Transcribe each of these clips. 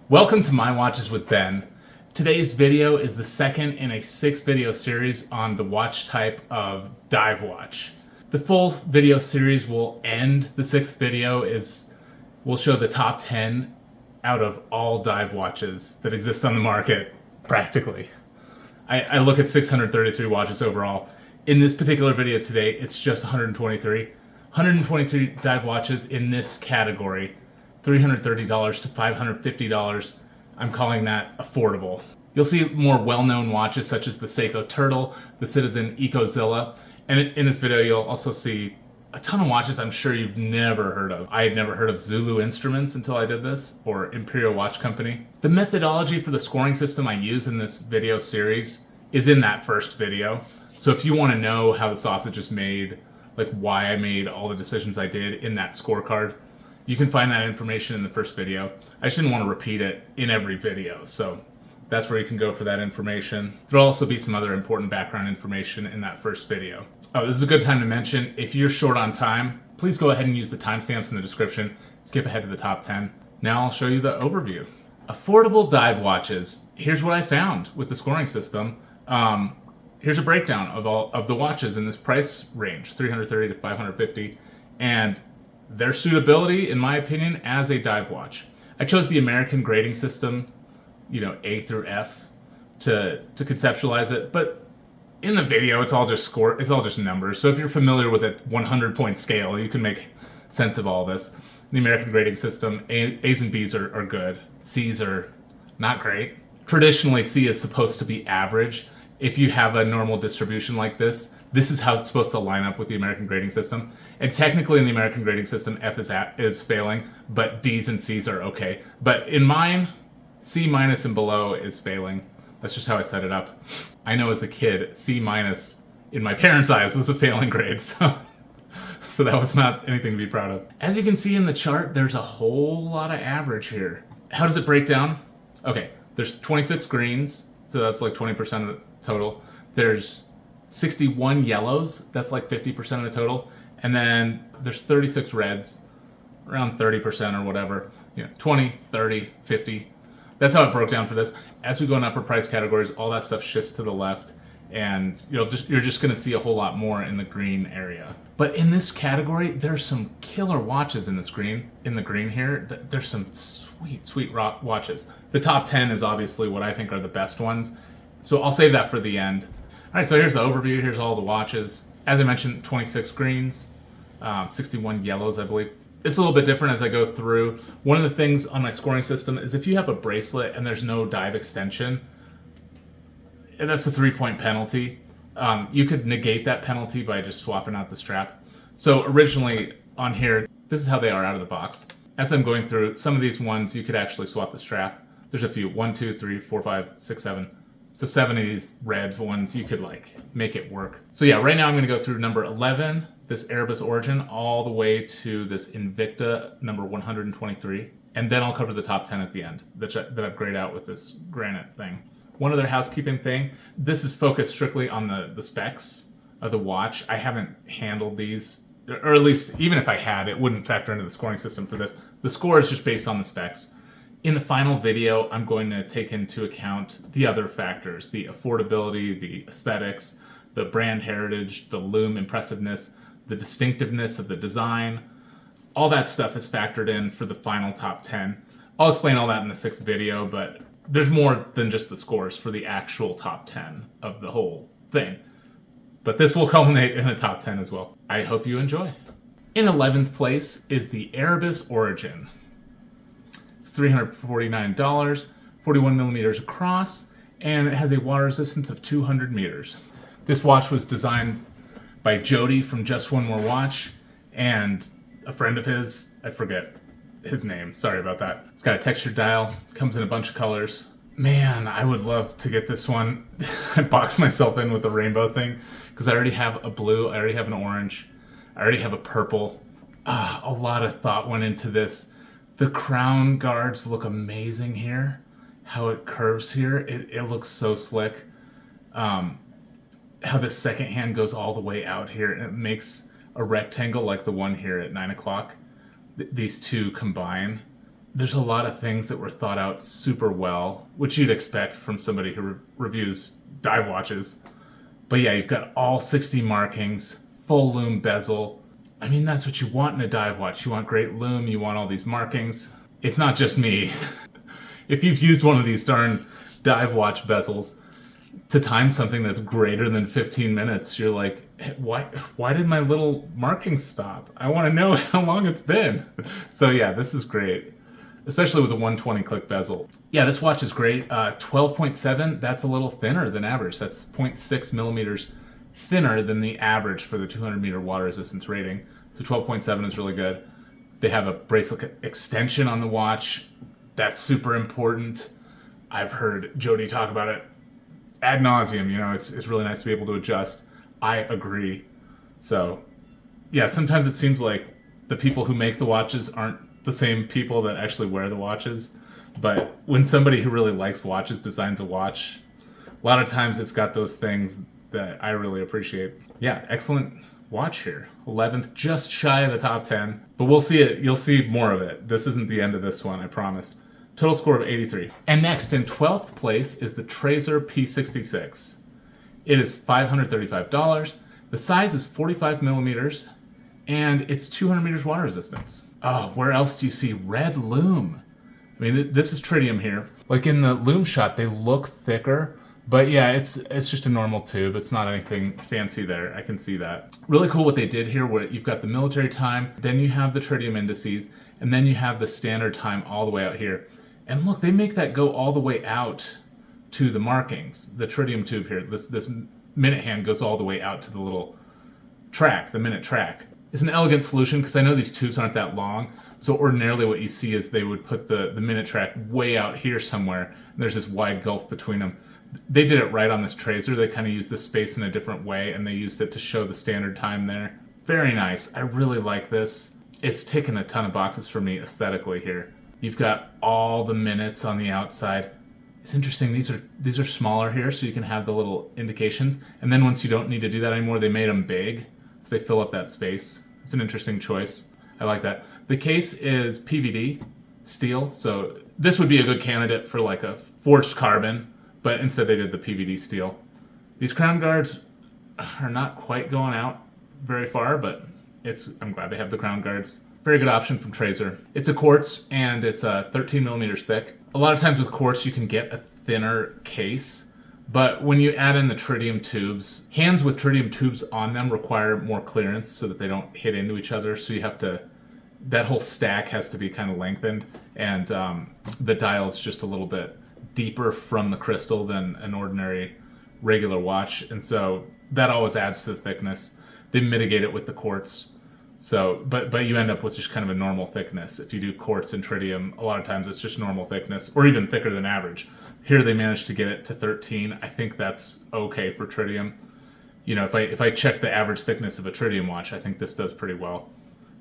Welcome to My Watches with Ben. Today's video is the second in a 6-video series on the watch type of dive watch. The full video series will end. The 6th video will show the top 10 out of all dive watches that exist on the market, practically. I look at 633 watches overall. In this particular video today, it's just 123. 123 dive watches in this category. $330 to $550. I'm calling that affordable. You'll see more well-known watches such as the Seiko Turtle, the Citizen Ecozilla, and in this video you'll also see a ton of watches I'm sure you've never heard of. I had never heard of Zulu Instruments until I did this, or Imperial Watch Company. The methodology for the scoring system I use in this video series is in that first video. So if you want to know how the sausage is made, like why I made all the decisions I did in that scorecard, you can find that information in the first video. I just didn't want to repeat it in every video, so that's where you can go for that information. There'll also be some other important background information in that first video. Oh, this is a good time to mention, if you're short on time, please go ahead and use the timestamps in the description. Skip ahead to the top 10. Now I'll show you the overview. Affordable dive watches. Here's what I found with the scoring system. Here's a breakdown of all of the watches in this price range, $330 to $550, and their suitability, in my opinion, as a dive watch. I chose the American grading system, A through F, to conceptualize it, but in the video it's all just numbers. So if you're familiar with a 100-point scale, you can make sense of all this. The American grading system, A's and B's are good. C's are not great. Traditionally, C is supposed to be average. If you have a normal distribution like this is how it's supposed to line up with the American grading system. And technically in the American grading system, F is failing, but D's and C's are okay. But in mine, C minus and below is failing. That's just how I set it up. I know as a kid, C minus in my parents' eyes was a failing grade, so that was not anything to be proud of. As you can see in the chart, there's a whole lot of average here. How does it break down? Okay, there's 26 greens, so that's like 20% of the total. There's 61 yellows, that's like 50% of the total. And then there's 36 reds, around 30% or whatever. 20, 30, 50. That's how it broke down for this. As we go in upper price categories, all that stuff shifts to the left, and you're just going to see a whole lot more in the green area. But in this category, there's some killer watches in the green here. There's some sweet watches. The top 10 is obviously what I think are the best ones, so I'll save that for the end. All right, so here's the overview. Here's all the watches. As I mentioned, 26 greens, 61 yellows, I believe. It's a little bit different as I go through. One of the things on my scoring system is if you have a bracelet and there's no dive extension, and that's a 3-point penalty. You could negate that penalty by just swapping out the strap. So originally on here, this is how they are out of the box. As I'm going through, some of these ones you could actually swap the strap. There's a few, 1, 2, 3, 4, 5, 6, 7. So 7 of these red ones, you could make it work. So yeah, right now I'm gonna go through number 11, this Erebus Origin, all the way to this Invicta number 123. And then I'll cover the top 10 at the end that I've grayed out with this granite thing. One other housekeeping thing, this is focused strictly on the specs of the watch. I haven't handled these, or at least even if I had, it wouldn't factor into the scoring system for this. The score is just based on the specs. In the final video, I'm going to take into account the other factors, the affordability, the aesthetics, the brand heritage, the lume impressiveness, the distinctiveness of the design. All that stuff is factored in for the final top 10. I'll explain all that in the 6th video, but there's more than just the scores for the actual top 10 of the whole thing. But this will culminate in a top 10 as well. I hope you enjoy. In 11th place is the Erebus Origin. $349, 41 millimeters across, and it has a water resistance of 200 meters. This watch was designed by Jody from Just One More Watch, and a friend of his, I forget his name, sorry about that. It's got a textured dial, comes in a bunch of colors. Man, I would love to get this one. I boxed myself in with the rainbow thing, because I already have a blue, I already have an orange, I already have a purple. A lot of thought went into this. The crown guards look amazing here. How it curves here, it looks so slick. How the second hand goes all the way out here, and it makes a rectangle like the one here at 9 o'clock. These two combine. There's a lot of things that were thought out super well, which you'd expect from somebody who reviews dive watches. But yeah, you've got all 60 markings, full lume bezel. I mean, that's what you want in a dive watch. You want great lume, you want all these markings. It's not just me. If you've used one of these darn dive watch bezels to time something that's greater than 15 minutes, you're like, why did my little markings stop? I want to know how long it's been. So yeah, this is great, especially with a 120 click bezel. Yeah, this watch is great. 12.7, that's a little thinner than average. That's 0.6 millimeters thinner than the average for the 200 meter water resistance rating. So 12.7 is really good. They have a bracelet extension on the watch. That's super important. I've heard Jody talk about it ad nauseum. You know, it's really nice to be able to adjust. I agree. So yeah, sometimes it seems like the people who make the watches aren't the same people that actually wear the watches. But when somebody who really likes watches designs a watch, a lot of times it's got those things that I really appreciate. Yeah, excellent watch here. 11th, just shy of the top 10. But we'll see it. You'll see more of it. This isn't the end of this one, I promise. Total score of 83. And next, in 12th place, is the Tracer P66. It is $535. The size is 45 millimeters, and it's 200 meters water resistance. Oh, where else do you see red lume? I mean, this is tritium here. Like in the lume shot, they look thicker, but yeah, it's just a normal tube. It's not anything fancy there. I can see that. Really cool what they did here, where you've got the military time, then you have the tritium indices, and then you have the standard time all the way out here. And look, they make that go all the way out to the markings. The tritium tube here, this minute hand goes all the way out to the little track, the minute track. It's an elegant solution because I know these tubes aren't that long. So ordinarily what you see is they would put the minute track way out here somewhere, and there's this wide gulf between them. They did it right on this Tracer. They kind of used the space in a different way, and they used it to show the standard time there. Very nice. I really like this. It's ticking a ton of boxes for me aesthetically here. You've got all the minutes on the outside. It's interesting, these are smaller here, so you can have the little indications. And then once you don't need to do that anymore, they made them big, so they fill up that space. It's an interesting choice. I like that. The case is PVD, steel, so this would be a good candidate for like a forged carbon, but instead they did the PVD steel. These crown guards are not quite going out very far, but I'm glad they have the crown guards. Very good option from Tracer. It's a quartz and it's 13 millimeters thick. A lot of times with quartz you can get a thinner case, but when you add in the tritium tubes, hands with tritium tubes on them require more clearance so that they don't hit into each other. So you have to, that whole stack has to be kind of lengthened, and the dial is just a little bit deeper from the crystal than an ordinary regular watch, and so that always adds to the thickness. They mitigate it with the quartz. So, but you end up with just kind of a normal thickness. If you do quartz and tritium, a lot of times it's just normal thickness, or even thicker than average. Here they managed to get it to 13. I think that's okay for tritium. You know, if I check the average thickness of a tritium watch, I think this does pretty well.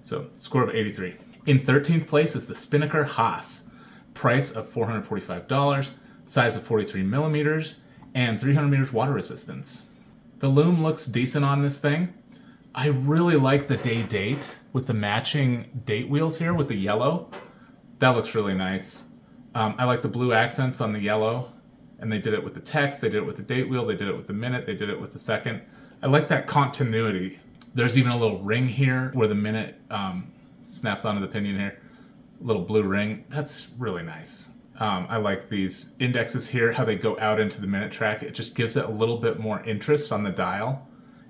So, score of 83. In 13th place is the Spinnaker Haas. Price of $445, size of 43 millimeters, and 300 meters water resistance. The lume looks decent on this thing. I really like the day date with the matching date wheels here with the yellow. That looks really nice. I like the blue accents on the yellow, and they did it with the text, they did it with the date wheel, they did it with the minute, they did it with the second. I like that continuity. There's even a little ring here where the minute snaps onto the pinion here. Little blue ring. That's really nice. I like these indexes here, how they go out into the minute track. It just gives it a little bit more interest on the dial.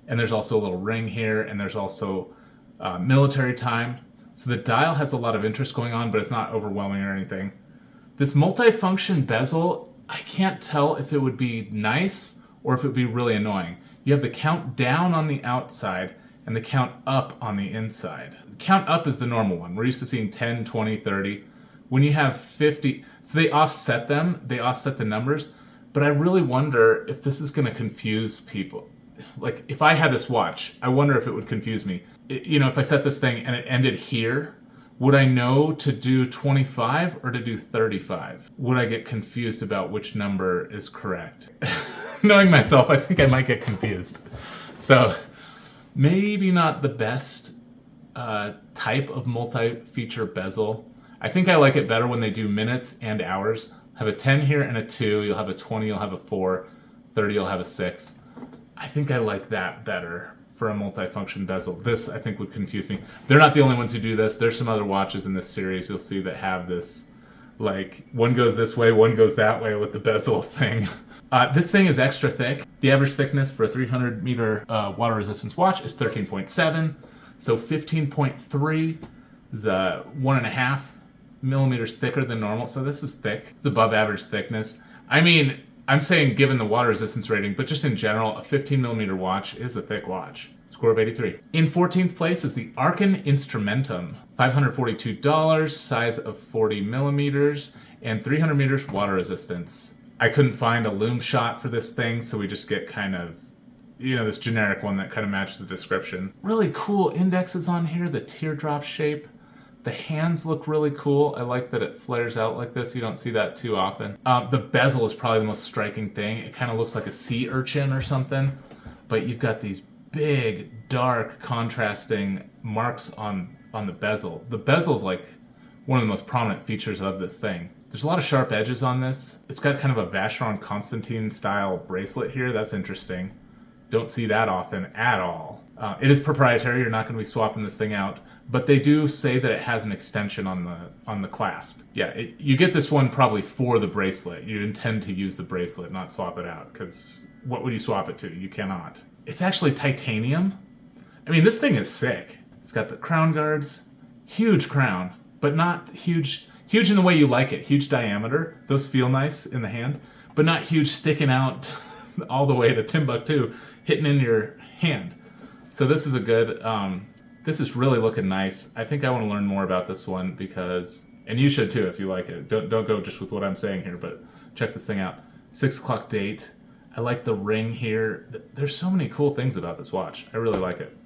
And there's also a little ring here, and there's also military time. So the dial has a lot of interest going on, but it's not overwhelming or anything. This multifunction bezel, I can't tell if it would be nice or if it would be really annoying. You have the count down on the outside and the count up on the inside. The count up is the normal one. We're used to seeing 10, 20, 30. When you have 50, so they offset them, they offset the numbers, but I really wonder if this is gonna confuse people. Like, if I had this watch, I wonder if it would confuse me. You know, if I set this thing and it ended here, would I know to do 25 or to do 35? Would I get confused about which number is correct? Knowing myself, I think I might get confused. So, maybe not the best type of multi-feature bezel. I think I like it better when they do minutes and hours. Have a 10 here and a 2. You'll have a 20, you'll have a 4. 30, you'll have a 6. I think I like that better for a multifunction bezel. This, I think, would confuse me. They're not the only ones who do this. There's some other watches in this series you'll see that have this, like, one goes this way, one goes that way with the bezel thing. This thing is extra thick. The average thickness for a 300 meter water resistance watch is 13.7. So 15.3 is 1.5 millimeters thicker than normal. So this is thick. It's above average thickness. I mean, I'm saying given the water resistance rating, but just in general, a 15 millimeter watch is a thick watch. Score of 83. In 14th place is the Arcan Instrumentum. $542, size of 40 millimeters, and 300 meters water resistance. I couldn't find a loom shot for this thing, so we just get kind of, this generic one that kind of matches the description. Really cool indexes on here, the teardrop shape. The hands look really cool. I like that it flares out like this. You don't see that too often. The bezel is probably the most striking thing. It kind of looks like a sea urchin or something, but you've got these big, dark, contrasting marks on the bezel. The bezel's like one of the most prominent features of this thing. There's a lot of sharp edges on this. It's got kind of a Vacheron Constantine style bracelet here. That's interesting. Don't see that often at all. It is proprietary. You're not going to be swapping this thing out, but they do say that it has an extension on the clasp. Yeah, you get this one probably for the bracelet. You intend to use the bracelet, not swap it out, because what would you swap it to? You cannot. It's actually titanium. I mean, this thing is sick. It's got the crown guards, huge crown, but not huge in the way you like it. Huge diameter. Those feel nice in the hand, but not huge sticking out all the way to Timbuktu, hitting in your hand. So this is a good, this is really looking nice. I think I want to learn more about this one because, and you should too if you like it. Don't go just with what I'm saying here, but check this thing out. 6 o'clock date. I like the ring here. There's so many cool things about this watch. I really like it.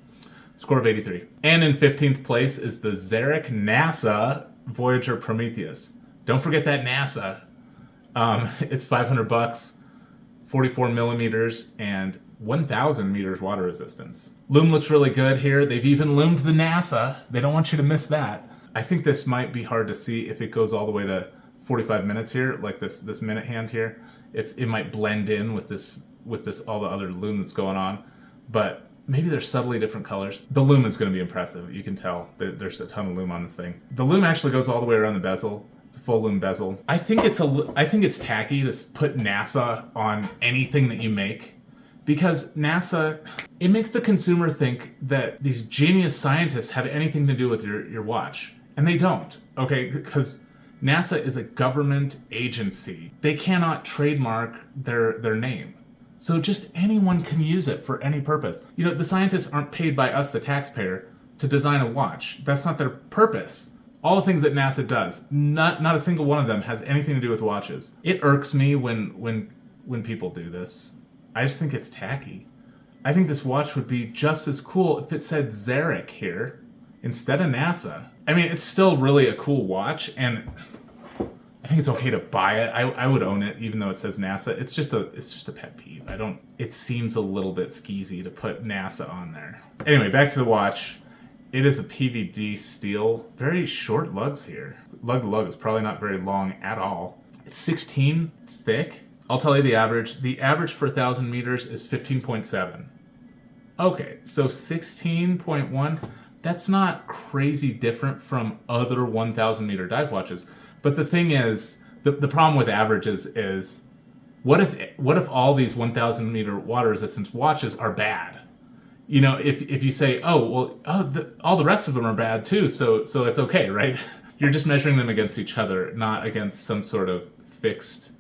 Score of 83. And in 15th place is the Zarek NASA Voyager Prometheus. Don't forget that NASA. It's $500, 44 millimeters, and 1,000 meters water resistance. Loom looks really good here. They've even loomed the NASA. They don't want you to miss that. I think this might be hard to see if it goes all the way to 45 minutes here, like this minute hand here. It might blend in with this all the other loom that's going on, but maybe they're subtly different colors. The loom is going to be impressive. You can tell there's a ton of loom on this thing. The loom actually goes all the way around the bezel. It's a full loom bezel. I think it's tacky to put NASA on anything that you make, because NASA, it makes the consumer think that these genius scientists have anything to do with your watch, and they don't. Okay, because NASA is a government agency. They cannot trademark their name. So just anyone can use it for any purpose. The scientists aren't paid by us, the taxpayer, to design a watch. That's not their purpose. All the things that NASA does, not a single one of them has anything to do with watches. It irks me when people do this. I just think it's tacky. I think this watch would be just as cool if it said Zarek here instead of NASA. I mean, it's still really a cool watch, and I think it's okay to buy it. I would own it, even though it says NASA. It's just a pet peeve. It seems a little bit skeezy to put NASA on there. Anyway, back to the watch. It is a PVD steel. Very short lugs here. Lug to lug is probably not very long at all. It's 16 thick. I'll tell you the average. The average for 1,000 meters is 15.7. Okay, so 16.1. That's not crazy different from other 1,000 meter dive watches. But the thing is, the problem with averages is, what if all these 1,000 meter water resistance watches are bad? If you say, all the rest of them are bad too, so it's okay, right? You're just measuring them against each other, not against some sort of fixed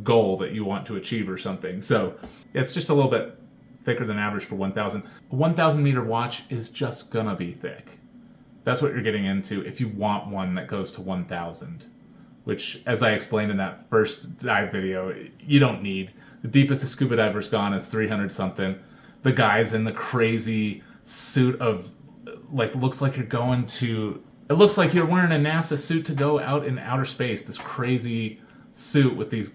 goal that you want to achieve or something. So it's just a little bit thicker than average for 1,000. A 1,000 meter watch is just gonna be thick. That's what you're getting into if you want one that goes to 1,000. Which, as I explained in that first dive video, you don't need. The deepest a scuba diver's gone is 300 something. The guy's in the crazy suit of, looks like you're going to, it looks like you're wearing a NASA suit to go out in outer space. This crazy suit with these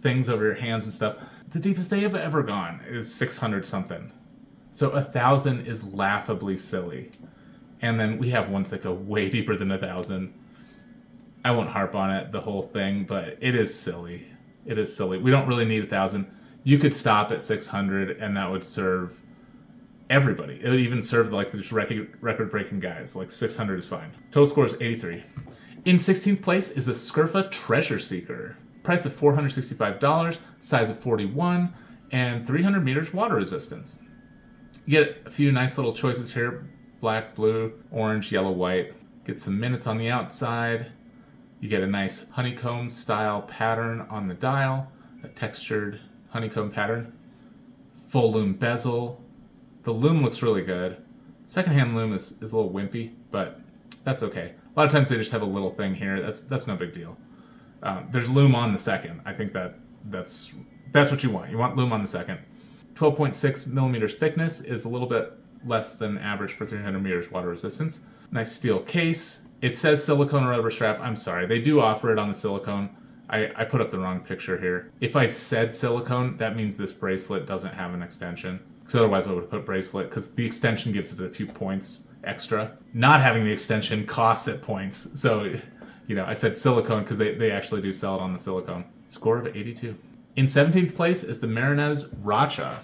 things over your hands and stuff. The deepest they have ever gone is 600 something. So 1,000 is laughably silly. And then we have ones that go way deeper than 1,000. I won't harp on it, the whole thing, but it is silly. It is silly. We don't really need 1,000. You could stop at 600 and that would serve everybody. It would even serve like the record-breaking guys. Like 600 is fine. Total score is 83. In 16th place is the Scurfa Treasure Seeker. Price of $465, size of 41, and 300 meters water resistance. You get a few nice little choices here. Black, blue, orange, yellow, white. Get some minutes on the outside. You get a nice honeycomb style pattern on the dial. A textured honeycomb pattern. Full lume bezel. The lume looks really good. Secondhand lume is a little wimpy, but that's okay. A lot of times they just have a little thing here. That's no big deal. There's lume on the second. I think that's what you want. You want lume on the second. 12.6 millimeters thickness is a little bit less than average for 300 meters water resistance. Nice steel case. It says silicone rubber strap. I'm sorry. They do offer it on the silicone. I put up the wrong picture here. If I said silicone, that means this bracelet doesn't have an extension. Because otherwise I would have put bracelet, because the extension gives it a few points extra. Not having the extension costs it points. So, I said silicone because they actually do sell it on the silicone. Score of 82. In 17th place is the Marinez Racha.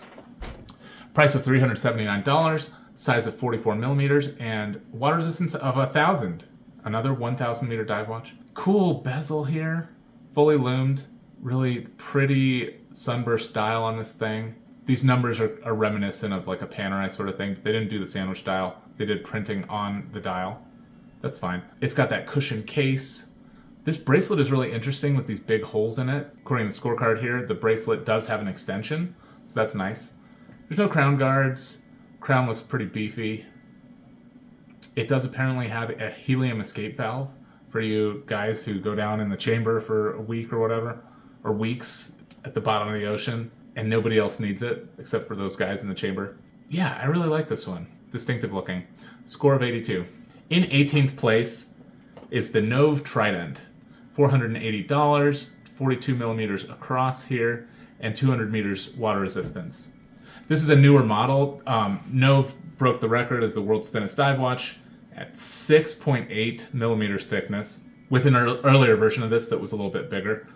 Price of $379, size of 44 millimeters, and water resistance of 1,000. Another 1,000 meter dive watch. Cool bezel here, fully loomed. Really pretty sunburst dial on this thing. These numbers are reminiscent of like a Panerai sort of thing. They didn't do the sandwich dial. They did printing on the dial. That's fine. It's got that cushion case. This bracelet is really interesting with these big holes in it. According to the scorecard here, the bracelet does have an extension, so that's nice. There's no crown guards. Crown looks pretty beefy. It does apparently have a helium escape valve for you guys who go down in the chamber for a week or whatever, or weeks at the bottom of the ocean, and nobody else needs it except for those guys in the chamber. Yeah, I really like this one. Distinctive looking. Score of 82. In 18th place is the Nove Trident. $480, 42 millimeters across here, and 200 meters water resistance. This is a newer model. Nove broke the record as the world's thinnest dive watch at 6.8 millimeters thickness, with an earlier version of this that was a little bit bigger.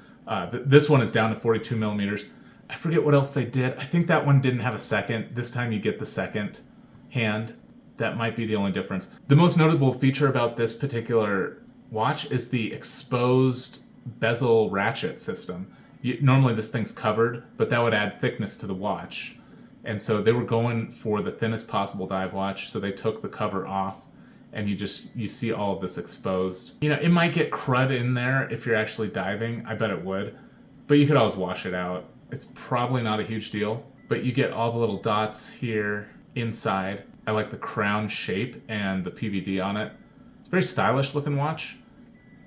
This one is down to 42 millimeters. I forget what else they did. I think that one didn't have a second. This time you get the second hand. That might be the only difference. The most notable feature about this particular watch is the exposed bezel ratchet system. Normally this thing's covered, but that would add thickness to the watch. And so they were going for the thinnest possible dive watch, so they took the cover off, and you see all of this exposed. It might get crud in there if you're actually diving. I bet it would. But you could always wash it out. It's probably not a huge deal, but you get all the little dots here inside. I like the crown shape and the PVD on it. It's a very stylish looking watch.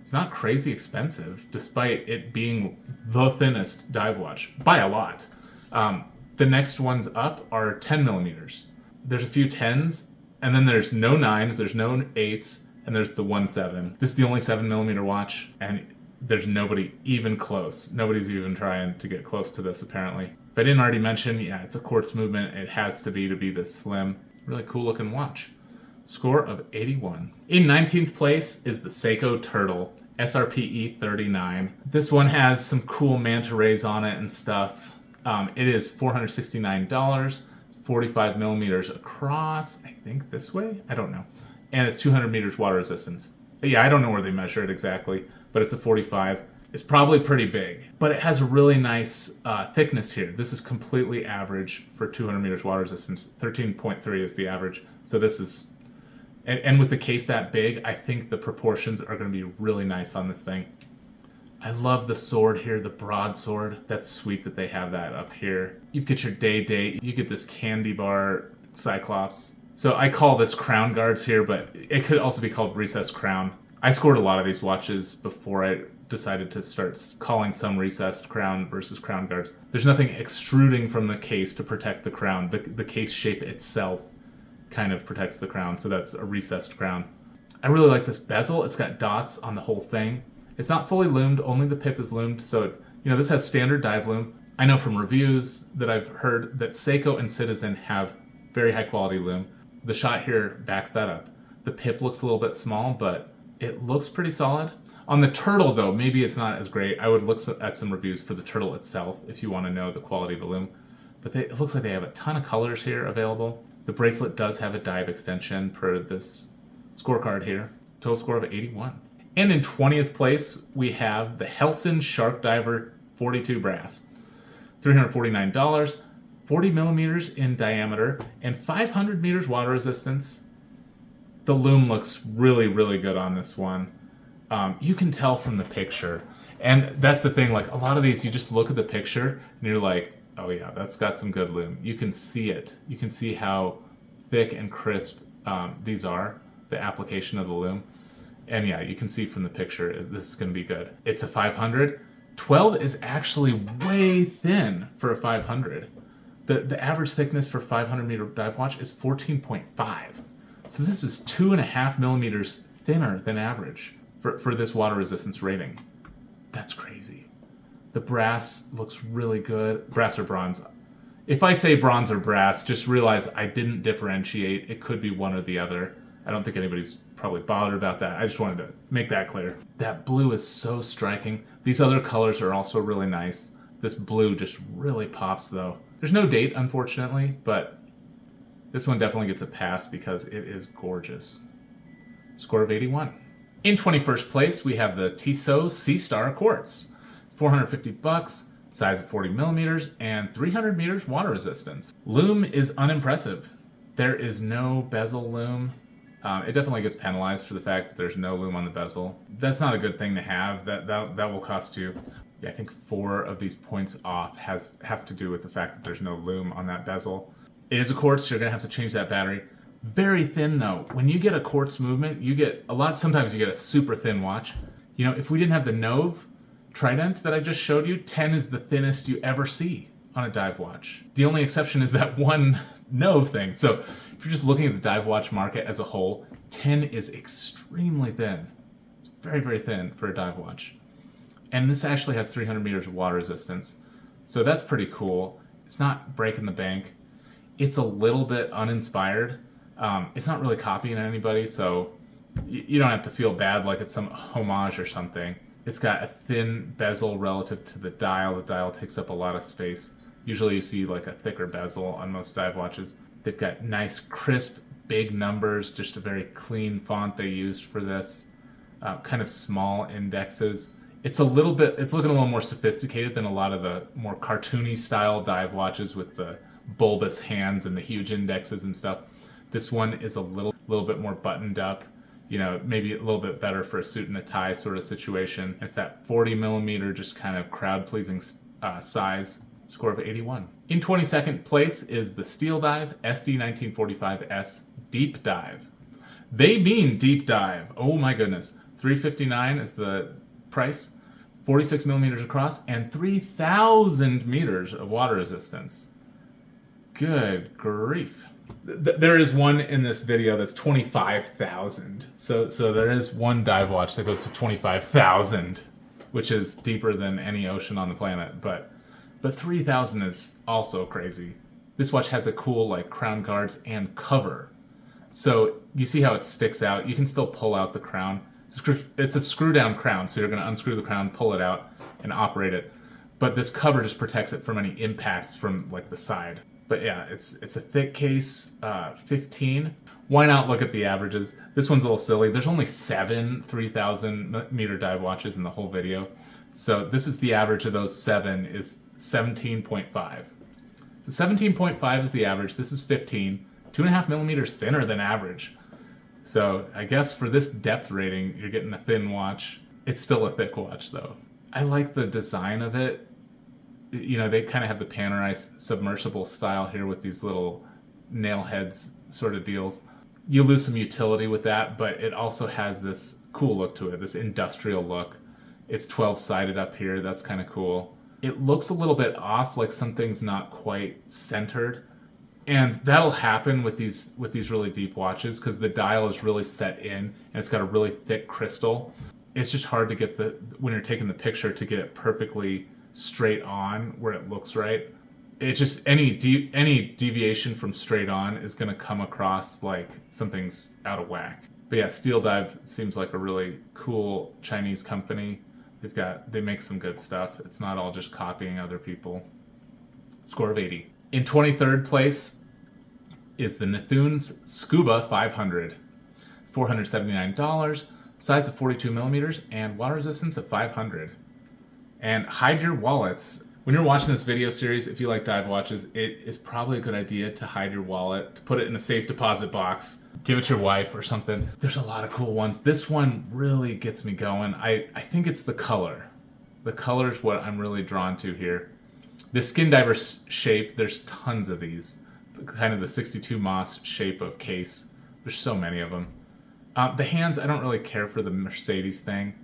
It's not crazy expensive, despite it being the thinnest dive watch, by a lot. The next ones up are 10 millimeters. There's a few 10s, and then there's no 9s, there's no 8s, and there's the 1.7. This is the only 7 millimeter watch, and there's nobody even close. Nobody's even trying to get close to this, apparently. If I didn't already mention, yeah, it's a quartz movement. It has to be this slim. Really cool looking watch. Score of 81. In 19th place is the Seiko Turtle, SRPE 39. This one has some cool manta rays on it and stuff. It is $469. It's 45 millimeters across, I think this way? I don't know. And it's 200 meters water resistance. Yeah, I don't know where they measure it exactly, but it's a 45. It's probably pretty big, but it has a really nice thickness here. This is completely average for 200 meters water resistance. 13.3 is the average. So this is, and with the case that big, I think the proportions are going to be really nice on this thing. I love the sword here, the broadsword. That's sweet that they have that up here. You get your day, you get this candy bar Cyclops. So I call this crown guards here, but it could also be called recessed crown. I scored a lot of these watches before I decided to start calling some recessed crown versus crown guards. There's nothing extruding from the case to protect the crown. The case shape itself kind of protects the crown, so that's a recessed crown. I really like this bezel. It's got dots on the whole thing. It's not fully loomed, only the pip is loomed, so this has standard dive loom. I know from reviews that I've heard that Seiko and Citizen have very high quality loom. The shot here backs that up. The pip looks a little bit small, but it looks pretty solid. On the turtle, though, maybe it's not as great. I would look at some reviews for the turtle itself if you want to know the quality of the loom. But it looks like they have a ton of colors here available. The bracelet does have a dive extension per this scorecard here. Total score of 81. And in 20th place, we have the Helson Shark Diver 42 brass. $349, 40 millimeters in diameter, and 500 meters water resistance. The loom looks really, really good on this one. You can tell from the picture. And that's the thing, like a lot of these, you just look at the picture and you're like, oh yeah, that's got some good loom. You can see it. You can see how thick and crisp these are, the application of the loom. And yeah, you can see from the picture, this is going to be good. It's a 500. 12 is actually way thin for a 500. The average thickness for 500 meter dive watch is 14.5. So this is 2.5 millimeters thinner than average for this water resistance rating. That's crazy. The brass looks really good. Brass or bronze. If I say bronze or brass, just realize I didn't differentiate. It could be one or the other. I don't think anybody's probably bothered about that. I just wanted to make that clear. That blue is so striking. These other colors are also really nice. This blue just really pops though. There's no date, unfortunately, but this one definitely gets a pass because it is gorgeous. Score of 81. In 21st place, we have the Tissot Sea Star Quartz. It's $450, size of 40 millimeters, and 300 meters water resistance. Loom is unimpressive. There is no bezel loom. It definitely gets penalized for the fact that there's no loom on the bezel. That's not a good thing to have. That will cost you, I think 4 of these points off have to do with the fact that there's no loom on that bezel. It is a quartz, so you're gonna have to change that battery. Very thin though. When you get a quartz movement, you get sometimes you get a super thin watch. You know, if we didn't have the Nove Trident that I just showed you, 10 is the thinnest you ever see on a dive watch. The only exception is that one Nove thing. So if you're just looking at the dive watch market as a whole, 10 is extremely thin. It's very, very thin for a dive watch. And this actually has 300 meters of water resistance. So that's pretty cool. It's not breaking the bank. It's a little bit uninspired. It's not really copying anybody, so you don't have to feel bad like it's some homage or something. It's got a thin bezel relative to the dial. The dial takes up a lot of space. Usually you see like a thicker bezel on most dive watches. They've got nice, crisp, big numbers, just a very clean font they used for this. Kind of small indexes. It's looking a little more sophisticated than a lot of the more cartoony style dive watches with the bulbous hands and the huge indexes and stuff. This one is a little bit more buttoned up, you know, maybe a little bit better for a suit and a tie sort of situation. It's that 40 millimeter, just kind of crowd-pleasing size. Score of 81. In 22nd place is the Steeldive SD1945S Deep Dive. They mean deep dive. Oh my goodness. $359 is the price. 46 millimeters across and 3,000 meters of water resistance. Good grief. There is one in this video that's 25,000. So there is one dive watch that goes to 25,000, which is deeper than any ocean on the planet. But 3,000 is also crazy. This watch has a cool like crown guards and cover. So you see how it sticks out. You can still pull out the crown. It's a screw down crown, so you're going to unscrew the crown, pull it out, and operate it. But this cover just protects it from any impacts from like the side. But yeah, it's a thick case, 15. Why not look at the averages? This one's a little silly. There's only 7 3,000 meter dive watches in the whole video. So this is the average of those 7 is 17.5. So 17.5 is the average. This is 15. 2.5 millimeters thinner than average. So I guess for this depth rating, you're getting a thin watch. It's still a thick watch though. I like the design of it. You know, they kind of have the Panerai submersible style here with these little nail heads sort of deals. You lose some utility with that, but it also has this cool look to it, this industrial look. It's 12-sided up here. That's kind of cool. It looks a little bit off, like something's not quite centered. And that'll happen with these really deep watches because the dial is really set in and it's got a really thick crystal. It's just hard to get when you're taking the picture to get it perfectly straight on where it looks right. It just any deviation from straight on is going to come across like something's out of whack. But yeah, Steeldive seems like a really cool Chinese company. They make some good stuff. It's not all just copying other people. Score of 80. In 23rd place is the Nethune's Scuba 500. It's $479, size of 42 millimeters, and water resistance of 500. And hide your wallets. When you're watching this video series, if you like dive watches, it is probably a good idea to hide your wallet, to put it in a safe deposit box, give it to your wife or something. There's a lot of cool ones. This one really gets me going. I think it's the color. The color is what I'm really drawn to here. The skin diver shape, there's tons of these. Kind of the 62 Moss shape of case. There's so many of them. The hands, I don't really care for the Mercedes thing.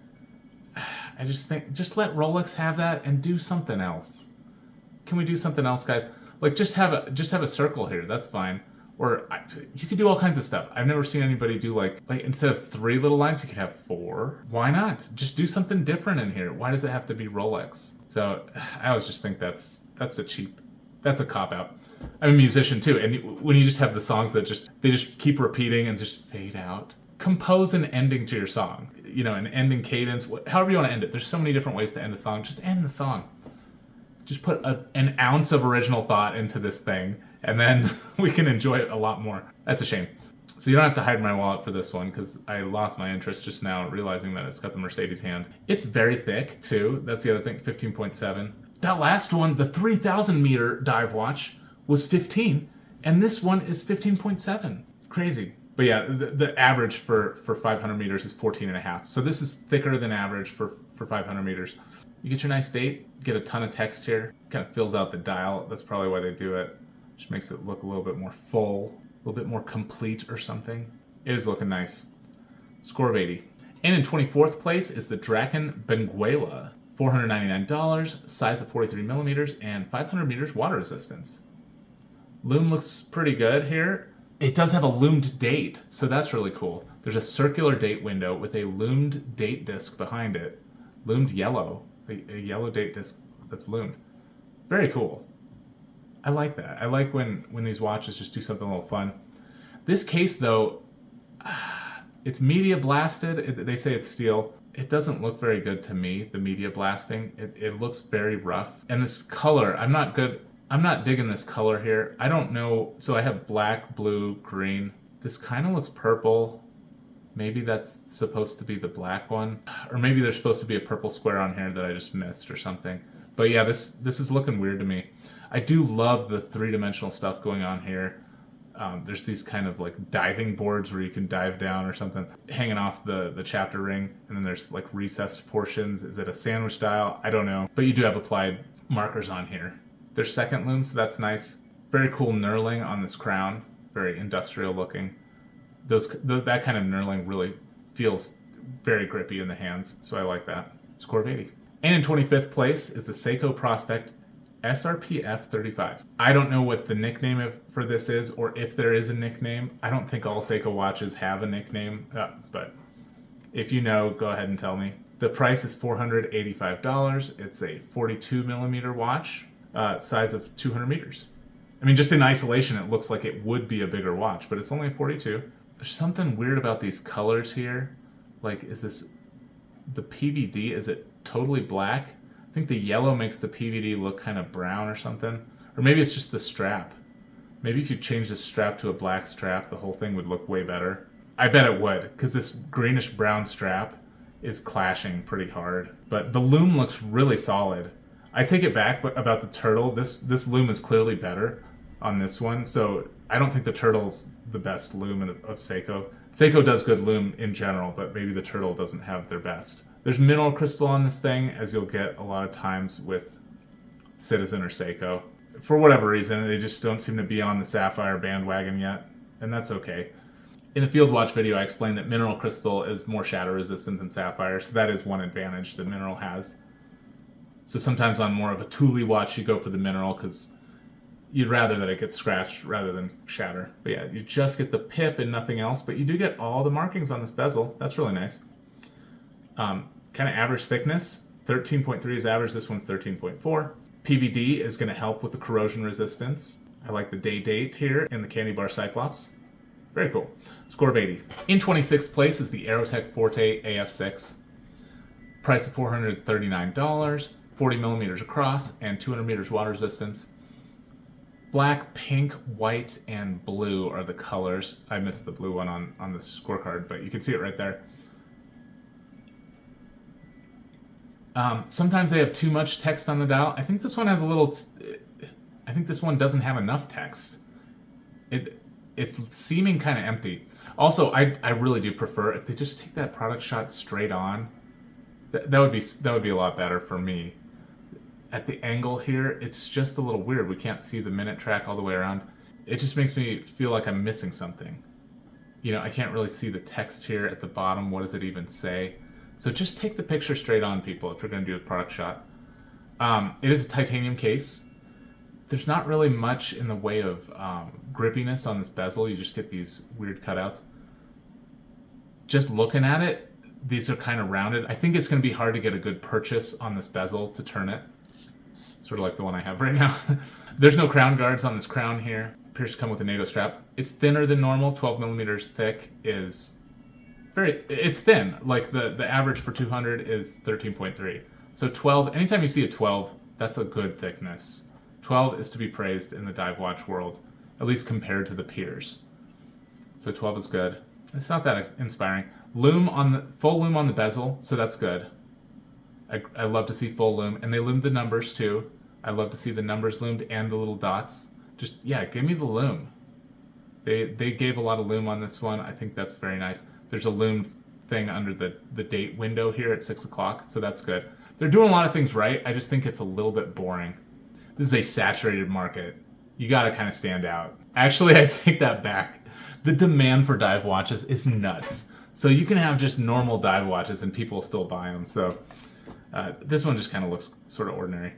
I just think, just let Rolex have that and do something else. Can we do something else, guys? Like just have a circle here. That's fine. Or you could do all kinds of stuff. I've never seen anybody do like instead of 3 little lines, you could have 4. Why not? Just do something different in here. Why does it have to be Rolex? So I always just think that's a cop out. I'm a musician too, and when you just have the songs that they just keep repeating and just fade out. Compose an ending to your song. You know, an ending cadence, however you want to end it. There's so many different ways to end a song. Just end the song. Just put an ounce of original thought into this thing, and then we can enjoy it a lot more. That's a shame. So you don't have to hide my wallet for this one, because I lost my interest just now realizing that it's got the Mercedes hand. It's very thick, too. That's the other thing, 15.7. That last one, the 3,000 meter dive watch, was 15, and this one is 15.7. Crazy. But yeah, the average for 500 meters is 14.5. So this is thicker than average for 500 meters. You get your nice date, get a ton of text here, kind of fills out the dial. That's probably why they do it. Just makes it look a little bit more full, a little bit more complete or something. It is looking nice. Score of 80. And in 24th place is the Draken Benguela. $499, size of 43 millimeters, and 500 meters water resistance. Loom looks pretty good here. It does have a loomed date, so that's really cool. There's a circular date window with a loomed date disc behind it. Loomed yellow. A yellow date disc that's loomed. Very cool. I like that. I like when these watches just do something a little fun. This case, though, it's media blasted. They say it's steel. It doesn't look very good to me, the media blasting. It looks very rough. And this color, I'm not digging this color here. I don't know. So I have black, blue, green. This kind of looks purple. Maybe that's supposed to be the black one. Or maybe there's supposed to be a purple square on here that I just missed or something. But yeah, this is looking weird to me. I do love the 3-dimensional stuff going on here. There's these kind of like diving boards where you can dive down or something, hanging off the chapter ring. And then there's like recessed portions. Is it a sandwich dial? I don't know. But you do have applied markers on here. There's second loom, so that's nice. Very cool knurling on this crown. Very industrial looking. That kind of knurling really feels very grippy in the hands, so I like that. Score of 80. And in 25th place is the Seiko Prospect SRPF 35. I don't know what the nickname for this is, or if there is a nickname. I don't think all Seiko watches have a nickname, but if you know, go ahead and tell me. The price is $485. It's a 42 millimeter watch. Size of 200 meters. I mean, just in isolation, it looks like it would be a bigger watch, but it's only a 42. There's something weird about these colors here. Like, is this the PVD? Is it totally black? I think the yellow makes the PVD look kind of brown or something. Or maybe it's just the strap. Maybe if you change the strap to a black strap, the whole thing would look way better. I bet it would, because this greenish brown strap is clashing pretty hard. But the loom looks really solid. I take it back about the turtle. This loom is clearly better on this one, so I don't think the turtle's the best loom of Seiko. Seiko does good loom in general, but maybe the turtle doesn't have their best. There's mineral crystal on this thing, as you'll get a lot of times with Citizen or Seiko. For whatever reason, they just don't seem to be on the sapphire bandwagon yet, and that's okay. In the field watch video, I explained that mineral crystal is more shatter resistant than sapphire, so that is one advantage that mineral has. So sometimes on more of a Thule watch, you go for the mineral because you'd rather that it gets scratched rather than shatter. But yeah, you just get the pip and nothing else, but you do get all the markings on this bezel. That's really nice. Kind of average thickness. 13.3 is average. This one's 13.4. PVD is going to help with the corrosion resistance. I like the day date here in the Candy Bar Cyclops. Very cool. Score of 80. In 26th place is the Aerotech Forte AF6. Price of $439, 40 millimeters across, and 200 meters water resistance. Black, pink, white, and blue are the colors. I missed the blue one on the scorecard, but you can see it right there. Sometimes they have too much text on the dial. I think this one has a little... I think this one doesn't have enough text. It's seeming kind of empty. Also, I really do prefer if they just take that product shot straight on. That would be a lot better for me. At the angle here, it's just a little weird. We can't see the minute track all the way around. It just makes me feel like I'm missing something. You know, I can't really see the text here at the bottom. What does it even say? So just take the picture straight on, people, if you're going to do a product shot. It is a titanium case. There's not really much in the way of grippiness on this bezel. You just get these weird cutouts. Just looking at it, these are kind of rounded. I think it's going to be hard to get a good purchase on this bezel to turn it. Sort of like the one I have right now. There's no crown guards on this crown here. Appears to come with a NATO strap. It's thinner than normal. 12 millimeters thick is it's thin. Like the average for 200 is 13.3. So 12, anytime you see a 12, that's a good thickness. 12 is to be praised in the dive watch world, at least compared to the peers. So 12 is good. It's not that inspiring. Full loom on the bezel, so that's good. I love to see full loom, and they loomed the numbers too. I love to see the numbers loomed and the little dots. Just, yeah, give me the loom. They gave a lot of loom on this one. I think that's very nice. There's a loomed thing under the date window here at 6 o'clock, so that's good. They're doing a lot of things right. I just think it's a little bit boring. This is a saturated market. You gotta kind of stand out. Actually, I take that back. The demand for dive watches is nuts. So you can have just normal dive watches and people still buy them. So this one just kind of looks sort of ordinary.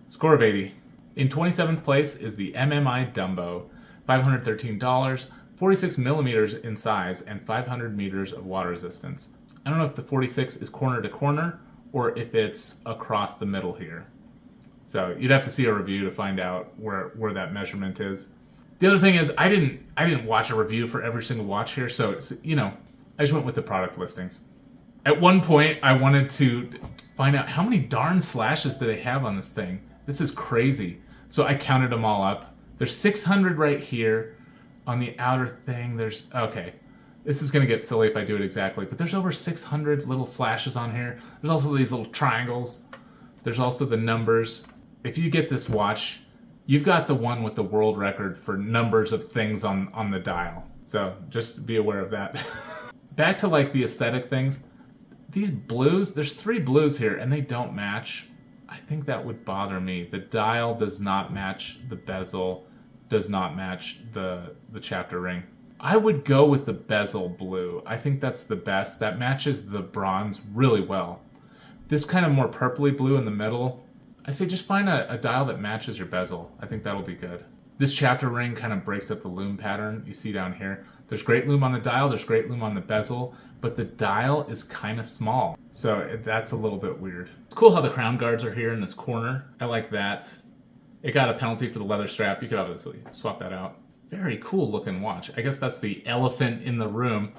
Score of 80. In 27th place is the MMI Dumbo. $513, 46 millimeters in size, and 500 meters of water resistance. I don't know if the 46 is corner to corner or if it's across the middle here. So you'd have to see a review to find out where that measurement is. The other thing is I didn't watch a review for every single watch here, so you know, I just went with the product listings. At one point, I wanted to find out how many darn slashes do they have on this thing. This is crazy. So I counted them all up. There's 600 right here. On the outer thing, okay. This is going to get silly if I do it exactly, but there's over 600 little slashes on here. There's also these little triangles. There's also the numbers. If you get this watch, you've got the one with the world record for numbers of things on the dial. So just be aware of that. Back to like the aesthetic things. These blues, there's 3 blues here and they don't match. I think that would bother me. The dial does not match the bezel, does not match the chapter ring. I would go with the bezel blue. I think that's the best. That matches the bronze really well. This kind of more purpley blue in the middle, I say just find a dial that matches your bezel. I think that'll be good. This chapter ring kind of breaks up the loom pattern you see down here. There's great loom on the dial, there's great loom on the bezel, but the dial is kind of small. So that's a little bit weird. It's cool how the crown guards are here in this corner. I like that. It got a penalty for the leather strap. You could obviously swap that out. Very cool looking watch. I guess that's the elephant in the room,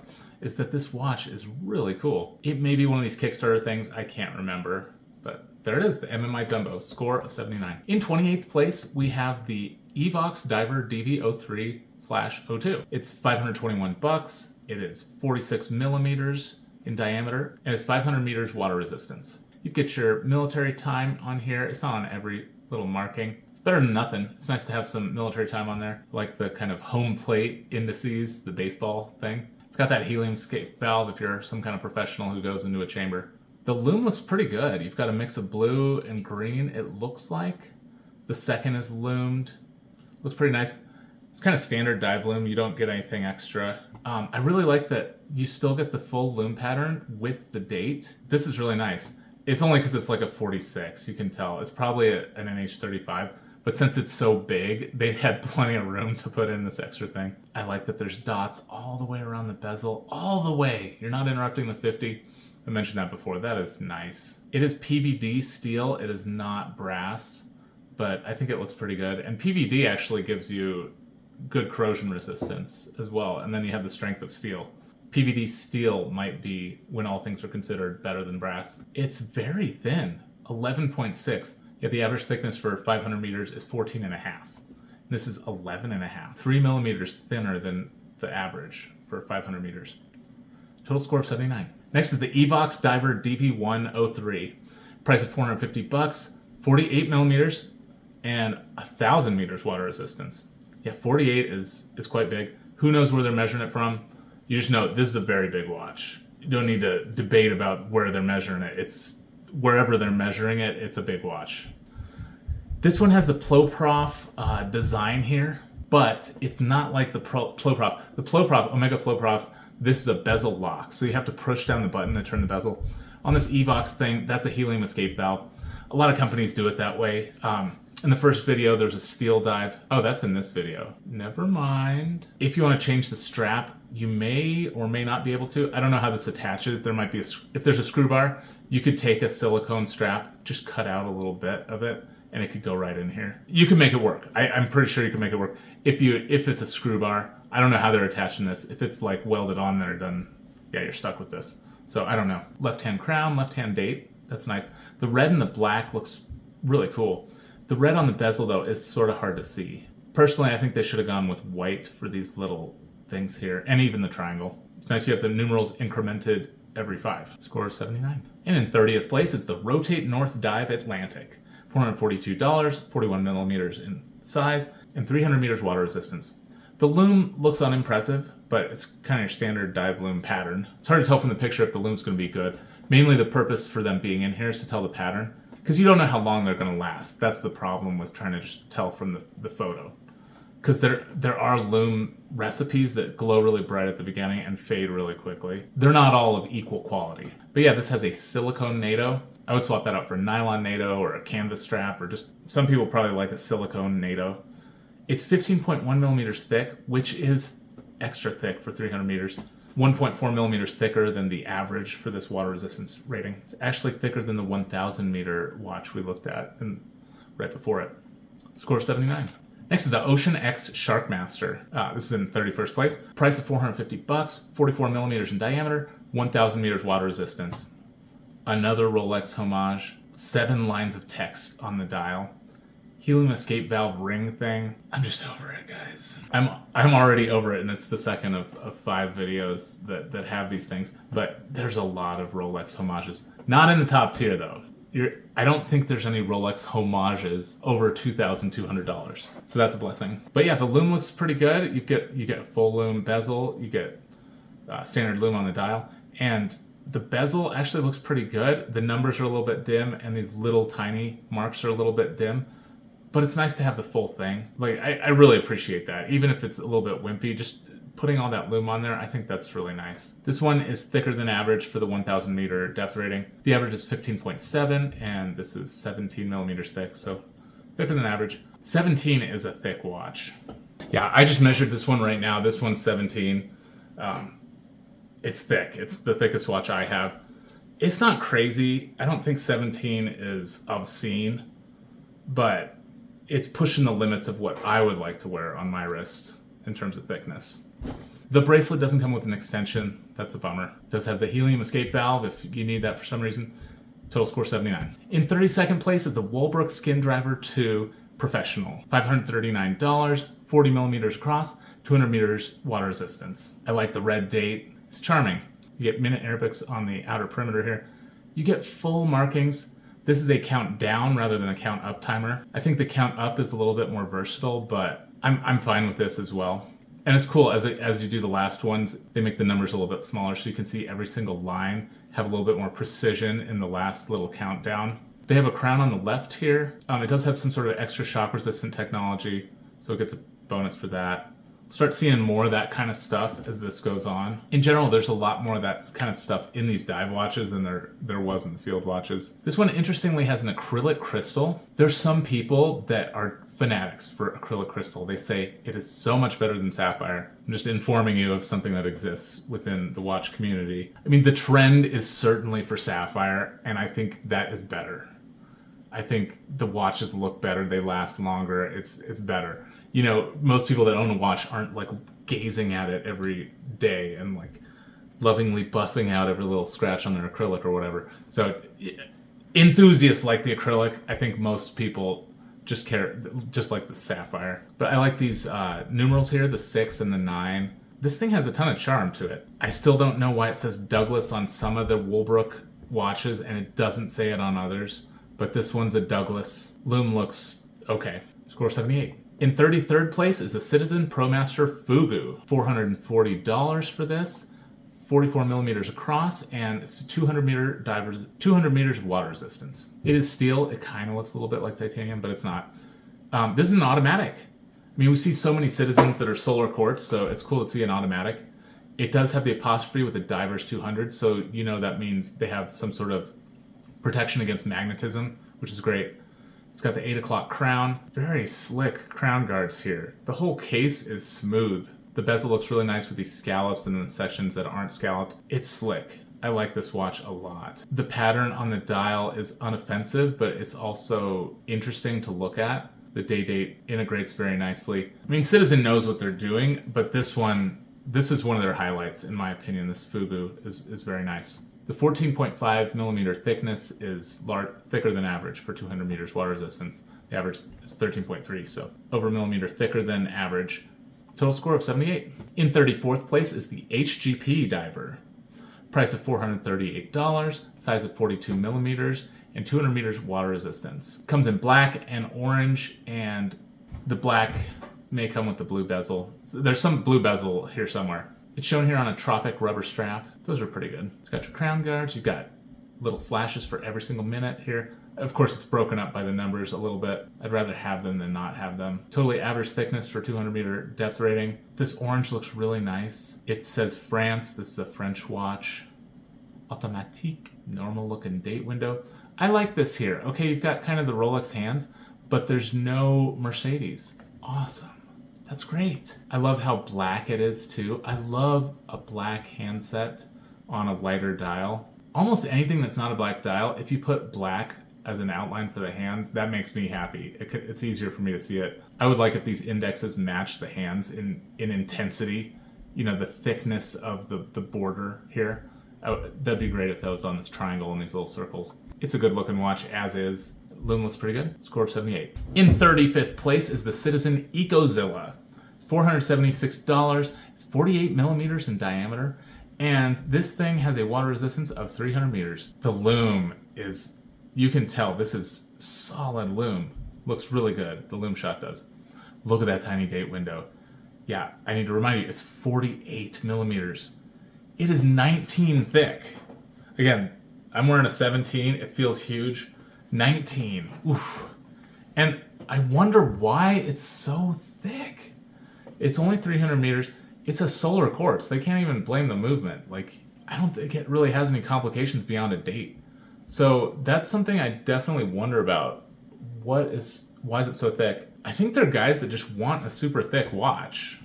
is that this watch is really cool. It may be one of these Kickstarter things, I can't remember, but there it is, the MMI Dumbo, score of 79. In 28th place, we have the Evox Diver DV03/02. It's $521. It is 46 millimeters in diameter, and it's 500 meters water resistance. You get your military time on here. It's not on every little marking. It's better than nothing. It's nice to have some military time on there, like the kind of home plate indices, the baseball thing. It's got that helium escape valve if you're some kind of professional who goes into a chamber. The loom looks pretty good. You've got a mix of blue and green, it looks like. The second is loomed. Looks pretty nice. It's kind of standard dive loom. You don't get anything extra. I really like that you still get the full loom pattern with the date. This is really nice. It's only because it's like a 46, you can tell. It's probably an NH35, but since it's so big, they had plenty of room to put in this extra thing. I like that there's dots all the way around the bezel, all the way. You're not interrupting the 50. I mentioned that before. That is nice. It is PVD steel. It is not brass, but I think it looks pretty good. And PVD actually gives you good corrosion resistance as well. And then you have the strength of steel. PVD steel might be, when all things are considered, better than brass. It's very thin, 11.6. Yet the average thickness for 500 meters is 14.5. This is 11.5, 3 millimeters thinner than the average for 500 meters. Total score of 79. Next is the Evox Diver DV103. Price of $450, 48 millimeters, and 1,000 meters water resistance. Yeah, 48 is quite big. Who knows where they're measuring it from? You just know this is a very big watch. You don't need to debate about where they're measuring it. It's wherever they're measuring it, it's a big watch. This one has the Ploprof design here, but it's not like the Ploprof. The Ploprof, Omega Ploprof, this is a bezel lock, so you have to push down the button to turn the bezel. On this Evox thing, that's a helium escape valve. A lot of companies do it that way. In the first video, there's a Steeldive. Oh, that's in this video. Never mind. If you want to change the strap, you may or may not be able to. I don't know how this attaches. There might be if there's a screw bar, you could take a silicone strap, just cut out a little bit of it, and it could go right in here. You can make it work. I'm pretty sure you can make it work. If it's a screw bar, I don't know how they're attaching this. If it's like welded on there, then yeah, you're stuck with this. So I don't know. Left-hand crown, left-hand date. That's nice. The red and the black looks really cool. The red on the bezel, though, is sort of hard to see. Personally, I think they should have gone with white for these little things here, and even the triangle. It's nice you have the numerals incremented every 5. Score is 79. And in 30th place is the Rotate North Dive Atlantic. $442, 41 millimeters in size, and 300 meters water resistance. The loom looks unimpressive, but it's kind of your standard dive loom pattern. It's hard to tell from the picture if the loom's going to be good. Mainly the purpose for them being in here is to tell the pattern, because you don't know how long they're going to last. That's the problem with trying to just tell from the photo. Because there are loom recipes that glow really bright at the beginning and fade really quickly. They're not all of equal quality. But yeah, this has a silicone NATO. I would swap that out for a nylon NATO or a canvas strap, or just, some people probably like a silicone NATO. It's 15.1 millimeters thick, which is extra thick for 300 meters. 1.4 millimeters thicker than the average for this water resistance rating. It's actually thicker than the 1,000 meter watch we looked at right before it. Score 79. Next is the Ocean X Sharkmaster. This is in 31st place. Price of $450, 44 millimeters in diameter, 1,000 meters water resistance. Another Rolex homage. 7 lines of text on the dial. Helium escape valve ring thing. I'm just over it, guys. I'm already over it, and it's the second of 5 videos that have these things. But there's a lot of Rolex homages. Not in the top tier, though. I don't think there's any Rolex homages over $2,200. So that's a blessing. But yeah, the loom looks pretty good. You get a full loom bezel. You get standard loom on the dial. And the bezel actually looks pretty good. The numbers are a little bit dim, and these little tiny marks are a little bit dim. But it's nice to have the full thing. Like, I really appreciate that. Even if it's a little bit wimpy, just putting all that loom on there, I think that's really nice. This one is thicker than average for the 1,000 meter depth rating. The average is 15.7, and this is 17 millimeters thick, so thicker than average. 17 is a thick watch. Yeah, I just measured this one right now. This one's 17. It's thick. It's the thickest watch I have. It's not crazy. I don't think 17 is obscene, but it's pushing the limits of what I would like to wear on my wrist in terms of thickness. The bracelet doesn't come with an extension. That's a bummer. It does have the helium escape valve if you need that for some reason. Total score 79. In 32nd place is the Walbrook Skin Driver 2 Professional. $539, 40 millimeters across, 200 meters water resistance. I like the red date. It's charming. You get minute Erebus on the outer perimeter here. You get full markings. This is a count down rather than a count up timer. I think the count up is a little bit more versatile, but I'm fine with this as well. And it's cool, as you do the last ones, they make the numbers a little bit smaller so you can see every single line, have a little bit more precision in the last little countdown. They have a crown on the left here. It does have some sort of extra shock resistant technology, so it gets a bonus for that. Start seeing more of that kind of stuff as this goes on. In general, there's a lot more of that kind of stuff in these dive watches than there was in the field watches. This one, interestingly, has an acrylic crystal. There's some people that are fanatics for acrylic crystal. They say it is so much better than sapphire. I'm just informing you of something that exists within the watch community. I mean, the trend is certainly for sapphire, and I think that is better. I think the watches look better, they last longer, it's better. you know, most people that own a watch aren't like gazing at it every day and like lovingly buffing out every little scratch on their acrylic or whatever. So enthusiasts like the acrylic. I think most people just like the sapphire. But I like these numerals here, the 6 and the 9. This thing has a ton of charm to it. I still don't know why it says Douglas on some of the Woolbrook watches and it doesn't say it on others. But this one's a Douglas. Lume looks okay. Score 78. In 33rd place is the Citizen ProMaster Fugu. $440 for this. 44 millimeters across, and it's 200 meters of water resistance. It is steel. It kind of looks a little bit like titanium, but it's not. This is an automatic. I mean, we see so many Citizens that are solar quartz, so it's cool to see an automatic. It does have the apostrophe with the Divers 200, so you know that means they have some sort of protection against magnetism, which is great. It's got the 8 o'clock crown. Very slick crown guards here. The whole case is smooth. The bezel looks really nice with these scallops and the sections that aren't scalloped. It's slick. I like this watch a lot. The pattern on the dial is unoffensive, but it's also interesting to look at. The date integrates very nicely. I mean, Citizen knows what they're doing, but this is one of their highlights, in my opinion. This Fugu is very nice. The 14.5 millimeter thickness is thicker than average for 200 meters water resistance. The average is 13.3, so over a millimeter thicker than average. Total score of 78. In 34th place is the HGP Diver. Price of $438, size of 42 millimeters, and 200 meters water resistance. Comes in black and orange, and the black may come with the blue bezel. So there's some blue bezel here somewhere. It's shown here on a Tropic rubber strap. Those are pretty good. It's got your crown guards. You've got little slashes for every single minute here. Of course, it's broken up by the numbers a little bit. I'd rather have them than not have them. Totally average thickness for 200 meter depth rating. This orange looks really nice. It says France. This is a French watch. Automatique, normal looking date window. I like this here. Okay, you've got kind of the Rolex hands, but there's no Mercedes. Awesome. That's great. I love how black it is too. I love a black handset on a lighter dial. Almost anything that's not a black dial, if you put black as an outline for the hands, that makes me happy. It's easier for me to see it. I would like if these indexes match the hands in intensity, you know, the thickness of the border here. That'd be great if that was on this triangle and these little circles. It's a good looking watch as is. Lume looks pretty good. Score of 78. In 35th place is the Citizen EcoZilla. It's $476. It's 48 millimeters in diameter. And this thing has a water resistance of 300 meters. The lume is, you can tell this is solid lume. Looks really good. The lume shot does. Look at that tiny date window. Yeah, I need to remind you, it's 48 millimeters. It is 19 thick. Again, I'm wearing a 17. It feels huge. 19. Oof. And I wonder why it's so thick. It's only 300 meters. It's a solar quartz. They can't even blame the movement. Like, I don't think it really has any complications beyond a date. So that's something I definitely wonder about. Why is it so thick? I think there are guys that just want a super thick watch.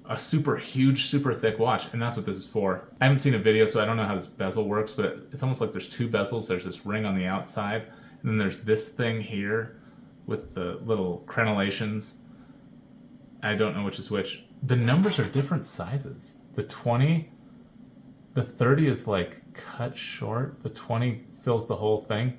A super huge, super thick watch, and that's what this is for. I haven't seen a video, so I don't know how this bezel works, but it's almost like there's two bezels. There's this ring on the outside, and then there's this thing here with the little crenellations. I don't know which is which. The numbers are different sizes. The 20, the 30 is like cut short. The 20 fills the whole thing.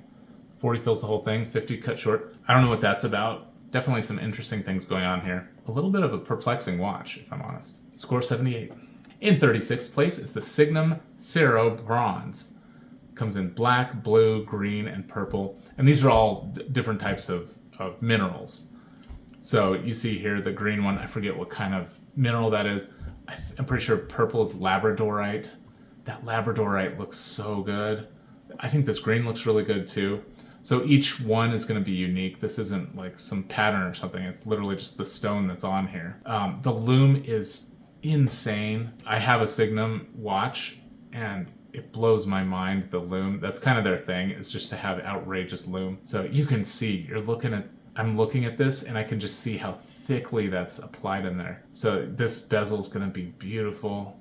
40 fills the whole thing. 50 cut short. I don't know what that's about. Definitely some interesting things going on here. A little bit of a perplexing watch, if I'm honest. Score 78. In 36th place is the Signum Cero Bronze. Comes in black, blue, green, and purple. And these are all different types of minerals. So you see here the green one, I forget what kind of mineral that is. I'm pretty sure purple is labradorite. That labradorite looks so good. I think this green looks really good too. So each one is going to be unique. This isn't like some pattern or something. It's literally just the stone that's on here. The lume is insane. I have a Signum watch and it blows my mind, the lume. That's kind of their thing, is just to have outrageous lume. So you can see, I'm looking at this and I can just see how thickly that's applied in there. So this bezel is going to be beautiful.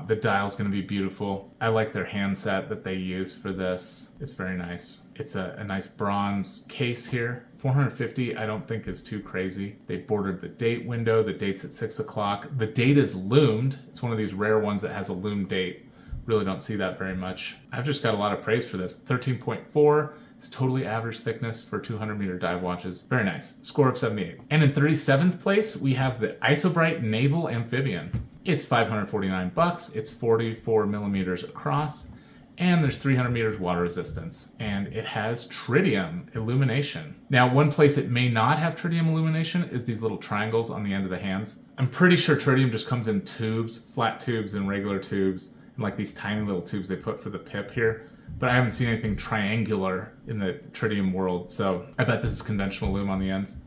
The dial's going to be beautiful. I like their handset that they use for this. It's very nice. It's a nice bronze case here. $450 I don't think is too crazy. They bordered the date window. The date's at 6 o'clock. The date is loomed. It's one of these rare ones that has a loomed date. Really don't see that very much. I've just got a lot of praise for this. 13.4. It's totally average thickness for 200-meter dive watches. Very nice. Score of 78. And in 37th place, we have the Isobrite Naval Amphibian. It's $549. It's 44 millimeters across. And there's 300 meters water resistance. And it has tritium illumination. Now, one place it may not have tritium illumination is these little triangles on the end of the hands. I'm pretty sure tritium just comes in tubes, flat tubes and regular tubes, and like these tiny little tubes they put for the pip here. But I haven't seen anything triangular in the tritium world, so I bet this is conventional lume on the ends.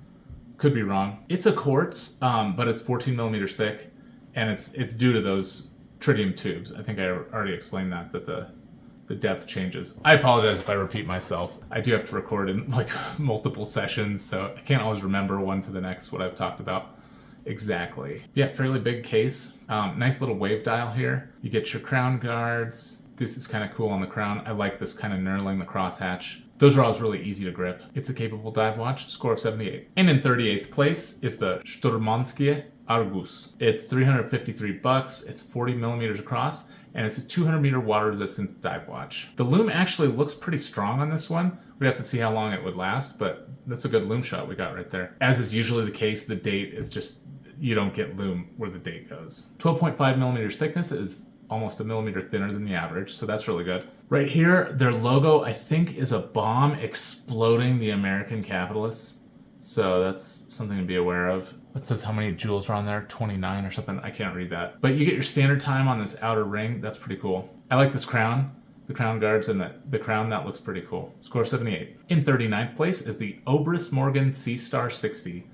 Could be wrong. It's a quartz, but it's 14 millimeters thick, and it's due to those tritium tubes. I think I already explained that the depth changes. I apologize if I repeat myself. I do have to record in like multiple sessions, so I can't always remember one to the next what I've talked about exactly. Yeah, fairly big case. Nice little wave dial here. You get your crown guards. This is kind of cool on the crown. I like this kind of knurling the crosshatch. Those are always really easy to grip. It's a capable dive watch, score of 78. And in 38th place is the Sturmanskie Argus. It's $353. It's 40 millimeters across, and it's a 200-meter water resistance dive watch. The lume actually looks pretty strong on this one. We'd have to see how long it would last, but that's a good lume shot we got right there. As is usually the case, the date is just, you don't get lume where the date goes. 12.5 millimeters thickness is almost a millimeter thinner than the average, so that's really good. Right here, their logo, I think, is a bomb exploding the American capitalists. So that's something to be aware of. It says how many jewels are on there, 29 or something. I can't read that. But you get your standard time on this outer ring. That's pretty cool. I like this crown. The crown guards and the crown, that looks pretty cool. Score 78. In 39th place is the Obrus Morgan Sea Star 60.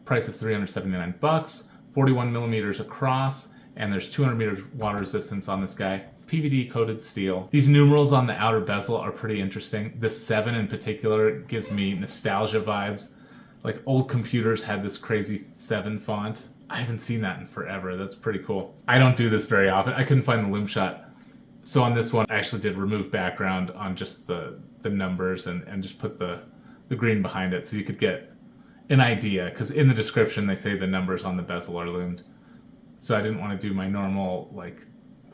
Price of $379, 41 millimeters across, and there's 200 meters water resistance on this guy. PVD coated steel. These numerals on the outer bezel are pretty interesting. This 7 in particular gives me nostalgia vibes. Like old computers had this crazy 7 font. I haven't seen that in forever. That's pretty cool. I don't do this very often. I couldn't find the lume shot. So on this one, I actually did remove background on just the numbers and just put the green behind it so you could get an idea. Because in the description, they say the numbers on the bezel are loomed. So I didn't want to do my normal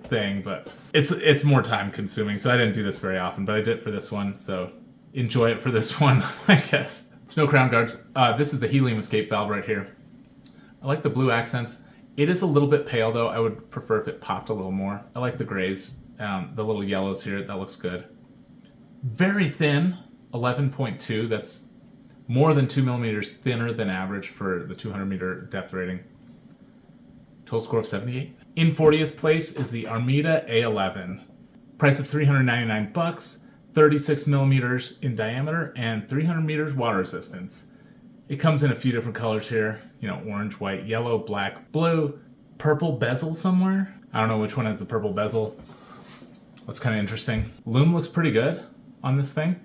thing, but it's more time consuming. So I didn't do this very often, but I did it for this one. So enjoy it for this one, I guess. There's no crown guards. This is the helium escape valve right here. I like the blue accents. It is a little bit pale though. I would prefer if it popped a little more. I like the grays, the little yellows here. That looks good. Very thin, 11.2. That's more than 2 millimeters thinner than average for the 200 meter depth rating. Total score of 78. In 40th place is the Armida A11. Price of $399, 36 millimeters in diameter, and 300 meters water resistance. It comes in a few different colors here. You know, orange, white, yellow, black, blue, purple bezel somewhere. I don't know which one has the purple bezel. That's kind of interesting. Lume looks pretty good on this thing.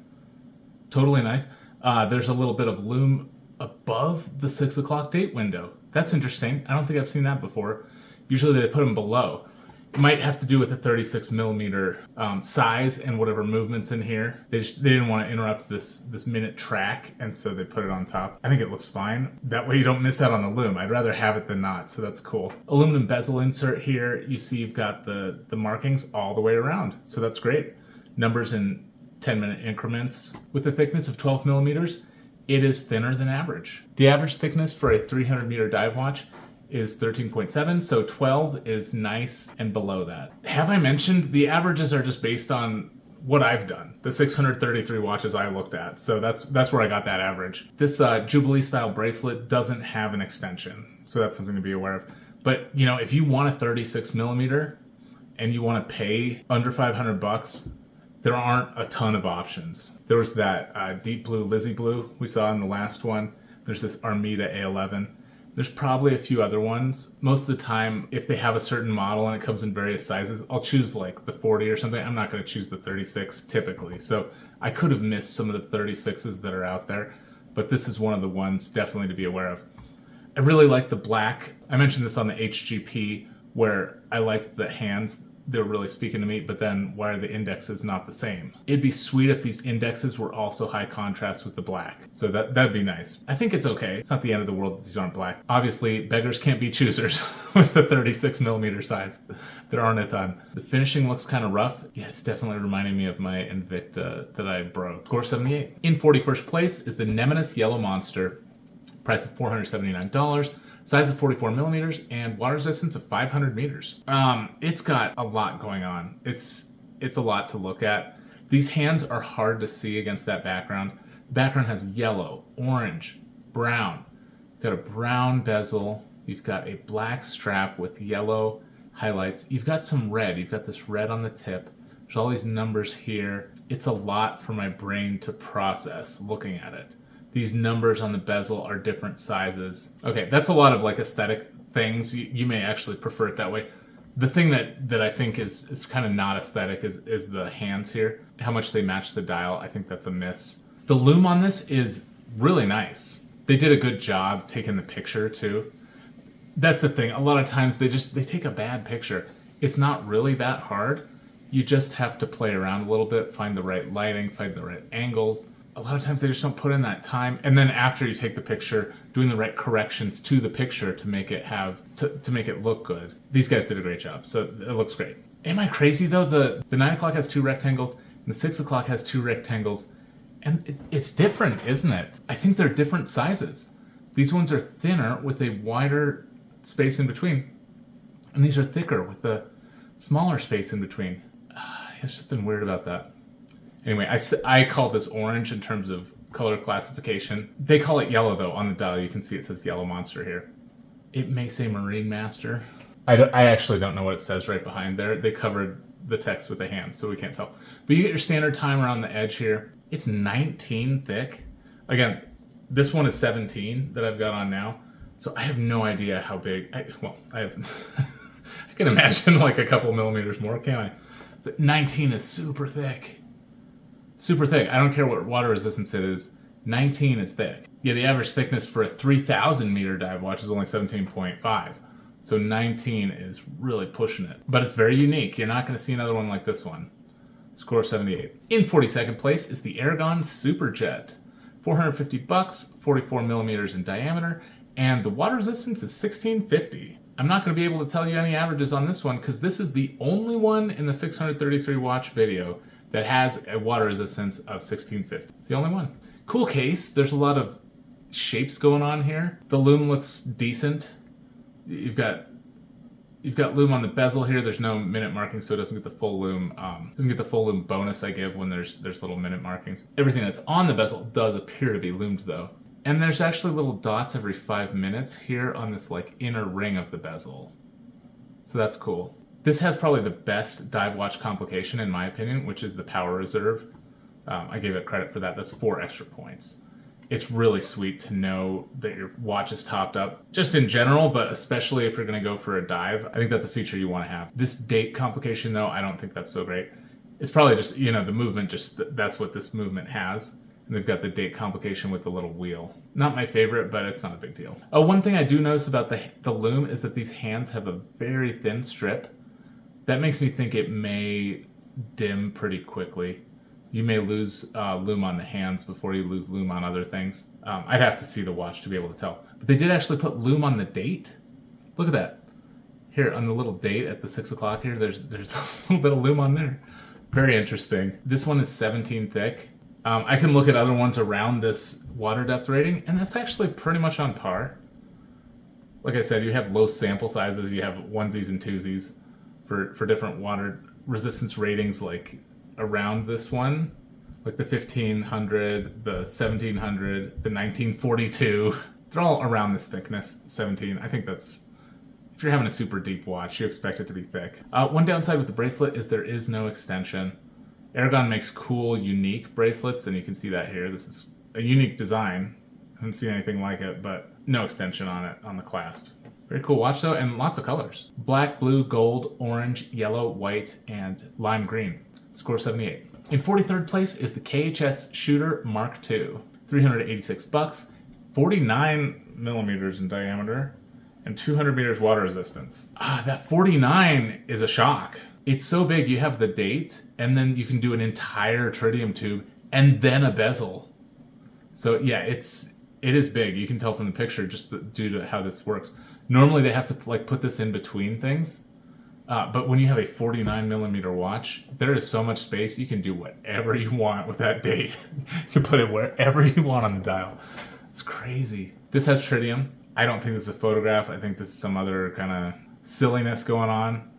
Totally nice. There's a little bit of lume above the 6 o'clock date window. That's interesting. I don't think I've seen that before. Usually they put them below. It might have to do with the 36 millimeter size and whatever movements in here. They didn't want to interrupt this minute track, and so they put it on top. I think it looks fine. That way you don't miss out on the lume. I'd rather have it than not, so that's cool. Aluminum bezel insert here. You see you've got the markings all the way around, so that's great. Numbers in 10-minute increments. With a thickness of 12 millimeters, it is thinner than average. The average thickness for a 300 meter dive watch is 13.7, so 12 is nice and below that. Have I mentioned the averages are just based on what I've done, the 633 watches I looked at, so that's where I got that average. This Jubilee style bracelet doesn't have an extension, so that's something to be aware of. But you know, if you want a 36 millimeter and you want to pay under $500, there aren't a ton of options. There was that deep blue Lizzie blue we saw in the last one. There's this Armida A11. There's probably a few other ones. Most of the time, if they have a certain model and it comes in various sizes, I'll choose like the 40 or something. I'm not going to choose the 36 typically. So I could have missed some of the 36s that are out there, but this is one of the ones definitely to be aware of. I really like the black. I mentioned this on the HGP where I liked the hands. they're really speaking to me, but then why are the indexes not the same? It'd be sweet if these indexes were also high contrast with the black. So that'd be nice. I think it's okay. It's not the end of the world that these aren't black. Obviously, beggars can't be choosers with the 36mm size. There aren't a ton. The finishing looks kind of rough. Yeah, it's definitely reminding me of my Invicta that I broke. Score 78. In 41st place is the Nemesis Yellow Monster. Price of $479. Size of 44mm and water resistance of 500 meters. It's got a lot going on. It's a lot to look at. These hands are hard to see against that background. The background has yellow, orange, brown. You've got a brown bezel. You've got a black strap with yellow highlights. You've got some red. You've got this red on the tip. There's all these numbers here. It's a lot for my brain to process looking at it. These numbers on the bezel are different sizes. Okay, that's a lot of like aesthetic things. You may actually prefer it that way. The thing that I think is kind of not aesthetic is the hands here. How much they match the dial, I think that's a miss. The loom on this is really nice. They did a good job taking the picture too. That's the thing. A lot of times they take a bad picture. It's not really that hard. You just have to play around a little bit, find the right lighting, find the right angles. A lot of times they just don't put in that time, and then after you take the picture, doing the right corrections to the picture to make it to make it look good. These guys did a great job, so it looks great. Am I crazy though? The 9 o'clock has 2 rectangles, and the 6 o'clock has 2 rectangles, and it's different, isn't it? I think they're different sizes. These ones are thinner with a wider space in between, and these are thicker with a smaller space in between. There's something weird about that. Anyway, I call this orange in terms of color classification. They call it yellow, though. On the dial, you can see it says Yellow Monster here. It may say Marine Master. I actually don't know what it says right behind there. They covered the text with a hand, so we can't tell. But you get your standard timer on the edge here. It's 19 thick. Again, this one is 17 that I've got on now, so I have no idea how big. I have. I can imagine like a couple millimeters more, can't I? So 19 is super thick. Super thick. I don't care what water resistance it is. 19 is thick. Yeah, the average thickness for a 3,000 meter dive watch is only 17.5. So 19 is really pushing it. But it's very unique. You're not going to see another one like this one. Score 78. In 42nd place is the Aragon Superjet. $450, 44 millimeters in diameter, and the water resistance is 1650. I'm not going to be able to tell you any averages on this one because this is the only one in the 633 watch video that has a water resistance of 1650. It's the only one. Cool case. There's a lot of shapes going on here. The loom looks decent. You've got loom on the bezel here. There's no minute marking, so it doesn't get the full loom. Doesn't get the full loom bonus I give when there's little minute markings. Everything that's on the bezel does appear to be loomed though. And there's actually little dots every 5 minutes here on this like inner ring of the bezel. So that's cool. This has probably the best dive watch complication in my opinion, which is the power reserve. I gave it credit for that. That's 4 extra points. It's really sweet to know that your watch is topped up, just in general, but especially if you're going to go for a dive. I think that's a feature you want to have. This date complication, though, I don't think that's so great. It's probably just, the movement, that's what this movement has. And they've got the date complication with the little wheel. Not my favorite, but it's not a big deal. One thing I do notice about the loom is that these hands have a very thin strip. That makes me think it may dim pretty quickly. You may lose loom on the hands before you lose loom on other things. I'd have to see the watch to be able to tell. But they did actually put loom on the date. Look at that. Here, on the little date at the 6 o'clock here, there's a little bit of loom on there. Very interesting. This one is 17 thick. I can look at other ones around this water depth rating, and that's actually pretty much on par. Like I said, you have low sample sizes. You have onesies and twosies for different water resistance ratings, like around this one, like the 1500, the 1700, the 1942. They're all around this thickness, 17. I think that's, if you're having a super deep watch, you expect it to be thick. One downside with the bracelet is there is no extension. Aragon makes cool, unique bracelets, and you can see that here. This is a unique design. I haven't seen anything like it, but no extension on it, on the clasp. Very cool watch though, and lots of colors. Black, blue, gold, orange, yellow, white, and lime green. Score 78. In 43rd place is the KHS Shooter Mark II. $386. It's 49 millimeters in diameter and 200 meters water resistance. That 49 is a shock. It's so big, you have the date, and then you can do an entire tritium tube, and then a bezel. So yeah, it is big. You can tell from the picture just due to how this works. Normally they have to like put this in between things, but when you have a 49mm watch, there is so much space. You can do whatever you want with that date. You can put it wherever you want on the dial. It's crazy. This has tritium. I don't think this is a photograph. I think this is some other kind of silliness going on.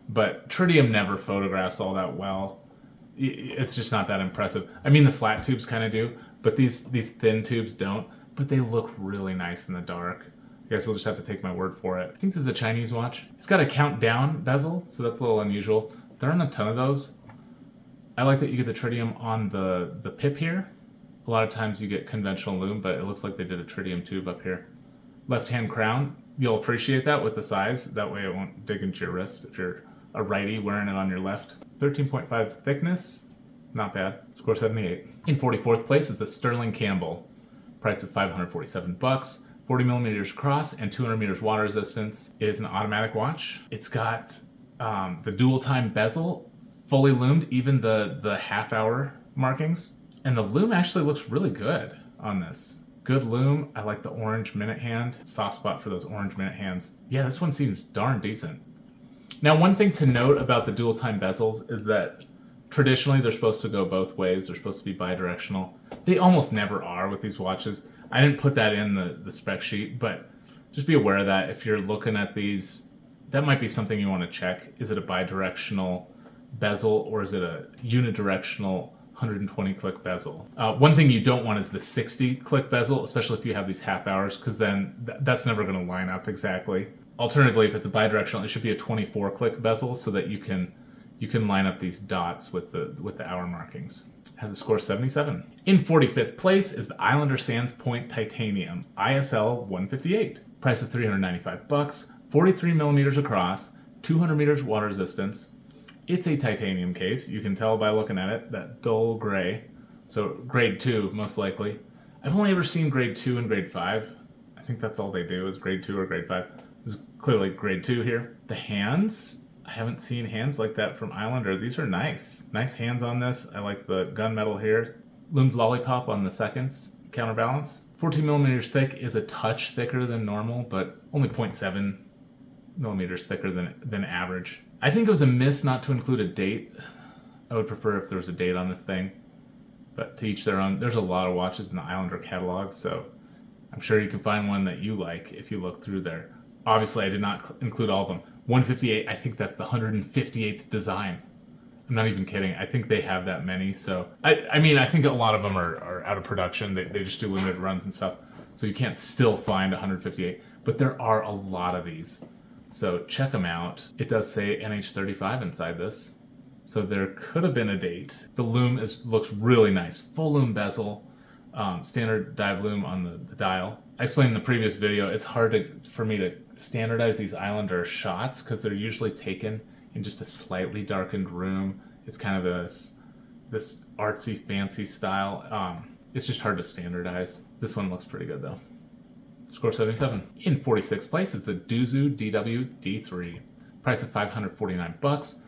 But tritium never photographs all that well. It's just not that impressive. I mean, the flat tubes kind of do, but these thin tubes don't. But they look really nice in the dark. I guess we'll just have to take my word for it. I think this is a Chinese watch. It's got a countdown bezel, so that's a little unusual. There aren't a ton of those. I like that you get the tritium on the pip here. A lot of times you get conventional lume, but it looks like they did a tritium tube up here. Left-hand crown, you'll appreciate that with the size. That way it won't dig into your wrist if you're a righty wearing it on your left. 13.5 thickness, not bad. Score 78. In 44th place is the Sterling Campbell. Price of $547. 40mm across and 200 meters water resistance. It is an automatic watch. It's got the dual time bezel, fully loomed, even the half hour markings. And the lume actually looks really good on this. Good lume. I like the orange minute hand. Soft spot for those orange minute hands. Yeah, this one seems darn decent. Now, one thing to note about the dual time bezels is that traditionally they're supposed to go both ways. They're supposed to be bidirectional. They almost never are with these watches. I didn't put that in the spec sheet, but just be aware of that if you're looking at these. That might be something you want to check. Is it a bidirectional bezel or is it a unidirectional 120 click bezel? One thing you don't want is the 60 click bezel, especially if you have these half hours, because then that's never going to line up exactly. Alternatively, if it's a bidirectional, it should be a 24 click bezel so that you can line up these dots with the hour markings. Has a score 77. In 45th place is the Islander Sands Point Titanium ISL 158. Price of $395. 43mm across, 200 meters water resistance. It's a titanium case. You can tell by looking at it, that dull gray. So grade 2, most likely. I've only ever seen grade 2 and grade 5. I think that's all they do is grade 2 or grade 5. This is clearly grade 2 here. The hands, I haven't seen hands like that from Islander. These are nice. Nice hands on this. I like the gunmetal here. Loomed lollipop on the seconds counterbalance. 14mm thick is a touch thicker than normal, but only 0.7 millimeters thicker than average. I think it was a miss not to include a date. I would prefer if there was a date on this thing, but to each their own. There's a lot of watches in the Islander catalog, so I'm sure you can find one that you like if you look through there. Obviously, I did not include all of them. 158, I think that's the 158th design. I'm not even kidding. I think they have that many. So, I mean, I think a lot of them are out of production. They just do limited runs and stuff. So you can't still find 158. But there are a lot of these. So check them out. It does say NH35 inside this. So there could have been a date. The lume looks really nice. Full lume bezel. Standard dive lume on the dial. I explained in the previous video, it's hard for me to standardize these Islander shots because they're usually taken in just a slightly darkened room. It's kind of this artsy, fancy style. It's just hard to standardize. This one looks pretty good though. Score 77. In 46th place is the Duzu DW D3. Price of $549.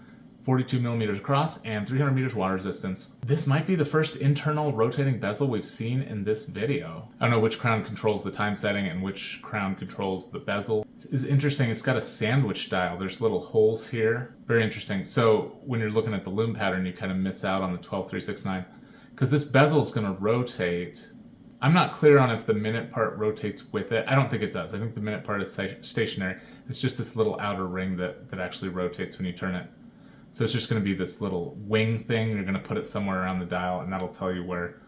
42mm across and 300 meters water resistance. This might be the first internal rotating bezel we've seen in this video. I don't know which crown controls the time setting and which crown controls the bezel. It's interesting, it's got a sandwich style. There's little holes here. Very interesting. So when you're looking at the lume pattern, you kind of miss out on the 12369 because this bezel is going to rotate. I'm not clear on if the minute part rotates with it. I don't think it does. I think the minute part is stationary. It's just this little outer ring that actually rotates when you turn it. So it's just going to be this little wing thing. You're going to put it somewhere around the dial, and that'll tell you where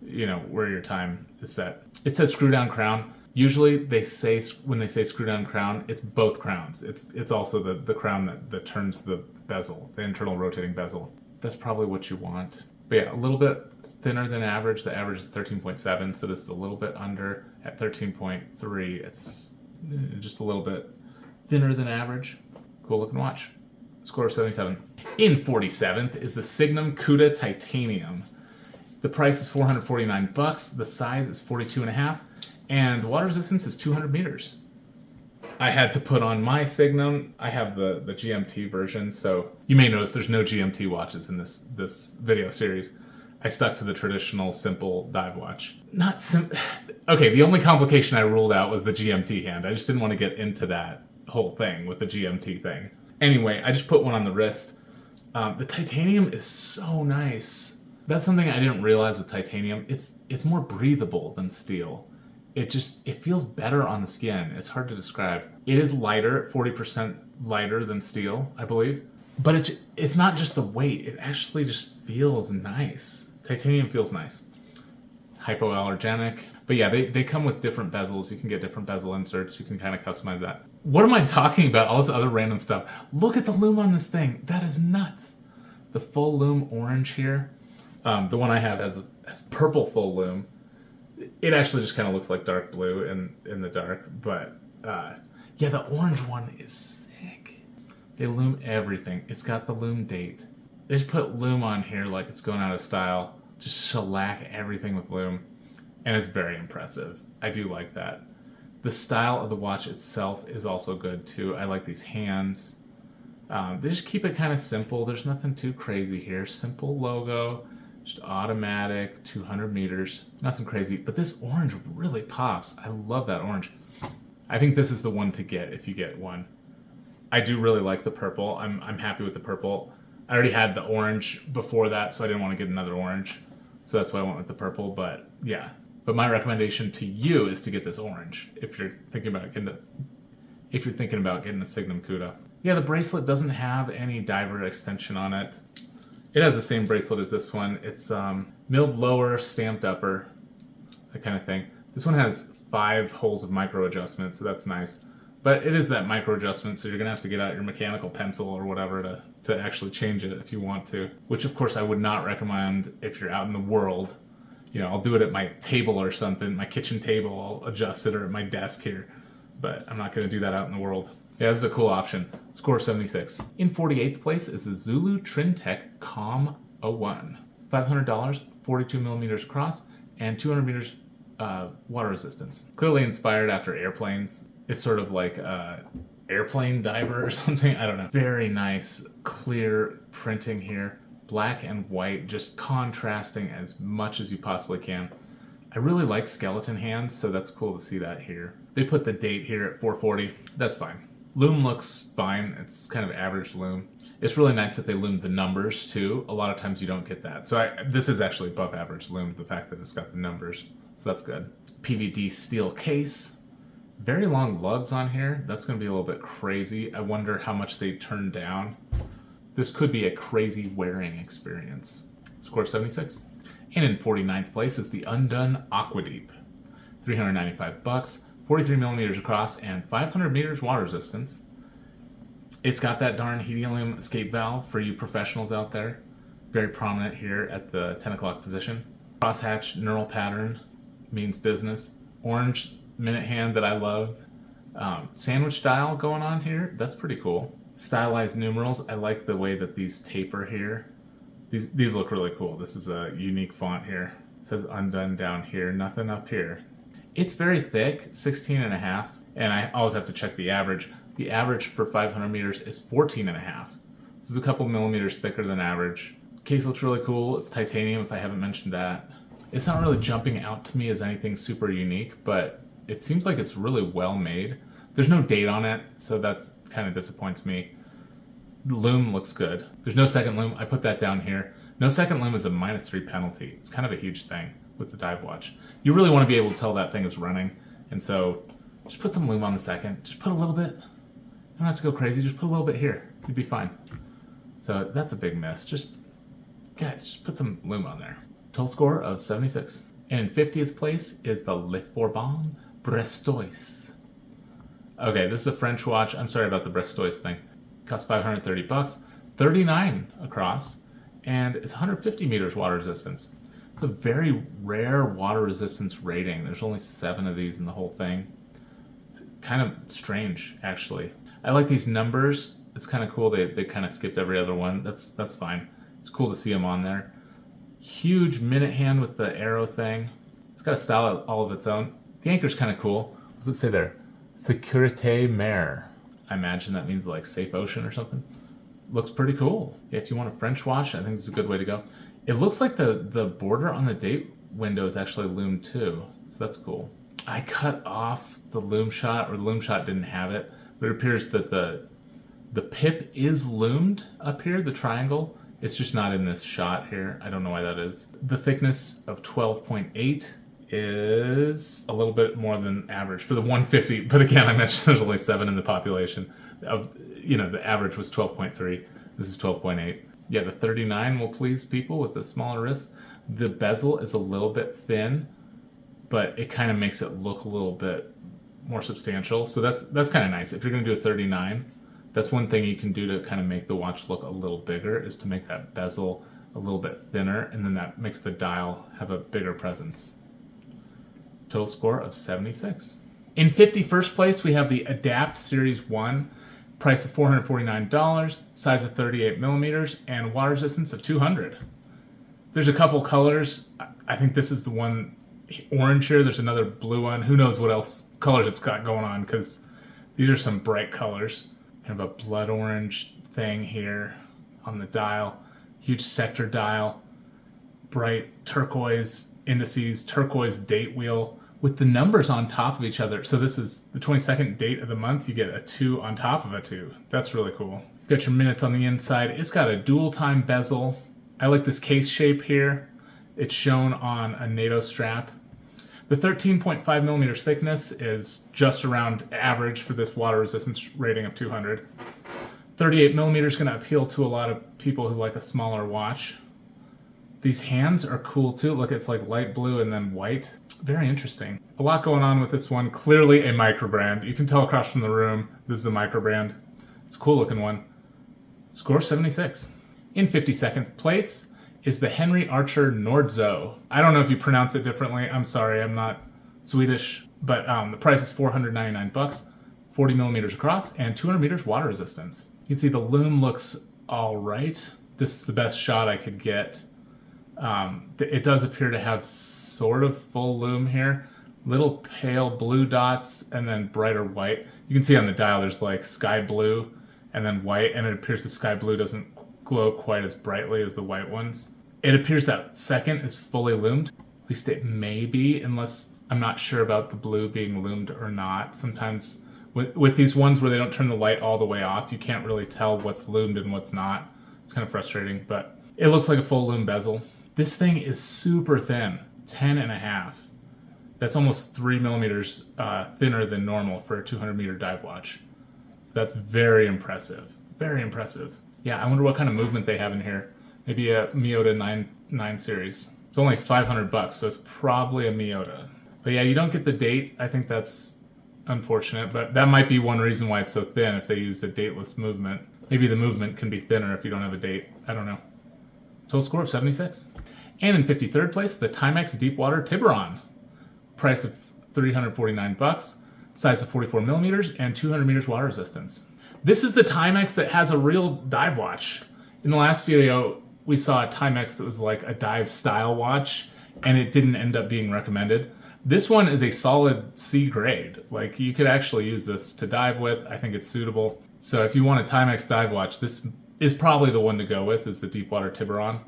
your time is set. It says screw down crown. Usually when they say screw down crown, it's both crowns. It's also the crown that turns the bezel, the internal rotating bezel. That's probably what you want. But yeah, a little bit thinner than average. The average is 13.7, so this is a little bit under at 13.3. It's just a little bit thinner than average. Cool looking watch. Score 77. In 47th is the Signum Cuda Titanium. The price is $449. The size is 42.5, and the water resistance is 200 meters. I had to put on my Signum. I have the GMT version, so you may notice there's no GMT watches in this video series. I stuck to the traditional simple dive watch. Okay, the only complication I ruled out was the GMT hand. I just didn't want to get into that whole thing with the GMT thing. Anyway, I just put one on the wrist. The titanium is so nice. That's something I didn't realize with titanium. It's more breathable than steel. It feels better on the skin. It's hard to describe. It is lighter, 40% lighter than steel, I believe. But it's not just the weight. It actually just feels nice. Titanium feels nice. Hypoallergenic. But yeah, they come with different bezels. You can get different bezel inserts. You can kind of customize that. What am I talking about? All this other random stuff. Look at the lume on this thing. That is nuts. The full lume orange here. The one I have has purple full lume. It actually just kind of looks like dark blue in the dark. But yeah, the orange one is sick. They lume everything. It's got the lume date. They just put lume on here like it's going out of style. Just shellac everything with lume. And it's very impressive. I do like that. The style of the watch itself is also good too. I like these hands. They just keep it kind of simple. There's nothing too crazy here. Simple logo, just automatic, 200 meters. Nothing crazy. But this orange really pops. I love that orange. I think this is the one to get if you get one. I do really like the purple. I'm happy with the purple. I already had the orange before that, so I didn't want to get another orange. So that's why I went with the purple. But yeah. But my recommendation to you is to get this orange if you're thinking about getting a Signum Cuda. Yeah, the bracelet doesn't have any diver extension on it. It has the same bracelet as this one. It's milled lower, stamped upper, that kind of thing. This one has 5 holes of micro adjustment, so that's nice. But it is that micro adjustment, so you're gonna have to get out your mechanical pencil or whatever to actually change it if you want to. Which of course I would not recommend if you're out in the world. You know, I'll do it at my table or something, my kitchen table, I'll adjust it, or at my desk here. But I'm not going to do that out in the world. Yeah, this is a cool option. Score 76. In 48th place is the Zulu Trintech Calm 01. It's $500, 42 millimeters across, and 200 meters water resistance. Clearly inspired after airplanes. It's sort of like a airplane diver or something. I don't know. Very nice, clear printing here. Black and white, just contrasting as much as you possibly can. I really like skeleton hands, so that's cool to see that here. They put the date here at 440. That's fine. Lume looks fine. It's kind of average lume. It's really nice that they lumed the numbers too. A lot of times you don't get that. So this is actually above average lume, the fact that it's got the numbers. So that's good. PVD steel case. Very long lugs on here. That's going to be a little bit crazy. I wonder how much they turn down. This could be a crazy wearing experience. Score 76. And in 49th place is the Undone Aquadeep. $395, 43 millimeters across, and 500 meters water resistance. It's got that darn helium escape valve for you professionals out there. Very prominent here at the 10 o'clock position. Crosshatch neural pattern means business. Orange minute hand that I love. Sandwich dial going on here. That's pretty cool. Stylized numerals. I like the way that these taper here. These look really cool. This is a unique font here. It says Undone down here, nothing up here. It's very thick, 16 and a half, and I always have to check the average. The average for 500 meters is 14 and a half. This is a couple millimeters thicker than average. Case looks really cool. It's titanium if I haven't mentioned that. It's not really jumping out to me as anything super unique, but it seems like it's really well made. There's no date on it, so that kind of disappoints me. The lume looks good. There's no second lume. I put that down here. No second lume is a -3 penalty. It's kind of a huge thing with the dive watch. You really want to be able to tell that thing is running, and so just put some lume on the second. Just put a little bit. You don't have to go crazy. Just put a little bit here. You'd be fine. So that's a big miss. Guys, just put some lume on there. Total score of 76. And in 50th place is the Le Fourbon Brestois. Okay, this is a French watch. I'm sorry about the Brestois thing. Costs $530, 39 across, and it's 150 meters water resistance. It's a very rare water resistance rating. There's only 7 of these in the whole thing. It's kind of strange, actually. I like these numbers. It's kind of cool. They kind of skipped every other one. That's fine. It's cool to see them on there. Huge minute hand with the arrow thing. It's got a style all of its own. The anchor's kind of cool. What does it say there? Sécurité Mer. I imagine that means like safe ocean or something. Looks pretty cool. If you want a French wash, I think this is a good way to go. It looks like the border on the date window is actually loomed too, so that's cool. I cut off the loom shot, or the loom shot didn't have it, but it appears that the pip is loomed up here, the triangle. It's just not in this shot here. I don't know why that is. The thickness of 12.8 is a little bit more than average for the 150, but again, I mentioned there's only 7 in the population. The average was 12.3. This is 12.8. Yeah, the 39 will please people with the smaller wrists. The bezel is a little bit thin, but it kind of makes it look a little bit more substantial. So that's kind of nice. If you're going to do a 39, that's one thing you can do to kind of make the watch look a little bigger, is to make that bezel a little bit thinner, and then that makes the dial have a bigger presence. Total score of 76. In 51st place, we have the Adapt Series 1, price of $449, size of 38 millimeters, and water resistance of 200. There's a couple colors. I think this is the one orange here. There's another blue one. Who knows what else colors it's got going on, because these are some bright colors. Kind of a blood orange thing here on the dial. Huge sector dial. Bright turquoise indices, turquoise date wheel with the numbers on top of each other. So this is the 22nd date of the month. You get a 2 on top of a 2. That's really cool. You've got your minutes on the inside. It's got a dual time bezel. I like this case shape here. It's shown on a NATO strap. The 13.5 millimeters thickness is just around average for this water resistance rating of 200. 38 millimeters is going to appeal to a lot of people who like a smaller watch. These hands are cool too. Look, it's like light blue and then white. Very interesting. A lot going on with this one. Clearly a micro brand. You can tell across from the room this is a micro brand. It's a cool looking one. Score 76. In 52nd place is the Henry Archer Nordzo. I don't know if you pronounce it differently. I'm sorry, I'm not Swedish, but the price is $499, 40 millimeters across, and 200 meters water resistance. You can see the loom looks all right. This is the best shot I could get. It does appear to have sort of full loom here. Little pale blue dots and then brighter white. You can see on the dial there's like sky blue and then white, and it appears the sky blue doesn't glow quite as brightly as the white ones. It appears that second is fully loomed. At least it may be, unless I'm not sure about the blue being loomed or not. Sometimes with these ones where they don't turn the light all the way off, you can't really tell what's loomed and what's not. It's kind of frustrating, but it looks like a full loom bezel. This thing is super thin, 10.5. That's almost 3 millimeters thinner than normal for a 200 meter dive watch. So that's very impressive. Very impressive. Yeah, I wonder what kind of movement they have in here. Maybe a Miyota 9 series. It's only $500, so it's probably a Miyota. But yeah, you don't get the date. I think that's unfortunate, but that might be one reason why it's so thin, if they use a dateless movement. Maybe the movement can be thinner if you don't have a date. I don't know. Total score of 76. And in 53rd place, the Timex Deepwater Tiburon. Price of $349, size of 44 millimeters, and 200 meters water resistance. This is the Timex that has a real dive watch. In the last video, we saw a Timex that was like a dive style watch, and it didn't end up being recommended. This one is a solid C grade. Like, you could actually use this to dive with. I think it's suitable. So if you want a Timex dive watch, this is probably the one to go with, is the Deepwater Tiburon.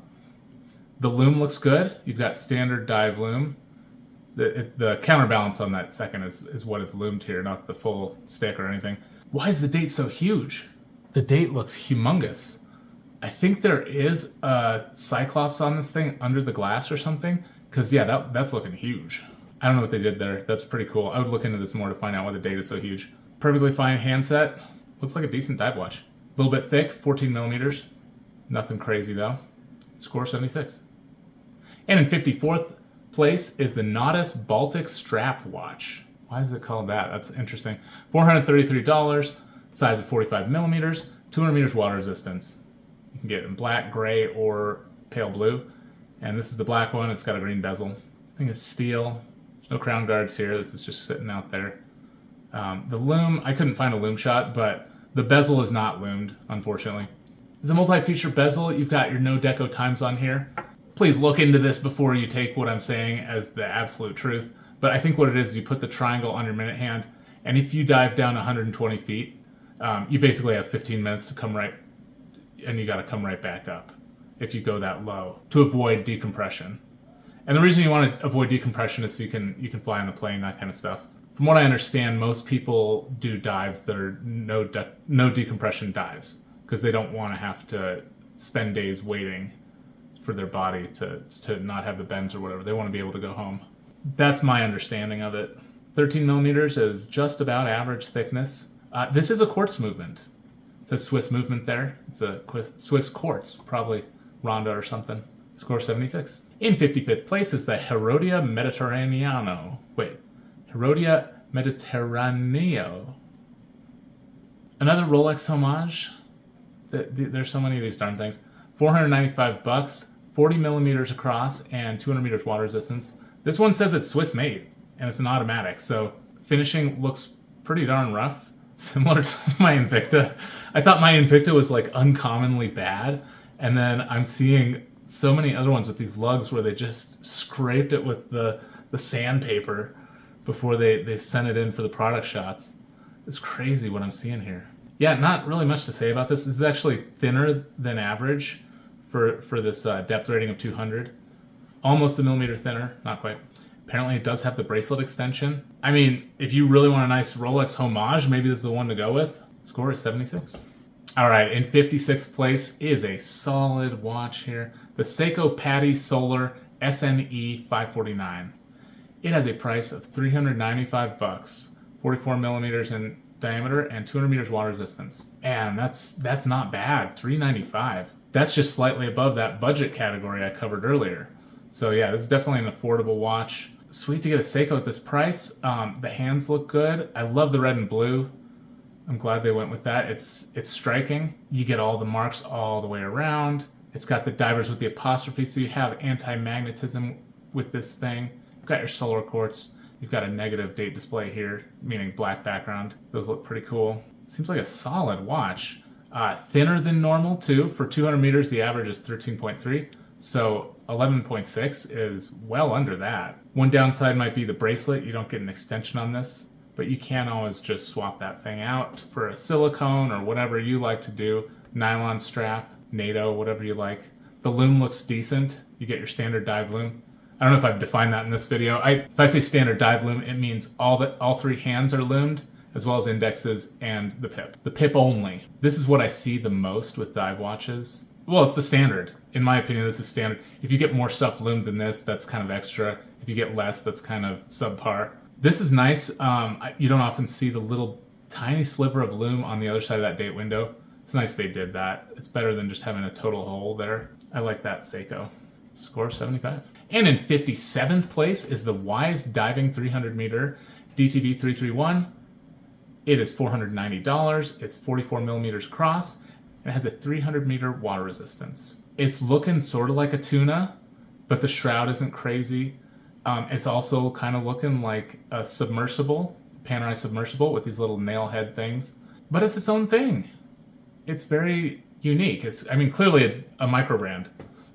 The loom looks good. You've got standard dive loom. The counterbalance on that second is what is loomed here, not the full stick or anything. Why is the date so huge? The date looks humongous. I think there is a Cyclops on this thing under the glass or something, because yeah, that's looking huge. I don't know what they did there. That's pretty cool. I would look into this more to find out why the date is so huge. Perfectly fine handset. Looks like a decent dive watch. A little bit thick, 14 millimeters. Nothing crazy though. Score 76. And in 54th place is the Nautis Baltic Strap Watch. Why is it called that? That's interesting. $433, size of 45 millimeters, 200 meters water resistance. You can get it in black, gray, or pale blue. And this is the black one. It's got a green bezel. This thing is steel. There's no crown guards here. This is just sitting out there. The loom, I couldn't find a loom shot, but the bezel is not loomed, unfortunately. It's a multi-feature bezel. You've got your no deco times on here. Please look into this before you take what I'm saying as the absolute truth. But I think what it is you put the triangle on your minute hand, And if you dive down 120 feet, you basically have 15 minutes to come right, and you got to come right back up if you go that low to avoid decompression. And the reason you want to avoid decompression is so you can fly on the plane, that kind of stuff. From what I understand, most people do dives that are no decompression dives because they don't want to have to spend days waiting for their body to not have the bends or whatever. They want to be able to go home. That's my understanding of it. 13 millimeters is just about average thickness. This is a quartz movement. It says Swiss movement there. It's a Swiss quartz, probably Ronda or something. Score 76. In 55th place is the Herodia Mediterraneo. Herodia Mediterraneo. Another Rolex homage. There's so many of these darn things. $495, 40 millimeters across, and 200 meters water resistance. This one says it's Swiss made, and it's an automatic, so finishing looks pretty darn rough, similar to my Invicta. I thought my Invicta was like uncommonly bad, and then I'm seeing so many other ones with these lugs where they just scraped it with the sandpaper before they sent it in for the product shots. It's crazy what I'm seeing here. Yeah, not really much to say about this. This is actually thinner than average for this depth rating of 200. Almost a millimeter thinner, not quite. Apparently it does have the bracelet extension. I mean, if you really want a nice Rolex homage, maybe this is the one to go with. Score is 76. All right, in 56th place is a solid watch here. The Seiko Patty Solar SNE 549. It has a price of $395, 44 millimeters in diameter and 200 meters water resistance. And that's not bad, $395. That's just slightly above that budget category I covered earlier. So yeah, this is definitely an affordable watch. Sweet to get a Seiko at this price. The hands look good. I love the red and blue. I'm glad they went with that. It's striking. You get all the marks all the way around. It's got the divers with the apostrophe, so you have anti-magnetism with this thing. You've got your solar quartz. You've got a negative date display here, meaning black background. Those look pretty cool. Seems like a solid watch. Thinner than normal too. For 200 meters, the average is 13.3. So 11.6 is well under that. One downside might be the bracelet. You don't get an extension on this, but you can always just swap that thing out for a silicone or whatever you like to do. Nylon strap, NATO, whatever you like. The loom looks decent. You get your standard dive loom. I don't know if I've defined that in this video. If I say standard dive loom, it means all three hands are loomed, as well as indexes and the pip. The pip only. This is what I see the most with dive watches. Well, it's the standard. In my opinion, this is standard. If you get more stuff loomed than this, that's kind of extra. If you get less, that's kind of subpar. This is nice. You don't often see the little tiny sliver of loom on the other side of that date window. It's nice they did that. It's better than just having a total hole there. I like that Seiko. Score 75. And in 57th place is the Wise Diving 300 meter DTB 331. It is $490. It's 44 millimeters across. It has a 300 meter water resistance. It's looking sort of like a tuna, but the shroud isn't crazy. It's also kind of looking like a submersible, Panerai submersible with these little nail head things, but it's its own thing. It's very unique. Clearly a micro brand.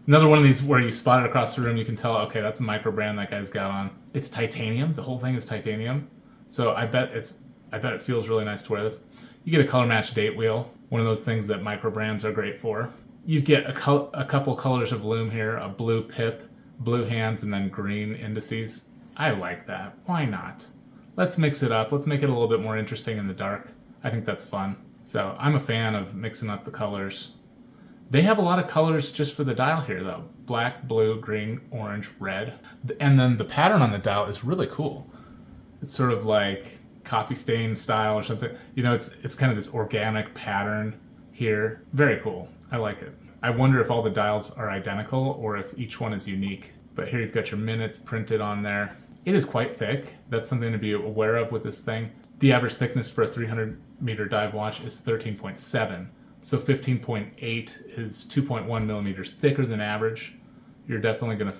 Another one of these where you spot it across the room, you can tell, okay, that's a micro brand that guy's got on. It's titanium. The whole thing is titanium. So I bet it feels really nice to wear this. You get a color match date wheel, one of those things that micro brands are great for. You get a couple colors of loom here, a blue pip, blue hands, and then green indices. I like that. Why not? Let's mix it up. Let's make it a little bit more interesting in the dark. I think that's fun. So I'm a fan of mixing up the colors. They have a lot of colors just for the dial here, though. Black, blue, green, orange, red. And then the pattern on the dial is really cool. It's sort of like coffee stain style or something. You know, it's kind of this organic pattern here. Very cool. I like it. I wonder if all the dials are identical or if each one is unique. But here you've got your minutes printed on there. It is quite thick. That's something to be aware of with this thing. The average thickness for a 300 meter dive watch is 13.7. So 15.8 is 2.1 millimeters thicker than average. You're definitely going to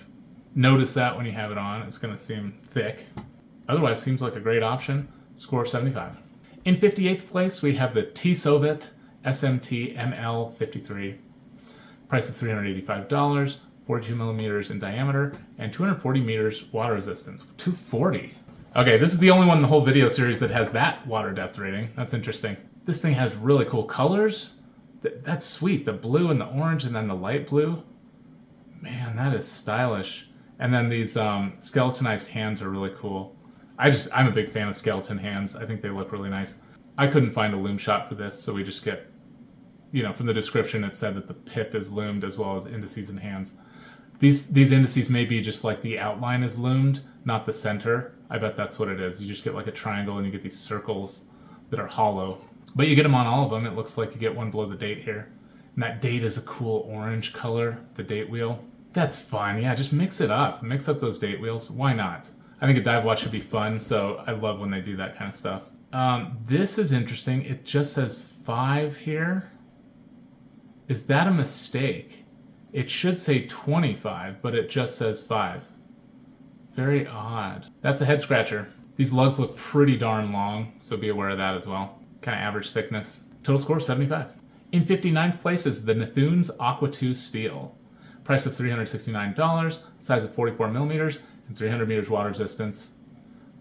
notice that when you have it on. It's going to seem thick. Otherwise, seems like a great option. Score 75. In 58th place, we have the T-Soviet SMT ML53. Price of $385, 42 millimeters in diameter, and 240 meters water resistance. 240. Okay, this is the only one in the whole video series that has that water depth rating. That's interesting. This thing has really cool colors. That's sweet. The blue and the orange and then the light blue. Man, that is stylish. And then these skeletonized hands are really cool. I'm a big fan of skeleton hands. I think they look really nice. I couldn't find a loom shot for this, so we just get, from the description it said that the pip is loomed as well as indices and hands. These indices may be just like the outline is loomed, not the center. I bet that's what it is. You just get like a triangle and you get these circles that are hollow. But you get them on all of them. It looks like you get one below the date here. And that date is a cool orange color, the date wheel. That's fun. Yeah, just mix it up. Mix up those date wheels. Why not? I think a dive watch should be fun, so I love when they do that kind of stuff. This is interesting. It just says 5 here. Is that a mistake? It should say 25, but it just says 5. Very odd. That's a head scratcher. These lugs look pretty darn long, so be aware of that as well. Kind of average thickness. Total score 75. In 59th place is the Nethune's Aquatico Steel. Price of $369, size of 44 millimeters, and 300 meters water resistance.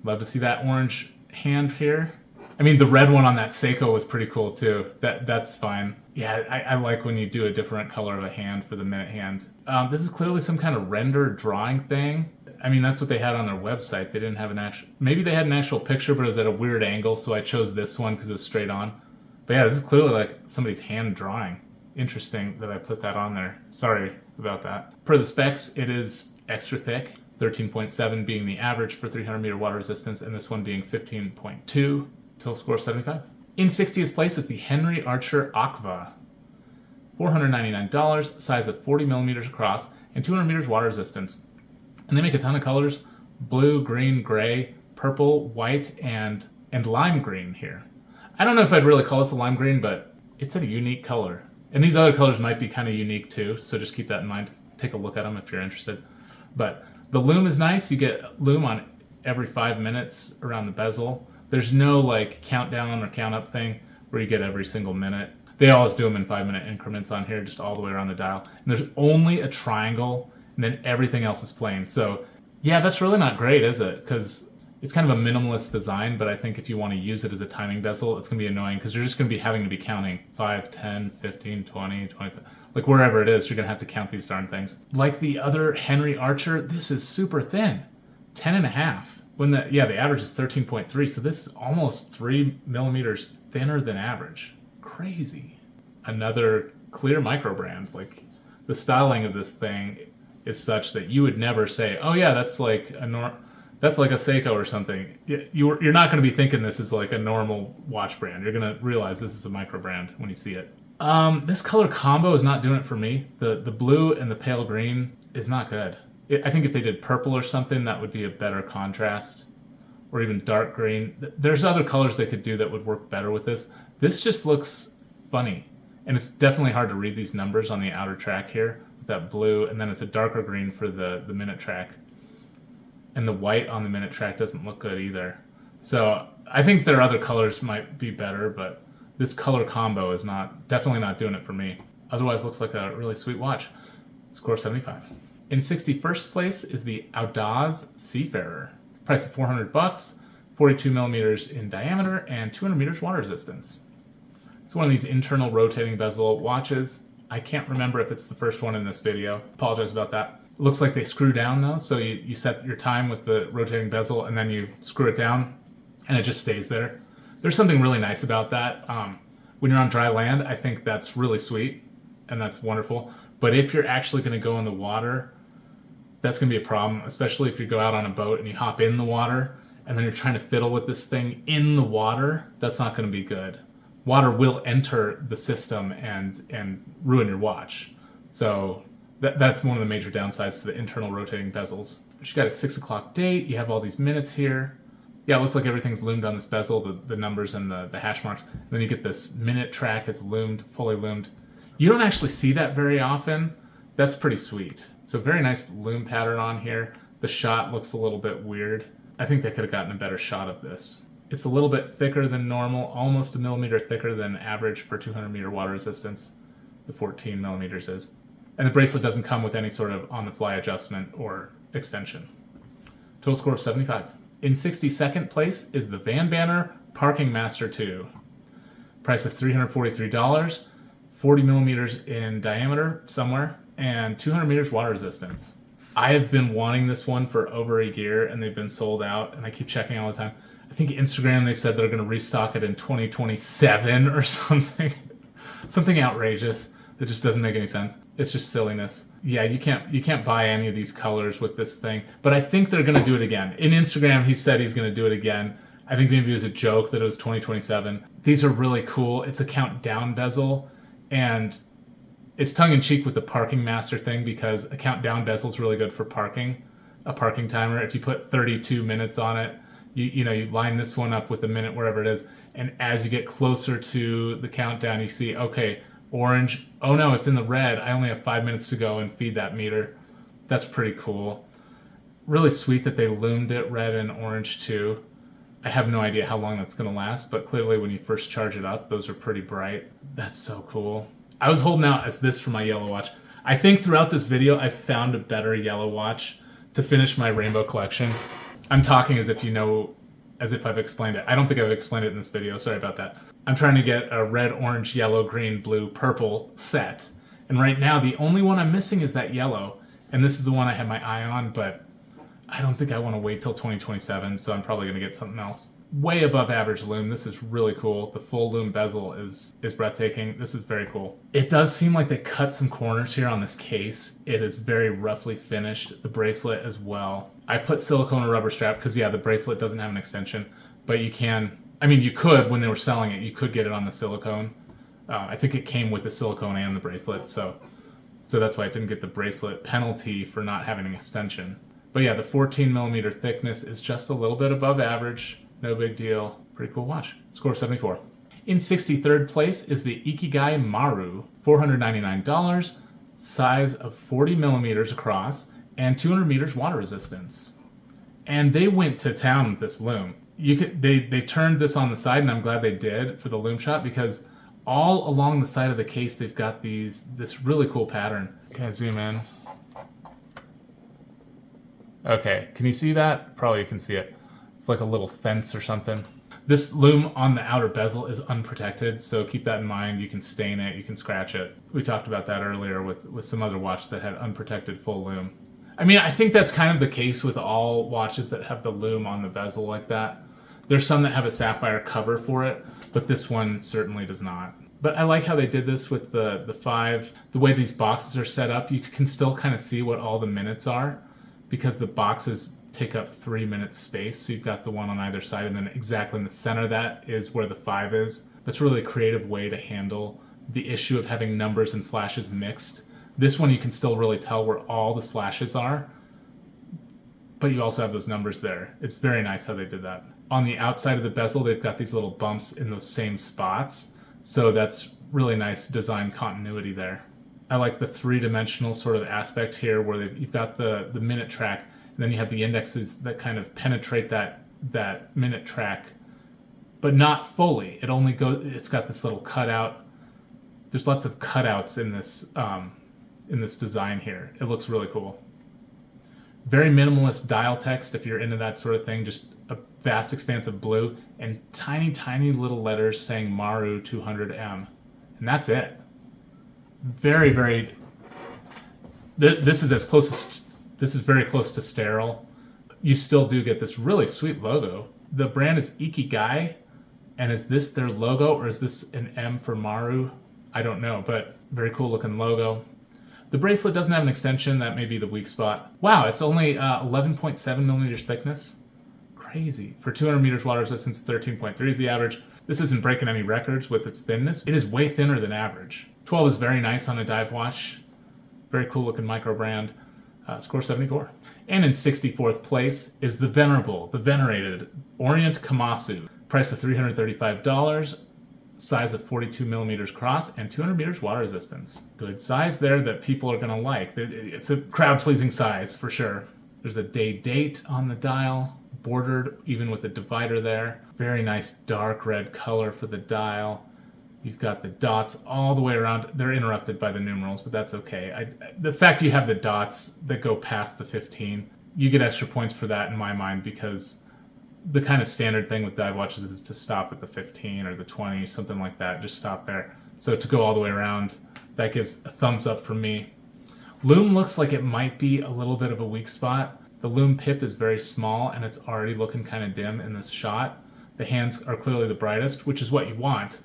Love to see that orange hand here. I mean, the red one on that Seiko was pretty cool too. That's fine. Yeah, I like when you do a different color of a hand for the minute hand. This is clearly some kind of render drawing thing. I mean, that's what they had on their website. They didn't have an actual... Maybe they had an actual picture, but it was at a weird angle, so I chose this one because it was straight on. But yeah, this is clearly like somebody's hand drawing. Interesting that I put that on there. Sorry about that. Per the specs, it is extra thick. 13.7 being the average for 300 meter water resistance, and this one being 15.2. Total score 75. In 60th place is the Henry Archer Aqua. $499, size of 40 millimeters across, and 200 meters water resistance. And they make a ton of colors: blue, green, gray, purple, white, and lime green here. I don't know if I'd really call this a lime green, but it's a unique color. And these other colors might be kind of unique too, so just keep that in mind. Take a look at them if you're interested. But the loom is nice. You get loom on every 5 minutes around the bezel. There's no like countdown or count up thing where you get every single minute. They always do them in 5-minute increments on here, just all the way around the dial. And there's only a triangle, and then everything else is plain. So yeah, that's really not great, is it? Because it's kind of a minimalist design, but I think if you want to use it as a timing bezel, it's going to be annoying because you're just going to be having to be counting 5, 10, 15, 20, 25. Like wherever it is, you're going to have to count these darn things. Like the other Henry Archer, this is super thin. 10.5. When the average is 13.3, so this is almost 3 millimeters thinner than average. Crazy. Another clear micro brand. Like the styling of this thing is such that you would never say, "Oh yeah, that's like a Seiko or something." You're not going to be thinking this is like a normal watch brand. You're going to realize this is a micro brand when you see it. This color combo is not doing it for me. The blue and the pale green is not good. I think if they did purple or something, that would be a better contrast. Or even dark green. There's other colors they could do that would work better with this. This just looks funny. And it's definitely hard to read these numbers on the outer track here with that blue. And then it's a darker green for the minute track. And the white on the minute track doesn't look good either. So I think their other colors might be better, but this color combo is definitely not doing it for me. Otherwise, looks like a really sweet watch. Score 75. In 61st place is the Audaz Seafarer. Price of $400, 42 millimeters in diameter, and 200 meters water resistance. It's one of these internal rotating bezel watches. I can't remember if it's the first one in this video. Apologize about that. It looks like they screw down though, so you set your time with the rotating bezel and then you screw it down and it just stays there. There's something really nice about that. When you're on dry land, I think that's really sweet and that's wonderful. But if you're actually going to go in the water, that's going to be a problem, especially if you go out on a boat and you hop in the water and then you're trying to fiddle with this thing in the water. That's not going to be good. Water will enter the system and ruin your watch. So that's one of the major downsides to the internal rotating bezels. But you got a 6 o'clock date. You have all these minutes here. Yeah, it looks like everything's loomed on this bezel, the numbers and the hash marks. And then you get this minute track. It's loomed, fully loomed. You don't actually see that very often. That's pretty sweet. So very nice loom pattern on here. The shot looks a little bit weird. I think they could have gotten a better shot of this. It's a little bit thicker than normal, almost a millimeter thicker than average for 200 meter water resistance. The 14 millimeters is. And the bracelet doesn't come with any sort of on-the-fly adjustment or extension. Total score of 75. In 62nd place is the Van Banner Parking Master 2. Price of $343, 40 millimeters in diameter somewhere, and 200 meters water resistance. I have been wanting this one for over a year, and they've been sold out, and I keep checking all the time. I think Instagram, they said they're going to restock it in 2027 or something. Something outrageous that just doesn't make any sense. It's just silliness. Yeah, you can't buy any of these colors with this thing, but I think they're going to do it again. In Instagram, he said he's going to do it again. I think maybe it was a joke that it was 2027. These are really cool. It's a countdown bezel, and it's tongue-in-cheek with the Parking Master thing because a countdown bezel is really good for parking, a parking timer. If you put 32 minutes on it, you line this one up with a minute wherever it is, and as you get closer to the countdown, you see, okay, orange. Oh no, it's in the red. I only have 5 minutes to go and feed that meter. That's pretty cool. Really sweet that they loomed it red and orange too. I have no idea how long that's going to last, but clearly when you first charge it up, those are pretty bright. That's so cool. I was holding out as this for my yellow watch. I think throughout this video, I've found a better yellow watch to finish my rainbow collection. I'm talking as if I've explained it. I don't think I've explained it in this video. Sorry about that. I'm trying to get a red, orange, yellow, green, blue, purple set. And right now, the only one I'm missing is that yellow. And this is the one I had my eye on, but I don't think I want to wait till 2027, so I'm probably going to get something else. Way above average lume. This is really cool. The full lume bezel is breathtaking. This is very cool. It does seem like they cut some corners here on this case. It is very roughly finished. The bracelet as well. I put silicone or rubber strap because, yeah, the bracelet doesn't have an extension, but you could, when they were selling it, you could get it on the silicone. I think it came with the silicone and the bracelet, so that's why I didn't get the bracelet penalty for not having an extension. But yeah, the 14 millimeter thickness is just a little bit above average. No big deal. Pretty cool watch. Score 74. In 63rd place is the Ikigai Maru. $499, size of 40 millimeters across, and 200 meters water resistance. And they went to town with this lume. They turned this on the side, and I'm glad they did for the lume shot because all along the side of the case, they've got this really cool pattern. Can I zoom in? Okay, can you see that? Probably you can see it. It's like a little fence or something. This lume on the outer bezel is unprotected, so keep that in mind. You can stain it, you can scratch it. We talked about that earlier with some other watches that had unprotected full lume. I mean, I think that's kind of the case with all watches that have the lume on the bezel like that. There's some that have a sapphire cover for it, but this one certainly does not. But I like how they did this with the 5. The way these boxes are set up, you can still kind of see what all the minutes are because the boxes take up 3 minutes space. So you've got the one on either side, and then exactly in the center of that is where the 5 is. That's really a creative way to handle the issue of having numbers and slashes mixed. This one you can still really tell where all the slashes are, but you also have those numbers there. It's very nice how they did that. On the outside of the bezel, they've got these little bumps in those same spots. So that's really nice design continuity there. I like the 3-dimensional sort of aspect here where you've got the minute track, and then you have the indexes that kind of penetrate that minute track, but not fully. It's got this little cutout. There's lots of cutouts in this design here. It looks really cool. Very minimalist dial text if you're into that sort of thing, just a vast expanse of blue and tiny, tiny little letters saying Maru 200M. And that's it. Very, very... This is very close to sterile. You still do get this really sweet logo. The brand is Ikigai, and is this their logo or is this an M for Maru? I don't know, but very cool looking logo. The bracelet doesn't have an extension. That may be the weak spot. Wow, it's only 11.7 millimeters thickness. Crazy. For 200 meters water resistance, 13.3 is the average. This isn't breaking any records with its thinness. It is way thinner than average. 12 is very nice on a dive watch. Very cool looking micro brand. Score 74. And in 64th place is the venerated Orient Kamasu. Price of $335. Size of 42 millimeters across and 200 meters water resistance. Good size there that people are going to like. It's a crowd-pleasing size for sure. There's a date on the dial, bordered even with a divider there. Very nice dark red color for the dial. You've got the dots all the way around. They're interrupted by the numerals, but that's okay. The fact you have the dots that go past the 15, you get extra points for that in my mind because the kind of standard thing with dive watches is to stop at the 15 or the 20, something like that. Just stop there. So to go all the way around, that gives a thumbs up from me. Lume looks like it might be a little bit of a weak spot. The lume pip is very small and it's already looking kind of dim in this shot. The hands are clearly the brightest, which is what you want.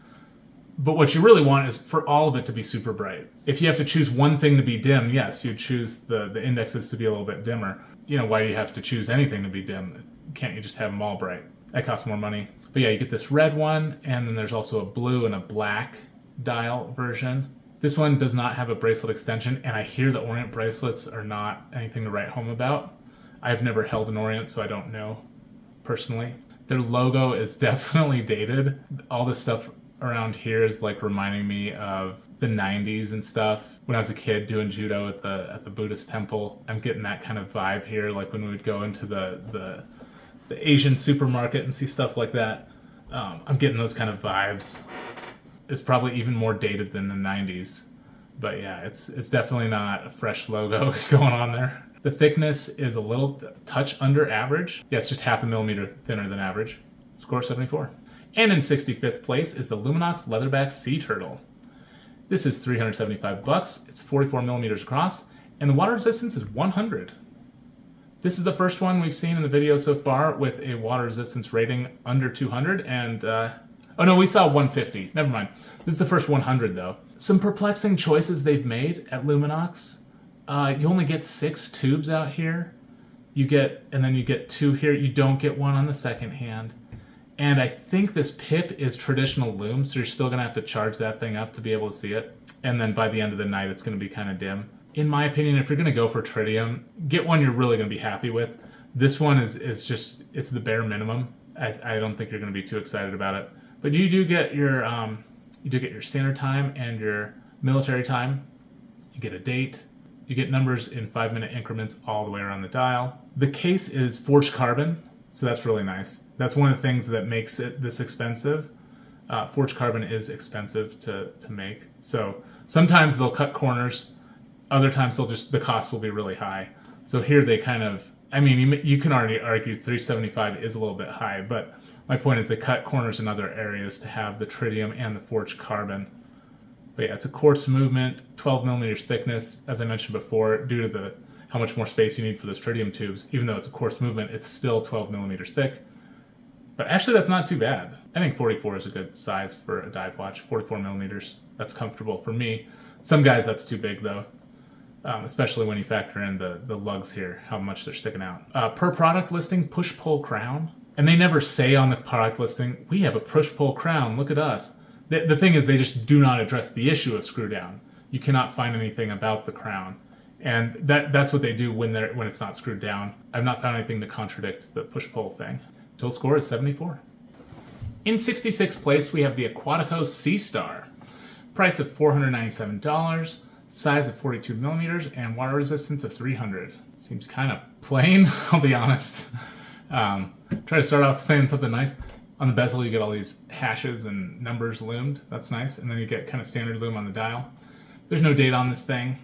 But what you really want is for all of it to be super bright. If you have to choose one thing to be dim, yes, you'd choose the indexes to be a little bit dimmer. You know, why do you have to choose anything to be dim? Can't you just have them all bright? That costs more money. But yeah, you get this red one, and then there's also a blue and a black dial version. This one does not have a bracelet extension, and I hear the Orient bracelets are not anything to write home about. I've never held an Orient, so I don't know personally. Their logo is definitely dated. All this stuff around here is like reminding me of the 90s and stuff. When I was a kid doing judo at the Buddhist temple, I'm getting that kind of vibe here, like when we would go into the Asian supermarket and see stuff like that. I'm getting those kind of vibes. It's probably even more dated than the 90s. But yeah, it's definitely not a fresh logo going on there. The thickness is a little touch under average. Yeah, it's just 0.5 millimeter thinner than average. Score 74. And in 65th place is the Luminox Leatherback Sea Turtle. This is $375. It's 44 millimeters across, and the water resistance is 100. This is the first one we've seen in the video so far with a water resistance rating under 200, and oh no, we saw 150. Never mind. This is the first 100 though. Some perplexing choices they've made at Luminox. You only get 6 tubes out here. And then you get 2 here. You don't get one on the second hand. And I think this pip is traditional lume, so you're still going to have to charge that thing up to be able to see it. And then by the end of the night, it's going to be kind of dim. In my opinion, if you're going to go for tritium, get one you're really going to be happy with. This one is just, it's the bare minimum. I don't think you're going to be too excited about it. But you do get your standard time and your military time. You get a date. You get numbers in 5-minute increments all the way around the dial. The case is forged carbon. So that's really nice. That's one of the things that makes it this expensive. Forged carbon is expensive to make. So sometimes they'll cut corners. Other times the cost will be really high. So here they kind of, I mean, you can already argue $375 is a little bit high, but my point is they cut corners in other areas to have the tritium and the forged carbon. But yeah, it's a quartz movement, 12 millimeters thickness, as I mentioned before, due to how much more space you need for those tritium tubes. Even though it's a quartz movement, it's still 12 millimeters thick. But actually, that's not too bad. I think 44 is a good size for a dive watch. 44 millimeters, that's comfortable for me. Some guys, that's too big though, especially when you factor in the lugs here, how much they're sticking out. Per product listing, push-pull crown. And they never say on the product listing, we have a push-pull crown, look at us. The thing is, they just do not address the issue of screw down. You cannot find anything about the crown. And that's what they do when it's not screwed down. I've not found anything to contradict the push-pull thing. Total score is 74. In 66th place, we have the Aquatico Sea Star. Price of $497, size of 42 millimeters, and water resistance of 300. Seems kind of plain, I'll be honest. Try to start off saying something nice. On the bezel, you get all these hashes and numbers loomed. That's nice. And then you get kind of standard lume on the dial. There's no date on this thing.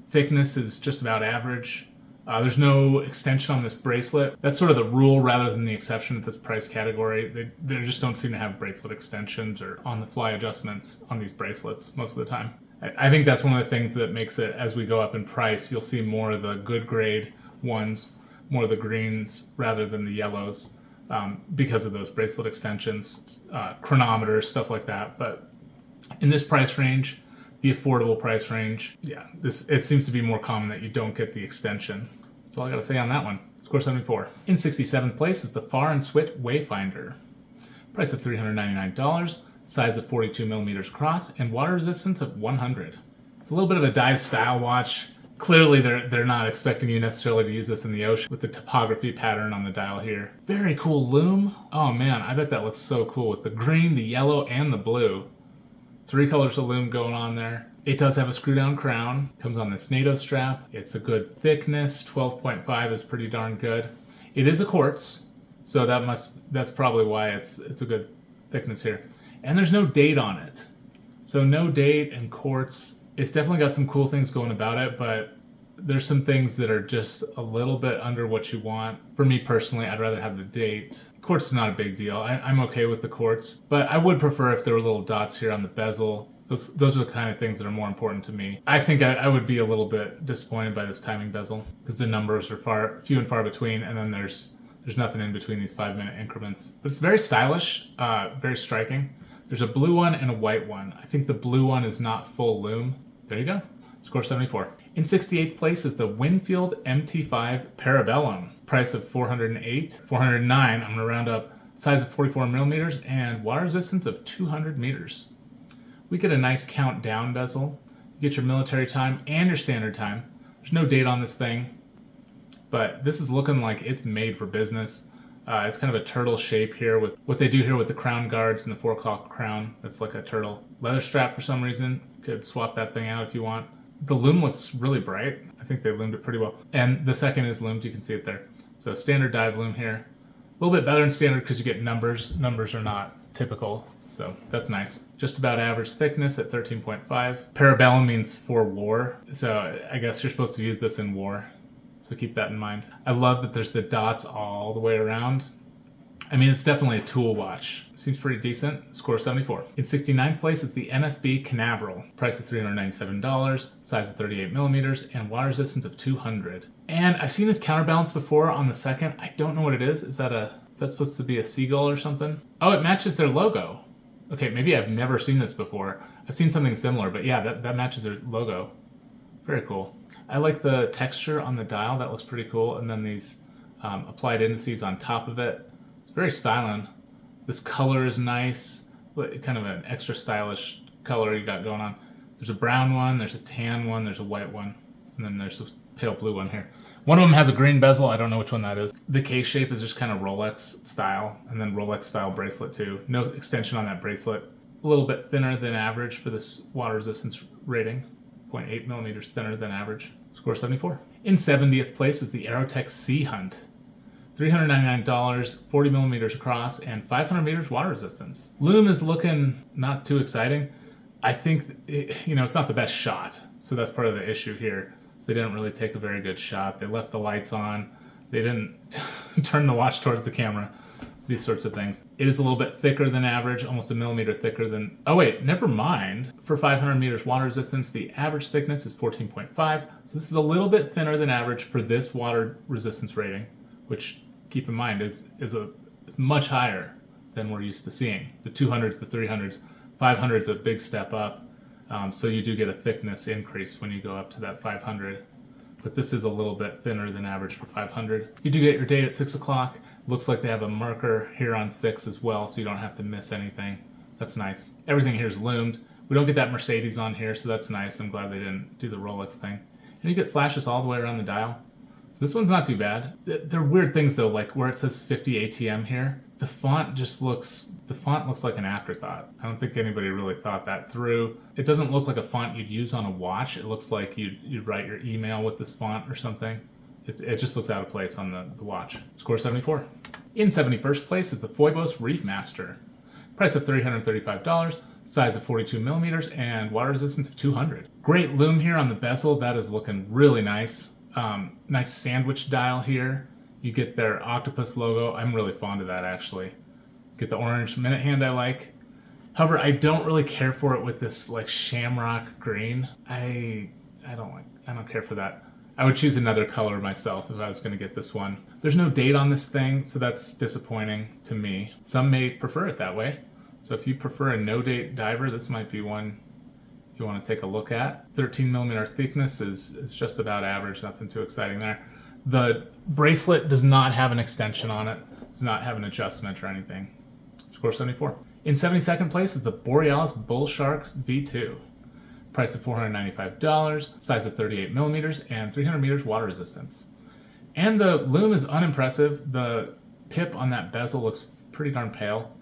Thickness is just about average. There's no extension on this bracelet. That's sort of the rule rather than the exception at this price category. They just don't seem to have bracelet extensions or on-the-fly adjustments on these bracelets most of the time. I think that's one of the things that makes it, as we go up in price, you'll see more of the good grade ones, more of the greens rather than the yellows, because of those bracelet extensions, chronometers, stuff like that. But in this price range, the affordable price range, yeah, it seems to be more common that you don't get the extension. That's all I gotta say on that one. Score 74. In 67th place is the Far and Swit Wayfinder. Price of $399, size of 42 millimeters across, and water resistance of 100. It's a little bit of a dive style watch. Clearly they're not expecting you necessarily to use this in the ocean with the topography pattern on the dial here. Very cool lume. Oh man, I bet that looks so cool with the green, the yellow, and the blue. 3 colors of lume going on there. It does have a screw down crown. Comes on this NATO strap. It's a good thickness. 12.5 is pretty darn good. It is a quartz, so that's probably why it's a good thickness here. And there's no date on it. So no date and quartz. It's definitely got some cool things going about it, but There's some things that are just a little bit under what you want. For me personally, I'd rather have the date. Quartz is not a big deal. I'm okay with the quartz, but I would prefer if there were little dots here on the bezel. Those are the kind of things that are more important to me. I think I would be a little bit disappointed by this timing bezel because the numbers are few and far between, and then there's nothing in between these 5-minute increments. But it's very stylish, very striking. There's a blue one and a white one. I think the blue one is not full lume. There you go. Score 74. In 68th place is the Winfield MT5 Parabellum. Price of $408, $409. I'm going to round up. Size of 44 millimeters and water resistance of 200 meters. We get a nice countdown bezel. You get your military time and your standard time. There's no date on this thing, but this is looking like it's made for business. It's kind of a turtle shape here with what they do here with the crown guards and the 4 o'clock crown. That's like a turtle. Leather strap for some reason. Could swap that thing out if you want. The lume looks really bright. I think they loomed it pretty well. And the second is loomed. You can see it there. So standard dive lume here. A little bit better than standard because you get numbers. Numbers are not typical. So that's nice. Just about average thickness at 13.5. Parabellum means for war. So I guess you're supposed to use this in war. So keep that in mind. I love that there's the dots all the way around. I mean, it's definitely a tool watch. Seems pretty decent. Score 74. In 69th place is the NSB Canaveral. Price of $397, size of 38 millimeters, and water resistance of 200. And I've seen this counterbalance before on the second. I don't know what it is. Is that supposed to be a seagull or something? Oh, it matches their logo. Okay, maybe I've never seen this before. I've seen something similar, but yeah, that matches their logo. Very cool. I like the texture on the dial. That looks pretty cool. And then these applied indices on top of it. It's very styling. This color is nice. Kind of an extra stylish color you got going on. There's a brown one, there's a tan one, there's a white one, and then there's a pale blue one here. One of them has a green bezel. I don't know which one that is. The case shape is just kind of Rolex style, and then Rolex style bracelet too. No extension on that bracelet. A little bit thinner than average for this water resistance rating. 0.8 millimeters thinner than average. Score 74. In 70th place is the Aerotech Sea Hunt. $399, 40 millimeters across, and 500 meters water resistance. Lume is looking not too exciting. I think, it's not the best shot. So that's part of the issue here. So they didn't really take a very good shot. They left the lights on. They didn't turn the watch towards the camera. These sorts of things. It is a little bit thicker than average, almost a millimeter thicker than... Oh wait, never mind. For 500 meters water resistance, the average thickness is 14.5. So this is a little bit thinner than average for this water resistance rating, which, keep in mind, is much higher than we're used to seeing. The 200s, the 300s, 500s a big step up. So you do get a thickness increase when you go up to that 500. But this is a little bit thinner than average for 500. You do get your date at 6 o'clock. Looks like they have a marker here on 6 as well, so you don't have to miss anything. That's nice. Everything here is loomed. We don't get that Mercedes on here, so that's nice. I'm glad they didn't do the Rolex thing. And you get slashes all the way around the dial. So this one's not too bad. They're weird things though, like where it says 50 ATM here. The font looks like an afterthought. I don't think anybody really thought that through. It doesn't look like a font you'd use on a watch. It looks like you'd write your email with this font or something. It just looks out of place on the watch. Score 74. In 71st place is the Phoibos Reef Master. Price of $335, size of 42 millimeters, and water resistance of 200. Great lume here on the bezel. That is looking really nice. Nice sandwich dial here. You get their octopus logo. I'm really fond of that, actually. Get the orange minute hand I like. However, I don't really care for it with this like shamrock green. I don't care for that. I would choose another color myself if I was going to get this one. There's no date on this thing, so that's disappointing to me. Some may prefer it that way. So if you prefer a no-date diver, this might be one you want to take a look at. 13 millimeter thickness is just about average, nothing too exciting there. The bracelet does not have an extension on it, does not have an adjustment or anything. Score 74. In 72nd place is the Borealis Bull Shark V2. Price of $495, size of 38 millimeters, and 300 meters water resistance. And the lume is unimpressive. The pip on that bezel looks pretty darn pale.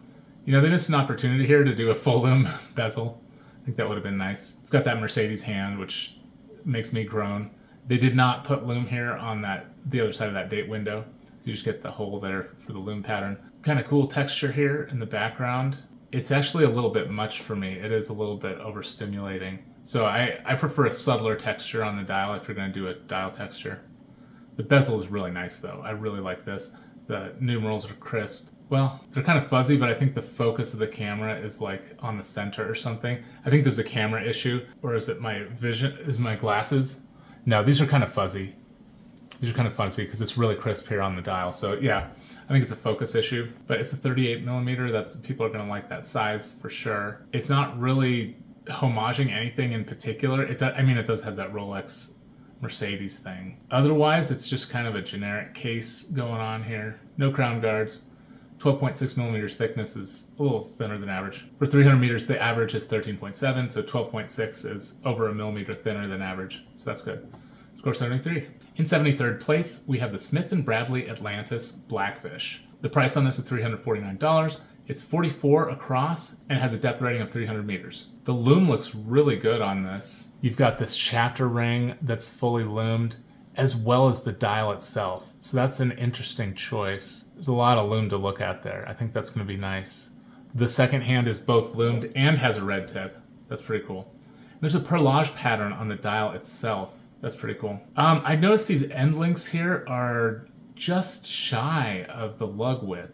They missed an opportunity here to do a full lume bezel. I think that would have been nice. We've got that Mercedes hand, which makes me groan. They did not put lume here on the other side of that date window. So you just get the hole there for the lume pattern. Kind of cool texture here in the background. It's actually a little bit much for me. It is a little bit overstimulating. So I prefer a subtler texture on the dial if you're going to do a dial texture. The bezel is really nice though. I really like this. The numerals are crisp. Well, they're kind of fuzzy, but I think the focus of the camera is like on the center or something. I think there's a camera issue, or is it my vision? Is my glasses? No, these are kind of fuzzy. These are kind of fuzzy because it's really crisp here on the dial. So yeah, I think it's a focus issue, but it's a 38 millimeter. That's, people are going to like that size for sure. It's not really homaging anything in particular. It does, I mean, it does have that Rolex Mercedes thing. Otherwise, it's just kind of a generic case going on here. No crown guards. 12.6 millimeters thickness is a little thinner than average. For 300 meters, the average is 13.7, so 12.6 is over a millimeter thinner than average. So that's good. Score 73. In 73rd place, we have the Smith & Bradley Atlantis Blackfish. The price on this is $349. It's 44 across and it has a depth rating of 300 meters. The lume looks really good on this. You've got this chapter ring that's fully lumed, as well as the dial itself. So that's an interesting choice. There's a lot of lume to look at there. I think that's going to be nice. The second hand is both lumed and has a red tip. That's pretty cool. There's a perlage pattern on the dial itself. That's pretty cool. I noticed these end links here are just shy of the lug width.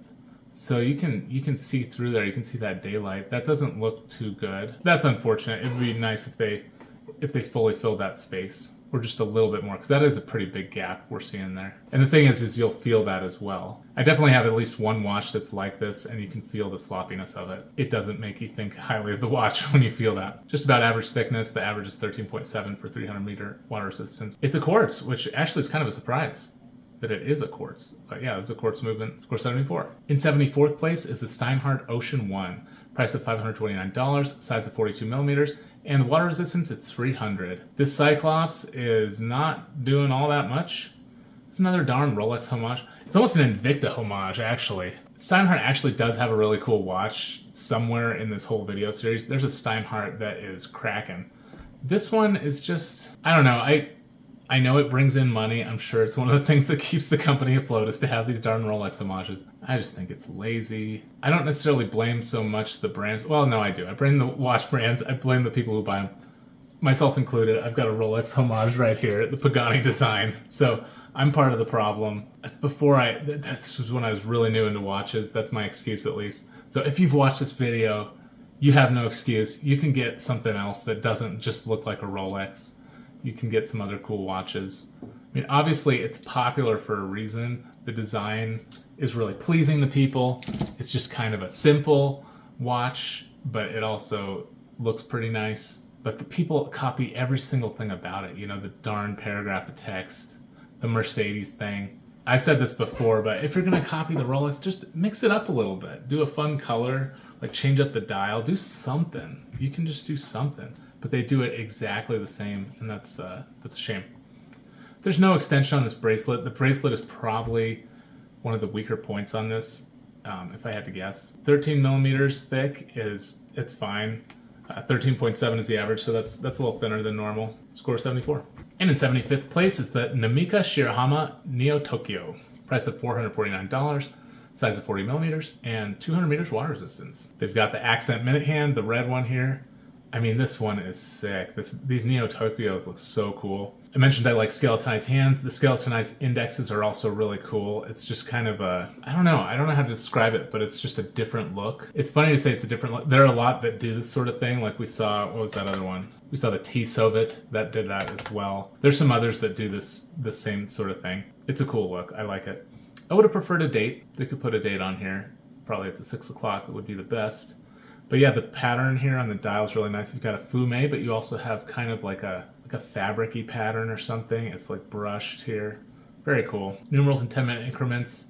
So you can see through there. You can see that daylight. That doesn't look too good. That's unfortunate. It would be nice if they fully filled that space, or just a little bit more, because that is a pretty big gap we're seeing there. And the thing is you'll feel that as well. I definitely have at least one watch that's like this, and you can feel the sloppiness of it. It doesn't make you think highly of the watch when you feel that. Just about average thickness. The average is 13.7 for 300 meter water resistance. It's a quartz, which actually is kind of a surprise that it is a quartz. But yeah, this is a quartz movement. Score 74. In 74th place is the Steinhardt Ocean 1. Price of $529, size of 42 millimeters, and the water resistance is 300. This Cyclops is not doing all that much. It's another darn Rolex homage. It's almost an Invicta homage, actually. Steinhardt actually does have a really cool watch somewhere in this whole video series. There's a Steinhardt that is cracking. This one is just, I don't know, I know it brings in money. I'm sure it's one of the things that keeps the company afloat is to have these darn Rolex homages. I just think it's lazy. I don't necessarily blame so much the brands. Well, no, I do. I blame the watch brands. I blame the people who buy them. Myself included. I've got a Rolex homage right here, the Pagani design. So I'm part of the problem. That's this was when I was really new into watches. That's my excuse at least. So if you've watched this video, you have no excuse. You can get something else that doesn't just look like a Rolex. You can get some other cool watches. I mean, obviously it's popular for a reason. The design is really pleasing to people. It's just kind of a simple watch, but it also looks pretty nice. But the people copy every single thing about it. You know, the darn paragraph of text, the Mercedes thing. I said this before, but if you're gonna copy the Rolex, just mix it up a little bit. Do a fun color, like change up the dial, do something. You can just do something. But they do it exactly the same, and that's a shame. There's no extension on this bracelet. The bracelet is probably one of the weaker points on this, if I had to guess. 13 millimeters thick it's fine. 13.7 is the average, so that's a little thinner than normal. Score 74. And in 75th place is the Namika Shirahama Neo Tokyo. Price of $449, size of 40 millimeters, and 200 meters water resistance. They've got the accent minute hand, the red one here. I mean, this one is sick. These Neo Tokyos look so cool. I mentioned I like skeletonized hands. The skeletonized indexes are also really cool. It's just kind of a, I don't know how to describe it, but it's just a different look. It's funny to say it's a different look. There are a lot that do this sort of thing. Like we saw, what was that other one? We saw the T-Soviet that did that as well. There's some others that do this same sort of thing. It's a cool look. I like it. I would have preferred a date. They could put a date on here. Probably at the 6 o'clock, it would be the best. But yeah, the pattern here on the dial is really nice. You've got a fume, but you also have kind of like a fabric-y pattern or something. It's like brushed here. Very cool. Numerals in 10-minute increments.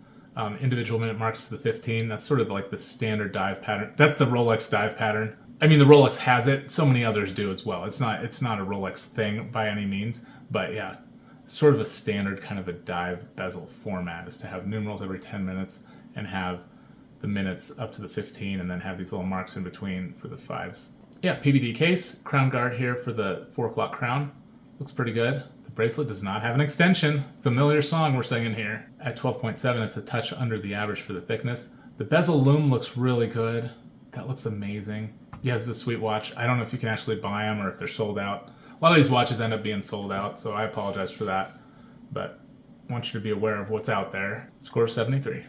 Individual minute marks to the 15. That's sort of like the standard dive pattern. That's the Rolex dive pattern. I mean, the Rolex has it. So many others do as well. It's not a Rolex thing by any means. But yeah, it's sort of a standard kind of a dive bezel format is to have numerals every 10 minutes and have the minutes up to the 15 and then have these little marks in between for the 5s. Yeah, PBD case, crown guard here for the 4 o'clock crown. Looks pretty good. The bracelet does not have an extension. Familiar song we're singing here. At 12.7, it's a touch under the average for the thickness. The bezel lume looks really good. That looks amazing. Yeah, it's a sweet watch. I don't know if you can actually buy them or if they're sold out. A lot of these watches end up being sold out, so I apologize for that. But I want you to be aware of what's out there. Score 73.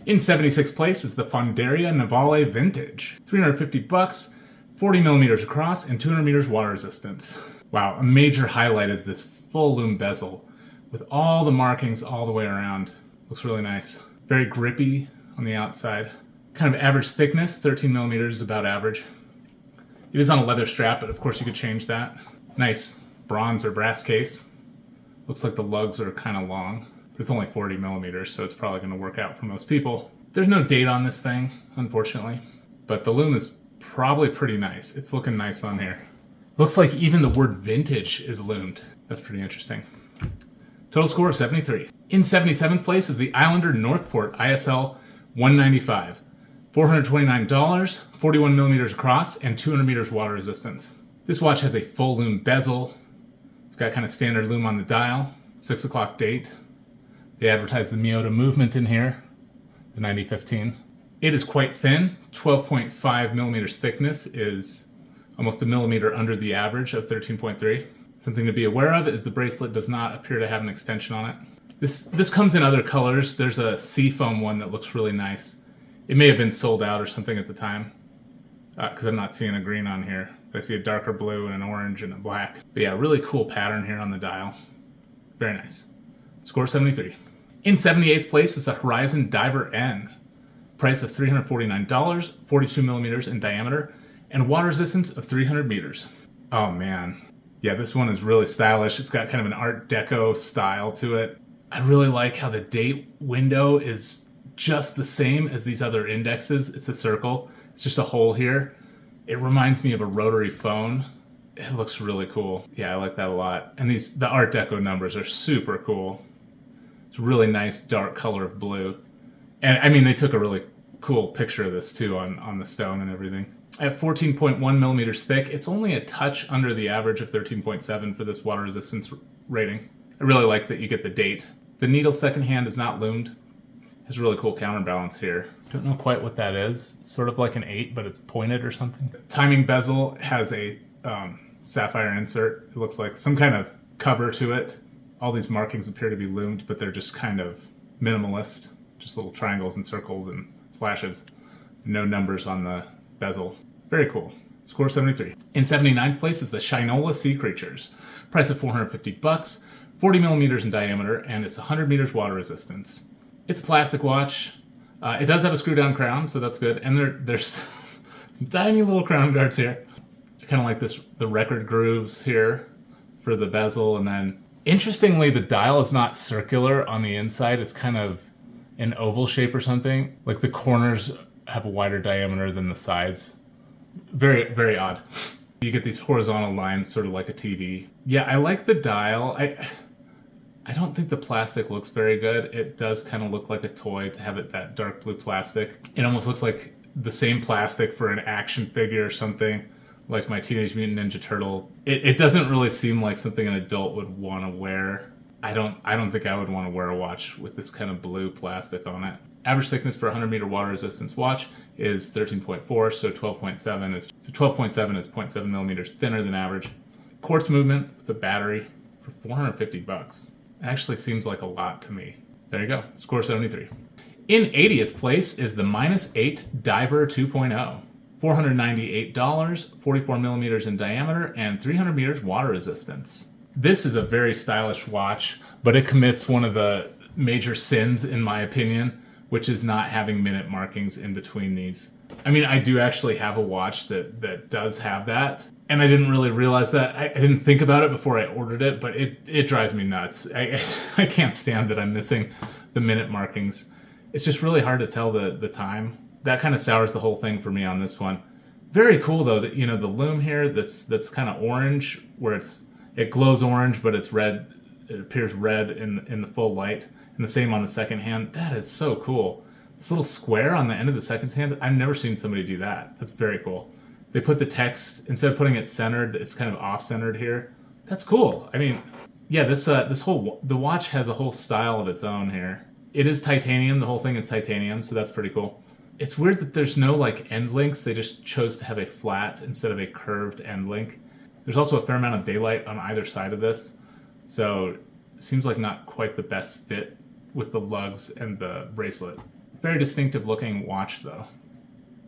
In 76th place is the Fonderia Navale Vintage. 350 bucks, 40 millimeters across, and 200 meters water resistance. Wow, a major highlight is this full lume bezel with all the markings all the way around. Looks really nice. Very grippy on the outside. Kind of average thickness, 13 millimeters is about average. It is on a leather strap, but of course you could change that. Nice bronze or brass case. Looks like the lugs are kind of long, but it's only 40 millimeters, so it's probably going to work out for most people. There's no date on this thing, unfortunately, but the lume is probably pretty nice. It's looking nice on here. Looks like even the word vintage is loomed. That's pretty interesting. Total score of 73. In 77th place is the Islander Northport ISL 195. $429, 41 millimeters across, and 200 meters water resistance. This watch has a full lume bezel. It's got kind of standard lume on the dial. 6 o'clock date. They advertise the Miyota movement in here, the 9015. It is quite thin. 12.5 millimeters thickness is almost a millimeter under the average of 13.3. Something to be aware of is the bracelet does not appear to have an extension on it. This comes in other colors. There's a seafoam one that looks really nice. It may have been sold out or something at the time, because I'm not seeing a green on here. I see a darker blue and an orange and a black. But yeah, really cool pattern here on the dial. Very nice. Score 73. In 78th place is the Horizon Diver N. Price of $349, 42 millimeters in diameter, and water resistance of 300 meters. Oh man. Yeah, this one is really stylish. It's got kind of an Art Deco style to it. I really like how the date window is just the same as these other indexes. It's a circle. It's just a hole here. It reminds me of a rotary phone. It looks really cool. Yeah, I like that a lot. And the Art Deco numbers are super cool. It's a really nice dark color of blue. And I mean, they took a really cool picture of this too on the stone and everything. At 14.1 millimeters thick, it's only a touch under the average of 13.7 for this water resistance rating. I really like that you get the date. The needle secondhand is not loomed. Has a really cool counterbalance here. Don't know quite what that is. It's sort of like an 8, but it's pointed or something. The timing bezel has a sapphire insert. It looks like some kind of cover to it. All these markings appear to be loomed, but they're just kind of minimalist. Just little triangles and circles and slashes. No numbers on the bezel. Very cool. Score 73. In 79th place is the Shinola Sea Creatures. Price of $450, 40 millimeters in diameter, and it's 100 meters water resistance. It's a plastic watch. It does have a screw-down crown, so that's good. And there's some tiny little crown guards here. I kind of like the record grooves here for the bezel. And then, interestingly, the dial is not circular on the inside. It's kind of an oval shape or something. Like the corners have a wider diameter than the sides. Very, very odd. You get these horizontal lines, sort of like a TV. Yeah, I like the dial. I don't think the plastic looks very good. It does kind of look like a toy to have it that dark blue plastic. It almost looks like the same plastic for an action figure or something, like my Teenage Mutant Ninja Turtle. It doesn't really seem like something an adult would want to wear. I don't think I would want to wear a watch with this kind of blue plastic on it. Average thickness for a 100 meter water resistance watch is 13.4, so 12.7 is 0.7 millimeters thinner than average. Quartz movement with a battery for $450. It actually seems like a lot to me. There you go. Score 73. In 80th place is the -8 Diver 2.0. $498, 44 millimeters in diameter, and 300 meters water resistance. This is a very stylish watch, but it commits one of the major sins, in my opinion, which is not having minute markings in between these. I mean, I do actually have a watch that does have that, and I didn't really realize that. I didn't think about it before I ordered it, but it drives me nuts. I can't stand that I'm missing the minute markings. It's just really hard to tell the time. That kind of sours the whole thing for me on this one. Very cool though that, you know, the lume here that's kind of orange, where it glows orange, but it's red. It appears red in the full light, and the same on the second hand. That is so cool. This little square on the end of the second hand, I've never seen somebody do that. That's very cool. They put the text, instead of putting it centered, it's kind of off-centered here. That's cool. I mean, yeah, the watch has a whole style of its own here. It is titanium. The whole thing is titanium, so that's pretty cool. It's weird that there's no like end links. They just chose to have a flat instead of a curved end link. There's also a fair amount of daylight on either side of this, so it seems like not quite the best fit with the lugs and the bracelet. Very distinctive looking watch though.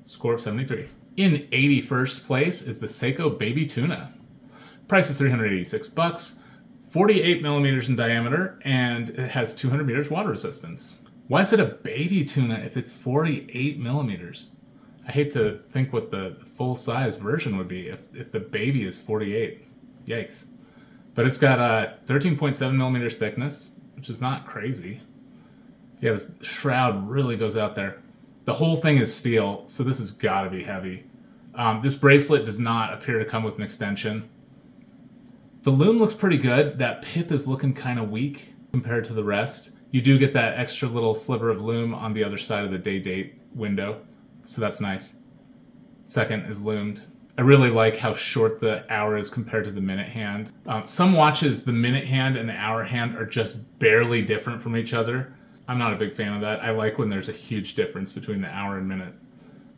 Score of 73. In 81st place is the Seiko Baby Tuna. Price of $386, 48 millimeters in diameter, and it has 200 meters water resistance. Why is it a baby tuna if it's 48 millimeters? I hate to think what the full-size version would be if the baby is 48. Yikes. But it's got a 13.7 millimeters thickness, which is not crazy. Yeah, this shroud really goes out there. The whole thing is steel, so this has got to be heavy. This bracelet does not appear to come with an extension. The loom looks pretty good. That pip is looking kind of weak compared to the rest. You do get that extra little sliver of loom on the other side of the day date window, so that's nice. Second is loomed. I really like how short the hour is compared to the minute hand. Some watches, the minute hand and the hour hand are just barely different from each other. I'm not a big fan of that. I like when there's a huge difference between the hour and minute.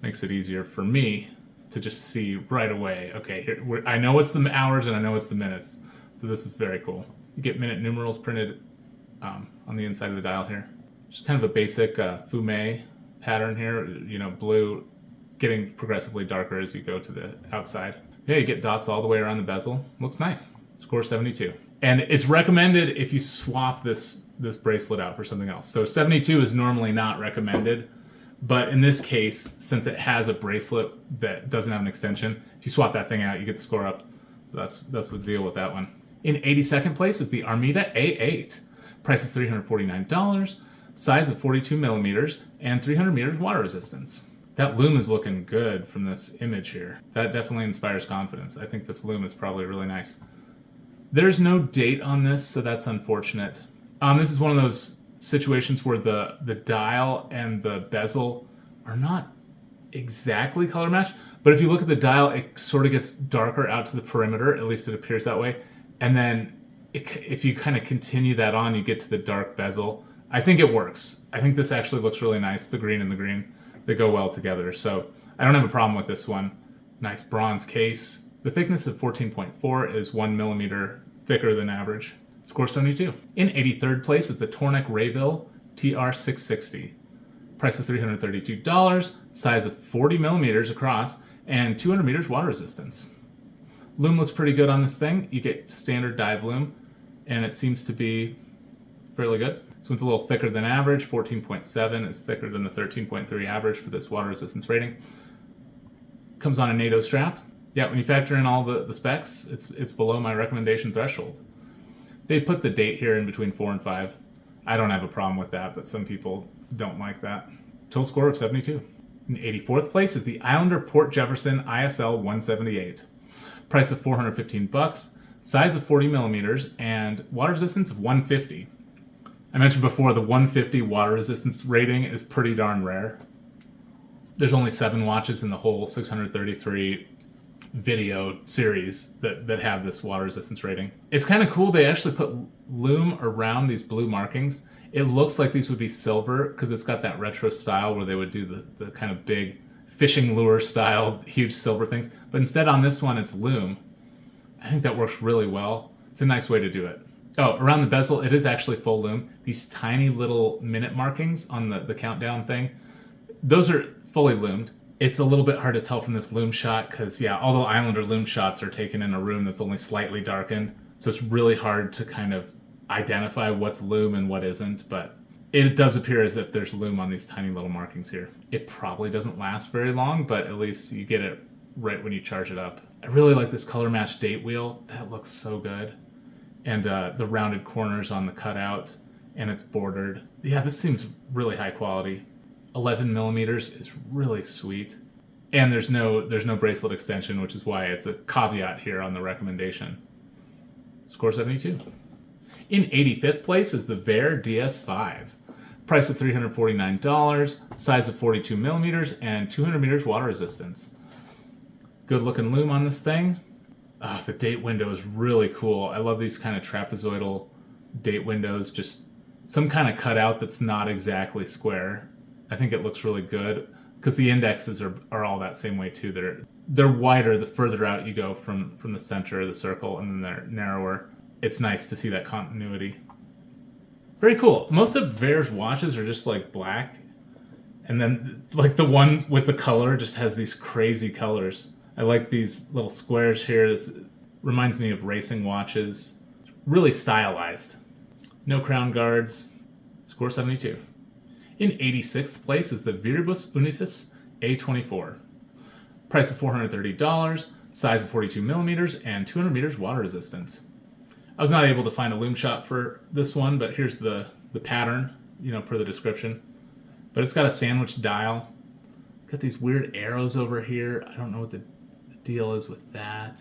Makes it easier for me to just see right away, okay, here, I know it's the hours and I know it's the minutes. So this is very cool. You get minute numerals printed on the inside of the dial here. Just kind of a basic fume pattern here, you know, blue getting progressively darker as you go to the outside. Yeah, you get dots all the way around the bezel. Looks nice. Score 72. And it's recommended if you swap this bracelet out for something else. So 72 is normally not recommended, but in this case, since it has a bracelet that doesn't have an extension, if you swap that thing out, you get the score up. So that's the deal with that one. In 82nd place is the Armida A8. Price of $349, size of 42 millimeters, and 300 meters water resistance. That loom is looking good from this image here. That definitely inspires confidence. I think this loom is probably really nice. There's no date on this, so that's unfortunate. This is one of those situations where the dial and the bezel are not exactly color matched, but if you look at the dial, it sort of gets darker out to the perimeter, at least it appears that way, and then if you kind of continue that on, you get to the dark bezel. I think it works. I think this actually looks really nice. The green and the green, they go well together. So I don't have a problem with this one. Nice bronze case. The thickness of 14.4 is 1 millimeter thicker than average. Score 72. In 83rd place is the Tornik Rayville TR660. Price of $332, size of 40 millimeters across, and 200 meters water resistance. Loom looks pretty good on this thing. You get standard dive loom, and it seems to be fairly good. This one's a little thicker than average. 14.7 is thicker than the 13.3 average for this water resistance rating. Comes on a NATO strap. Yeah, when you factor in all the specs, it's below my recommendation threshold. They put the date here in between 4 and 5. I don't have a problem with that, but some people don't like that. Total score of 72. In 84th place is the Islander Port Jefferson ISL 178. Price of $415, size of 40 millimeters, and water resistance of 150. I mentioned before the 150 water resistance rating is pretty darn rare. There's only 7 watches in the whole 633 video series that have this water resistance rating. It's kind of cool. They actually put loom around these blue markings. It looks like these would be silver because it's got that retro style where they would do the kind of big fishing lure style huge silver things. But instead on this one, it's loom. I think that works really well. It's a nice way to do it. Oh, around the bezel, it is actually full loom. These tiny little minute markings on the countdown thing, those are fully loomed. It's a little bit hard to tell from this loom shot because, yeah, all the Islander loom shots are taken in a room that's only slightly darkened. So it's really hard to kind of identify what's loom and what isn't. But it does appear as if there's loom on these tiny little markings here. It probably doesn't last very long, but at least you get it right when you charge it up. I really like this color match date wheel. That looks so good. And the rounded corners on the cutout, and it's bordered. Yeah, this seems really high quality. 11 millimeters is really sweet. And there's no bracelet extension, which is why it's a caveat here on the recommendation. Score 72. In 85th place is the Vare DS5. Price of $349, size of 42 millimeters, and 200 meters water resistance. Good looking loom on this thing. Oh, the date window is really cool. I love these kind of trapezoidal date windows, just some kind of cutout that's not exactly square. I think it looks really good. because the indexes are all that same way too. They're wider the further out you go from the center of the circle, and then they're narrower. It's nice to see that continuity. Very cool. Most of Vare's watches are just like black, and then like the one with the color just has these crazy colors. I like these little squares here. This reminds me of racing watches. Really stylized. No crown guards. Score 72. In 86th place is the Erebus Unitas A24. Price of $430, size of 42 millimeters, and 200 meters water resistance. I was not able to find a loom shot for this one, but here's the pattern, per the description. But it's got a sandwich dial. Got these weird arrows over here. I don't know what the deal is with that.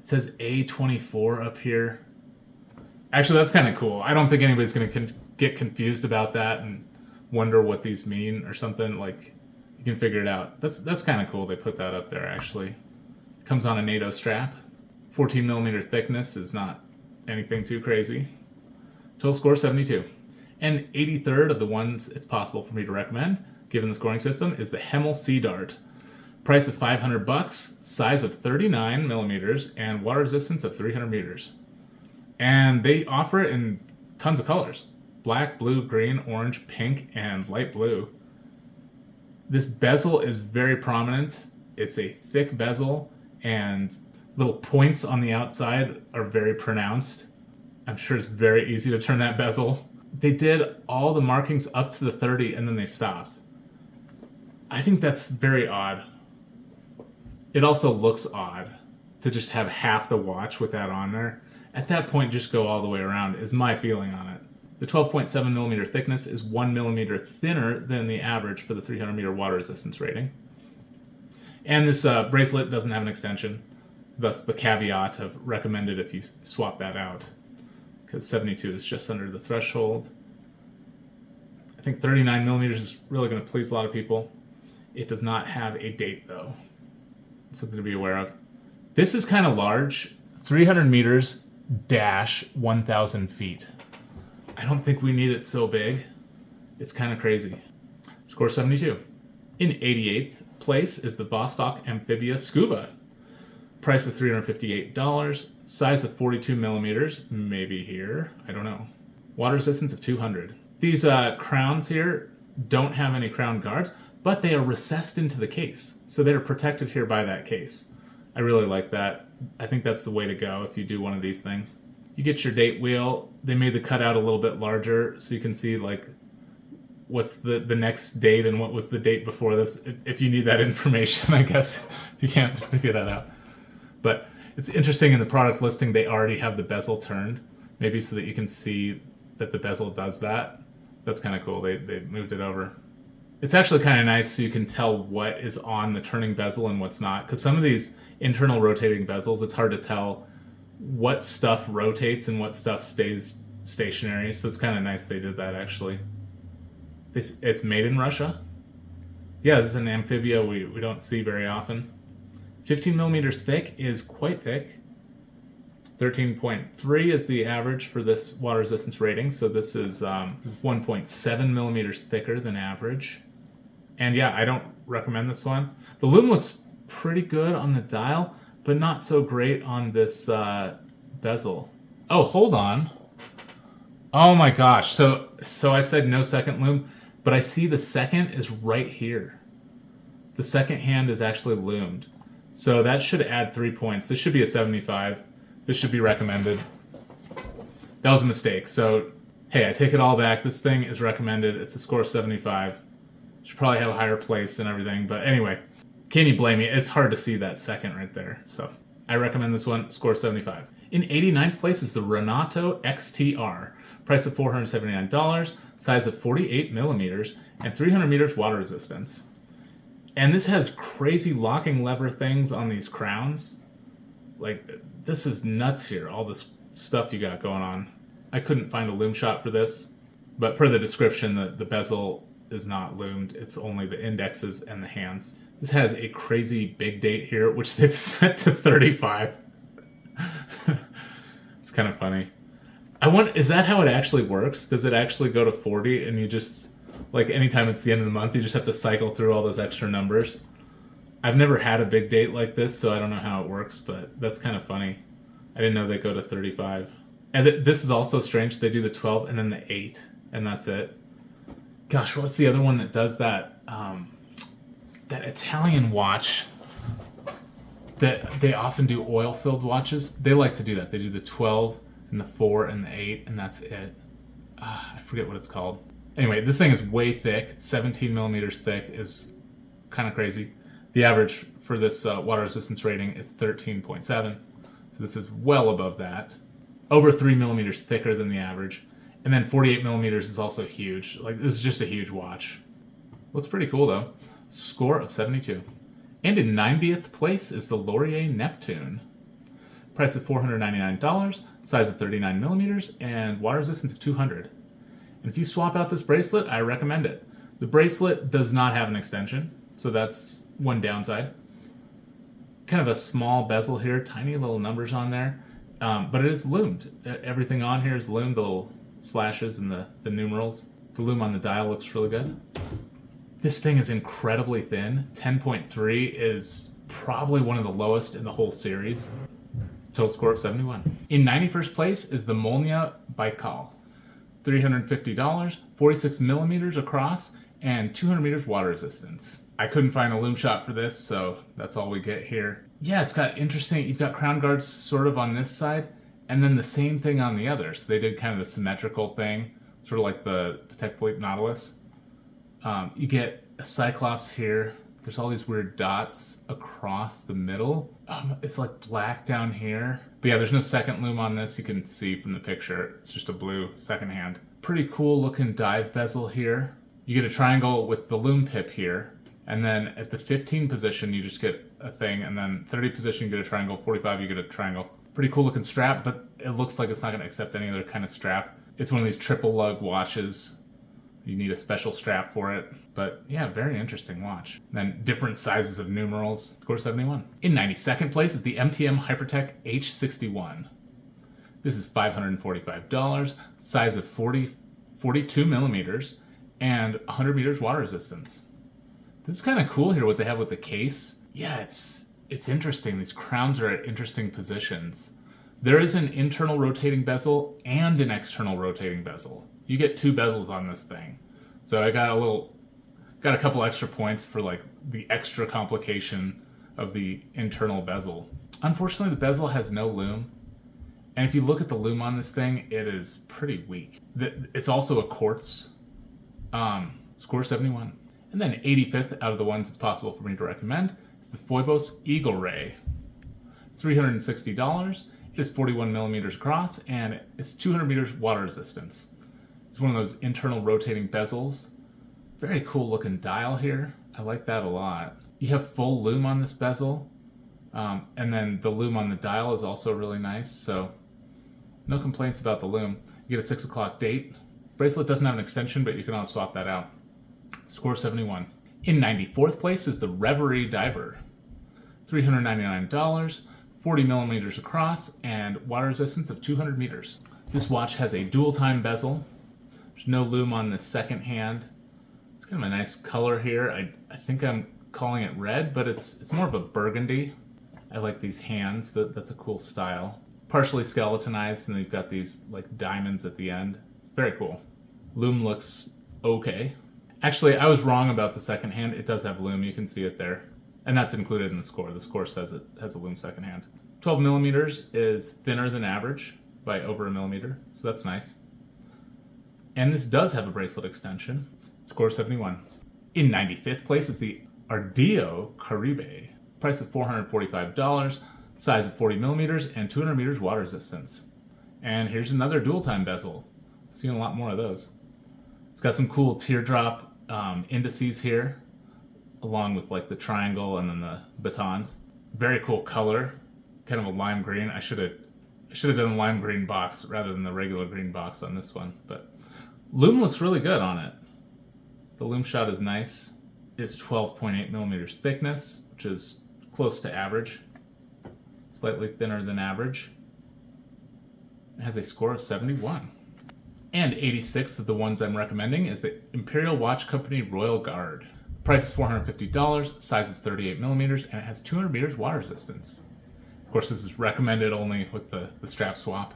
It says A24 up here. Actually, that's kind of cool. I don't think anybody's going to get confused about that and wonder what these mean or something. Like, you can figure it out. That's kind of cool. They put that up there, actually. It comes on a NATO strap. 14 millimeter thickness is not anything too crazy. Total score 72. And 83rd of the ones it's possible for me to recommend, given the scoring system, is the Hemel Sea Dart. Price of $500, size of 39 millimeters, and water resistance of 300 meters. And they offer it in tons of colors. Black, blue, green, orange, pink, and light blue. This bezel is very prominent. It's a thick bezel, and little points on the outside are very pronounced. I'm sure it's very easy to turn that bezel. They did all the markings up to the 30, and then they stopped. I think that's very odd. It also looks odd to just have half the watch with that on there. At that point, just go all the way around, is my feeling on it. The 12.7 millimeter thickness is 1 millimeter thinner than the average for the 300 meter water resistance rating. And this bracelet doesn't have an extension, thus the caveat of recommended if you swap that out, because 72 is just under the threshold. I think 39 millimeters is really going to please a lot of people. It does not have a date, though. Something to be aware of. This is kind of large. 300 meters dash 1,000 feet. I don't think we need it so big. It's kind of crazy. Score 72. In 88th place is the Vostok Amphibia Scuba. Price of $358. Size of 42 millimeters. Maybe here. I don't know. Water resistance of 200. These crowns here don't have any crown guards, but they are recessed into the case. So they're protected here by that case. I really like that. I think that's the way to go if you do one of these things. You get your date wheel. They made the cutout a little bit larger so you can see like what's the next date and what was the date before this, if you need that information, I guess, if you can't figure that out. But it's interesting, in the product listing they already have the bezel turned, maybe so that you can see that the bezel does that. That's kind of cool. They moved it over. It's actually kind of nice so you can tell what is on the turning bezel and what's not, because some of these internal rotating bezels, it's hard to tell what stuff rotates and what stuff stays stationary. So it's kind of nice they did that, actually. It's made in Russia. Yeah, this is an amphibia we don't see very often. 15 millimeters thick is quite thick. 13.3 is the average for this water resistance rating. So this is 1.7 millimeters thicker than average. And yeah, I don't recommend this one. The lume looks pretty good on the dial, but not so great on this bezel. Oh, hold on. Oh my gosh. So I said no second lume, but I see the second is right here. The second hand is actually loomed. So that should add 3 points. This should be a 75. This should be recommended. That was a mistake. So, hey, I take it all back. This thing is recommended. It's a score of 75. Should probably have a higher place and everything. But anyway, can you blame me? It's hard to see that second right there. So I recommend this one, score 75. In 89th place is the Renato XTR. Price of $479, size of 48 millimeters, and 300 meters water resistance. And this has crazy locking lever things on these crowns. Like, this is nuts here, all this stuff you got going on. I couldn't find a loom shot for this, but per the description, the bezel is not loomed. It's only the indexes and the hands. This has a crazy big date here, which they've set to 35. It's kind of funny. Is that how it actually works? Does it actually go to 40 and you just Like anytime it's the end of the month, you just have to cycle through all those extra numbers. I've never had a big date like this, so I don't know how it works, but that's kind of funny. I didn't know they go to 35. And this is also strange. They do the 12 and then the 8, and that's it. Gosh, what's the other one that does that? That Italian watch that they often do oil-filled watches. They like to do that. They do the 12 and the 4 and the 8, and that's it. I forget what it's called. Anyway, this thing is way thick. 17 millimeters thick is kind of crazy. The average for this water resistance rating is 13.7. So this is well above that. Over 3 millimeters thicker than the average. And then 48 millimeters is also huge. Like, this is just a huge watch. Looks pretty cool, though. Score of 72. And in 90th place is the Laurier Neptune. Price of $499, size of 39 millimeters, and water resistance of 200. And if you swap out this bracelet, I recommend it. The bracelet does not have an extension, so that's one downside. Kind of a small bezel here, tiny little numbers on there, but it is loomed. Everything on here is loomed, the little slashes and the numerals. The loom on the dial looks really good. This thing is incredibly thin. 10.3 is probably one of the lowest in the whole series. Total score of 71. In 91st place is the Molnia Baikal. $350, 46 millimeters across, and 200 meters water resistance. I couldn't find a loom shot for this, so that's all we get here. Yeah, it's got interesting, you've got crown guards sort of on this side, and then the same thing on the other. So they did kind of the symmetrical thing, sort of like the Patek Philippe Nautilus. You get a Cyclops here. There's all these weird dots across the middle. It's like black down here. But yeah, there's no second loom on this. You can see from the picture. It's just a blue second hand. Pretty cool looking dive bezel here. You get a triangle with the loom pip here. And then at the 15 position, you just get a thing. And then 30 position, you get a triangle. 45, you get a triangle. Pretty cool looking strap, but it looks like it's not going to accept any other kind of strap. It's one of these triple lug watches. You need a special strap for it. But yeah, very interesting watch. And then different sizes of numerals. Score 71. In 92nd place is the MTM Hypertech H61. This is $545. Size of 42 millimeters and 100 meters water resistance. This is kind of cool here what they have with the case. Yeah, it's interesting. These crowns are at interesting positions. There is an internal rotating bezel and an external rotating bezel. You get two bezels on this thing. So I got a couple extra points for like the extra complication of the internal bezel. Unfortunately, the bezel has no loom. And if you look at the loom on this thing, it is pretty weak. It's also a quartz. Score 71. And then 85th out of the ones it's possible for me to recommend is the Phoibos Eagle Ray. It's $360. It is 41 millimeters across and it's 200 meters water resistance. It's one of those internal rotating bezels. Very cool looking dial here. I like that a lot. You have full loom on this bezel. And then the loom on the dial is also really nice. So no complaints about the loom. You get a 6 o'clock date. Bracelet doesn't have an extension, but you can always swap that out. Score 71. In 94th place is the Reverie Diver. $399, 40 millimeters across, and water resistance of 200 meters. This watch has a dual time bezel. There's no loom on the second hand. It's kind of a nice color here. I think I'm calling it red, but it's more of a burgundy. I like these hands. That's a cool style. Partially skeletonized, and they've got these like diamonds at the end. It's very cool. Loom looks okay. Actually, I was wrong about the second hand. It does have loom. You can see it there. And that's included in the score. The score says it has a loom second hand. 12 millimeters is thinner than average by over a millimeter, so that's nice. And this does have a bracelet extension. Score 71. In 95th place is the Ardeo Caribe. Price of $445, size of 40 millimeters, and 200 meters water resistance. And here's another dual time bezel. Seeing a lot more of those. It's got some cool teardrop indices here, along with like the triangle and then the batons. Very cool color, kind of a lime green. I should have done a lime green box rather than the regular green box on this one, but loom looks really good on it. The loom shot is nice. It's 12.8 millimeters thickness, which is close to average, slightly thinner than average. It has a score of 71. And 86th of the ones I'm recommending is the Imperial Watch Company Royal Guard. The price is $450, size is 38 millimeters, and it has 200 meters water resistance. Of course, this is recommended only with the strap swap,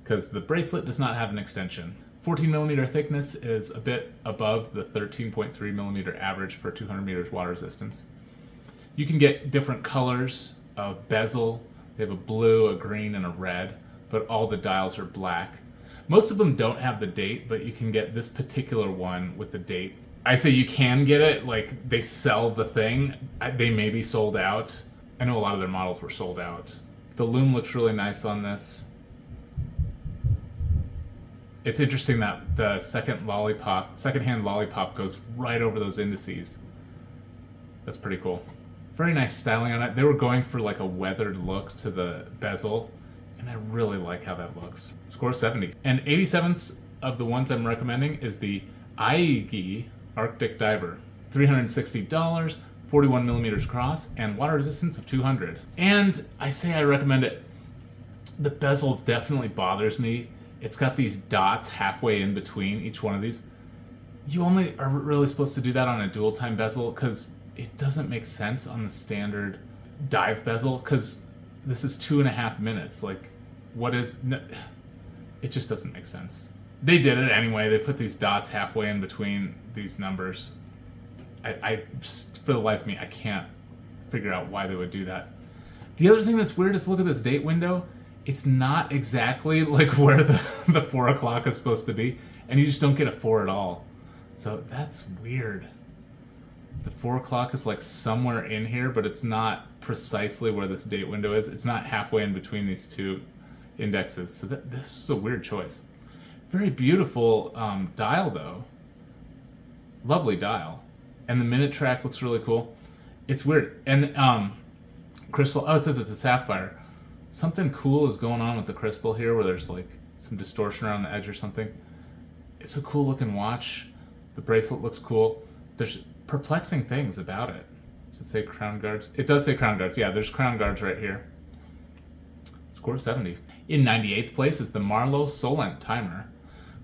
because the bracelet does not have an extension. 14 millimeter thickness is a bit above the 13.3 millimeter average for 200 meters water resistance. You can get different colors of bezel. They have a blue, a green, and a red, but all the dials are black. Most of them don't have the date, but you can get this particular one with the date. I say you can get it, like they sell the thing. They may be sold out. I know a lot of their models were sold out. The lume looks really nice on this. It's interesting that the second-hand lollipop goes right over those indices. That's pretty cool. Very nice styling on it. They were going for like a weathered look to the bezel, and I really like how that looks. Score 70. And 87th of the ones I'm recommending is the Aigi Arctic Diver. $360, 41 millimeters cross, and water resistance of 200. And I say I recommend it. The bezel definitely bothers me. It's got these dots halfway in between each one of these. You only are really supposed to do that on a dual time bezel because it doesn't make sense on the standard dive bezel, because this is 2.5 minutes. Like, what is... No, it just doesn't make sense. They did it anyway. They put these dots halfway in between these numbers. I for the life of me, I can't figure out why they would do that. The other thing that's weird is look at this date window. It's not exactly like where the 4 o'clock is supposed to be, and you just don't get a 4 at all. So that's weird. The 4 o'clock is like somewhere in here, but it's not precisely where this date window is. It's not halfway in between these two indexes. So this was a weird choice. Very beautiful dial though. Lovely dial. And the minute track looks really cool. It's weird. And crystal, oh, it says it's a sapphire. Something cool is going on with the crystal here where there's like some distortion around the edge or something. It's a cool looking watch. The bracelet looks cool. There's perplexing things about it. Does it say crown guards? It does say crown guards. Yeah, there's crown guards right here. Score 70. In 98th place is the Marlowe Solent timer.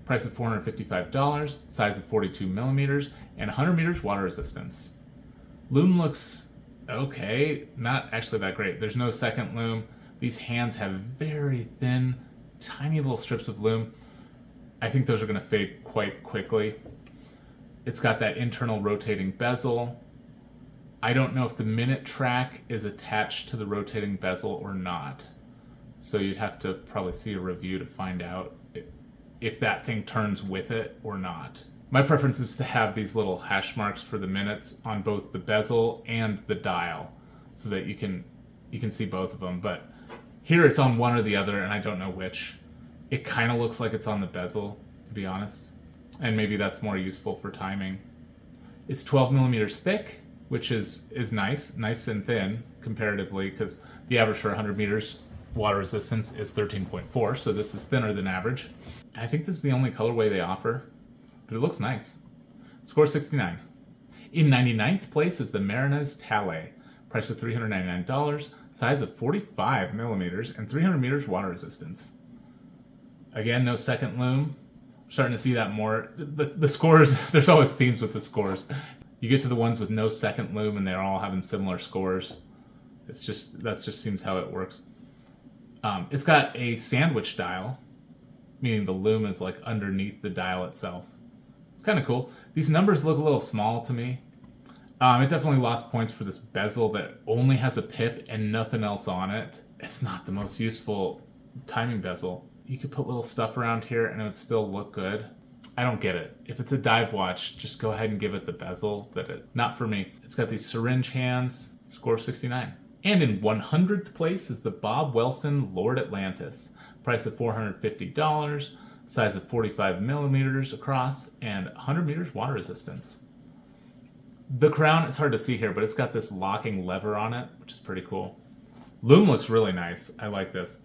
Price of $455, size of 42 millimeters, and 100 meters water resistance. Lume looks okay, not actually that great. There's no second lume. These hands have very thin, tiny little strips of lume. I think those are going to fade quite quickly. It's got that internal rotating bezel. I don't know if the minute track is attached to the rotating bezel or not. So you'd have to probably see a review to find out if that thing turns with it or not. My preference is to have these little hash marks for the minutes on both the bezel and the dial so that you can see both of them. But here it's on one or the other, and I don't know which. It kind of looks like it's on the bezel, to be honest. And maybe that's more useful for timing. It's 12 millimeters thick, which is nice and thin comparatively, because the average for 100 meters water resistance is 13.4, so this is thinner than average. I think this is the only colorway they offer, but it looks nice. Score 69. In 99th place is the Marinez Tale. Price of $399, size of 45 millimeters, and 300 meters water resistance. Again, no second lume. We're starting to see that more. The scores, there's always themes with the scores. You get to the ones with no second lume and they're all having similar scores. That just seems how it works. It's got a sandwich dial, meaning the lume is like underneath the dial itself. It's kind of cool. These numbers look a little small to me. It definitely lost points for this bezel that only has a pip and nothing else on it. It's not the most useful timing bezel. You could put little stuff around here and it would still look good. I don't get it. If it's a dive watch, just go ahead and give it the bezel. Not for me. It's got these syringe hands. Score 69. And in 100th place is the Bob Wilson Lord Atlantis. Price of $450, size of 45 millimeters across, and 100 meters water resistance. The crown, it's hard to see here, but it's got this locking lever on it, which is pretty cool. Lume looks really nice. I like this.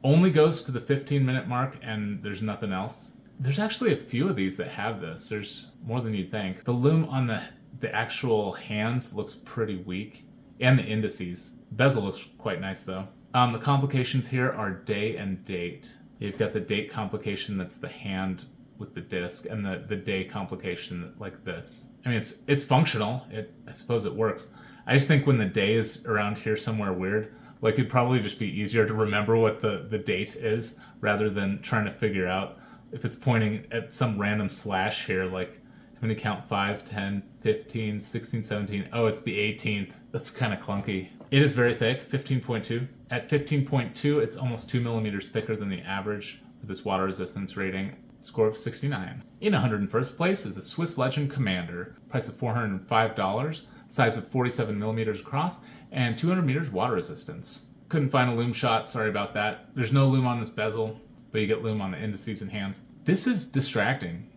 Only goes to the 15-minute mark, and there's nothing else. There's actually a few of these that have this. There's more than you'd think. The lume on the actual hands looks pretty weak, and the indices. Bezel looks quite nice, though. The complications here are day and date. You've got the date complication that's the hand with the disc, and the day complication like this. I mean, it's functional. I suppose it works. I just think when the day is around here somewhere weird, like it'd probably just be easier to remember what the date is rather than trying to figure out if it's pointing at some random slash here, like I'm going to count 5, 10, 15, 16, 17. Oh, it's the 18th. That's kind of clunky. It is very thick, 15.2. At 15.2, it's almost 2 millimeters thicker than the average for this water resistance rating. Score of 69. In 101st place is the Swiss Legend Commander. Price of $405. Size of 47 millimeters across and 200 meters water resistance. Couldn't find a loom shot, sorry about that. There's no loom on this bezel, but you get loom on the indices and hands. This is distracting.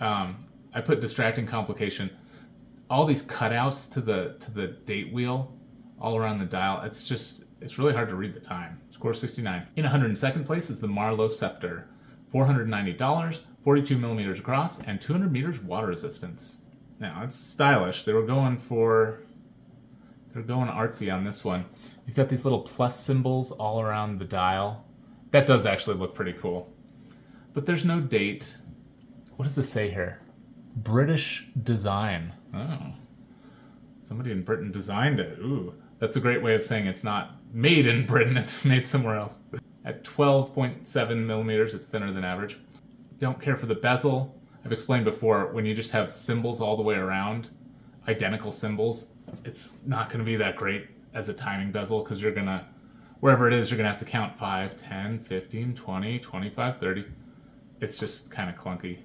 I put distracting complication. All these cutouts to the date wheel all around the dial, it's really hard to read the time. Score 69. In 102nd place is the Marlowe Scepter. $490, 42 millimeters across, and 200 meters water resistance. Now, it's stylish. They were going artsy on this one. You've got these little plus symbols all around the dial. That does actually look pretty cool. But there's no date. What does this say here? British design. Oh. Somebody in Britain designed it. Ooh. That's a great way of saying it's not made in Britain, it's made somewhere else. At 12.7 millimeters, it's thinner than average. Don't care for the bezel. I've explained before, when you just have symbols all the way around, identical symbols, it's not going to be that great as a timing bezel because you're going to, wherever it is, you're going to have to count 5, 10, 15, 20, 25, 30. It's just kind of clunky.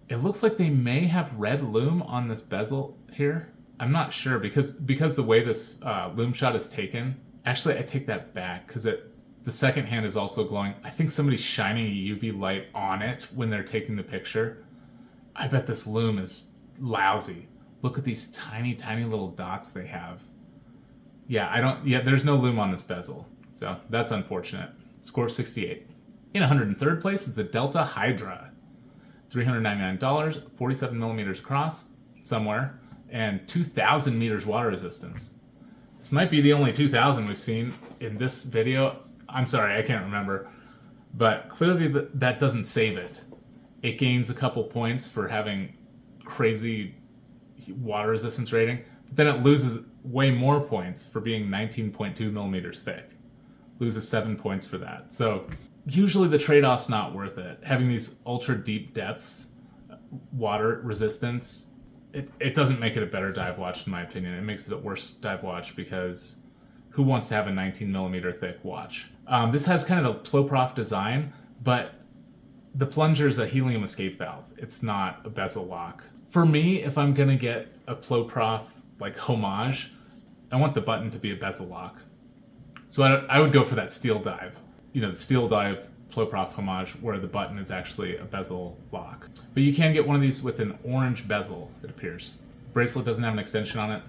It looks like they may have red loom on this bezel here. I'm not sure because the way this loom shot is taken. Actually, I take that back because the second hand is also glowing. I think somebody's shining a UV light on it when they're taking the picture. I bet this loom is lousy. Look at these tiny, tiny little dots they have. There's no loom on this bezel. So that's unfortunate. Score 68. In 103rd place is the Delta Hydra. $399, 47 millimeters across somewhere, and 2,000 meters water resistance. This might be the only 2,000 we've seen in this video. I'm sorry, I can't remember. But clearly that doesn't save it. It gains a couple points for having crazy water resistance rating, but then it loses way more points for being 19.2 millimeters thick. Loses 7 points for that. So usually the trade-off's not worth it. Having these ultra deep depths, water resistance, it doesn't make it a better dive watch in my opinion. It makes it a worse dive watch because who wants to have a 19 millimeter thick watch? This has kind of a Ploprof design, but the plunger is a helium escape valve. It's not a bezel lock. For me, if I'm gonna get a Ploprof like homage, I want the button to be a bezel lock. So I would go for that Steeldive. The Steeldive Ploprof homage where the button is actually a bezel lock. But you can get one of these with an orange bezel, it appears. Bracelet doesn't have an extension on it.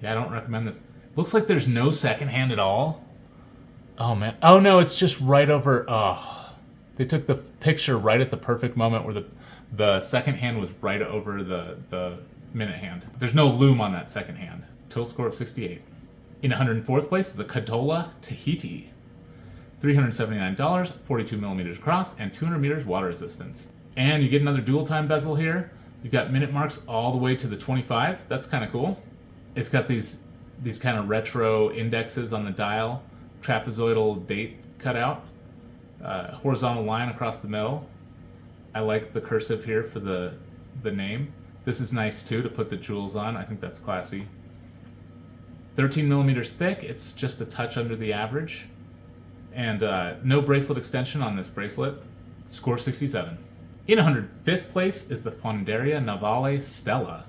Yeah, I don't recommend this. Looks like there's no second hand at all. Oh man. Oh no, it's just right over. Oh, they took the picture right at the perfect moment where the second hand was right over the minute hand. There's no loom on that second hand. Total score of 68. In 104th place is the Cadola Tahiti. $379, 42 millimeters across, and 200 meters water resistance. And you get another dual time bezel here. You've got minute marks all the way to the 25. That's kind of cool. It's got these kind of retro indexes on the dial, trapezoidal date cutout, horizontal line across the middle. I like the cursive here for the name. This is nice too to put the jewels on. I think that's classy. 13 millimeters thick. It's just a touch under the average. And no bracelet extension on this bracelet. Score 67. In 105th place is the Fonderia Navale Stella.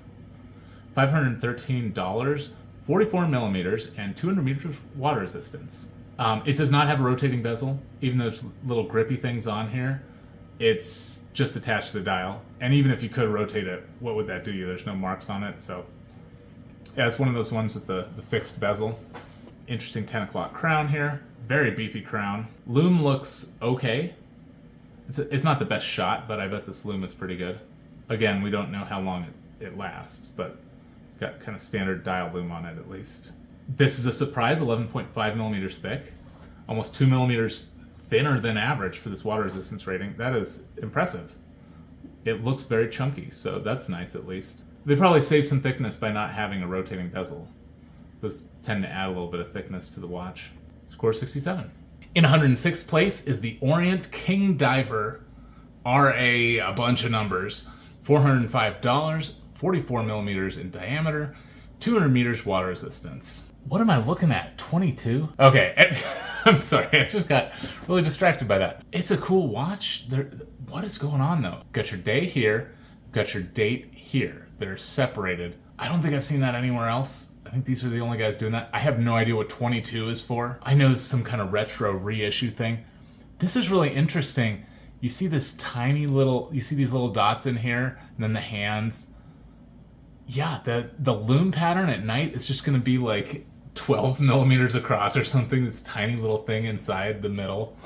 $513, 44 millimeters, and 200 meters water resistance. It does not have a rotating bezel, even though there's little grippy things on here. It's just attached to the dial. And even if you could rotate it, what would that do you? There's no marks on it, so yeah, it's one of those ones with the fixed bezel. Interesting 10 o'clock crown here. Very beefy crown. Loom looks okay. It's not the best shot, but I bet this loom is pretty good. Again, we don't know how long it lasts, but got kind of standard dial loom on it at least. This is a surprise, 11.5 millimeters thick. Almost 2 millimeters thinner than average for this water resistance rating. That is impressive. It looks very chunky, so that's nice at least. They probably save some thickness by not having a rotating bezel. Those tend to add a little bit of thickness to the watch. Score 67. In 106th place is the Orient King Diver RA, a bunch of numbers. $405, 44 millimeters in diameter, 200 meters water resistance. What am I looking at? 22? Okay, I'm sorry, I just got really distracted by that. It's a cool watch. What is going on though? Got your day here, got your date here. They're separated. I don't think I've seen that anywhere else. I think these are the only guys doing that. I have no idea what 22 is for. I know it's some kind of retro reissue thing. This is really interesting. You see this tiny little, you see these little dots in here, and then the hands. Yeah, the loom pattern at night is just gonna be like 12 millimeters across or something, this tiny little thing inside the middle.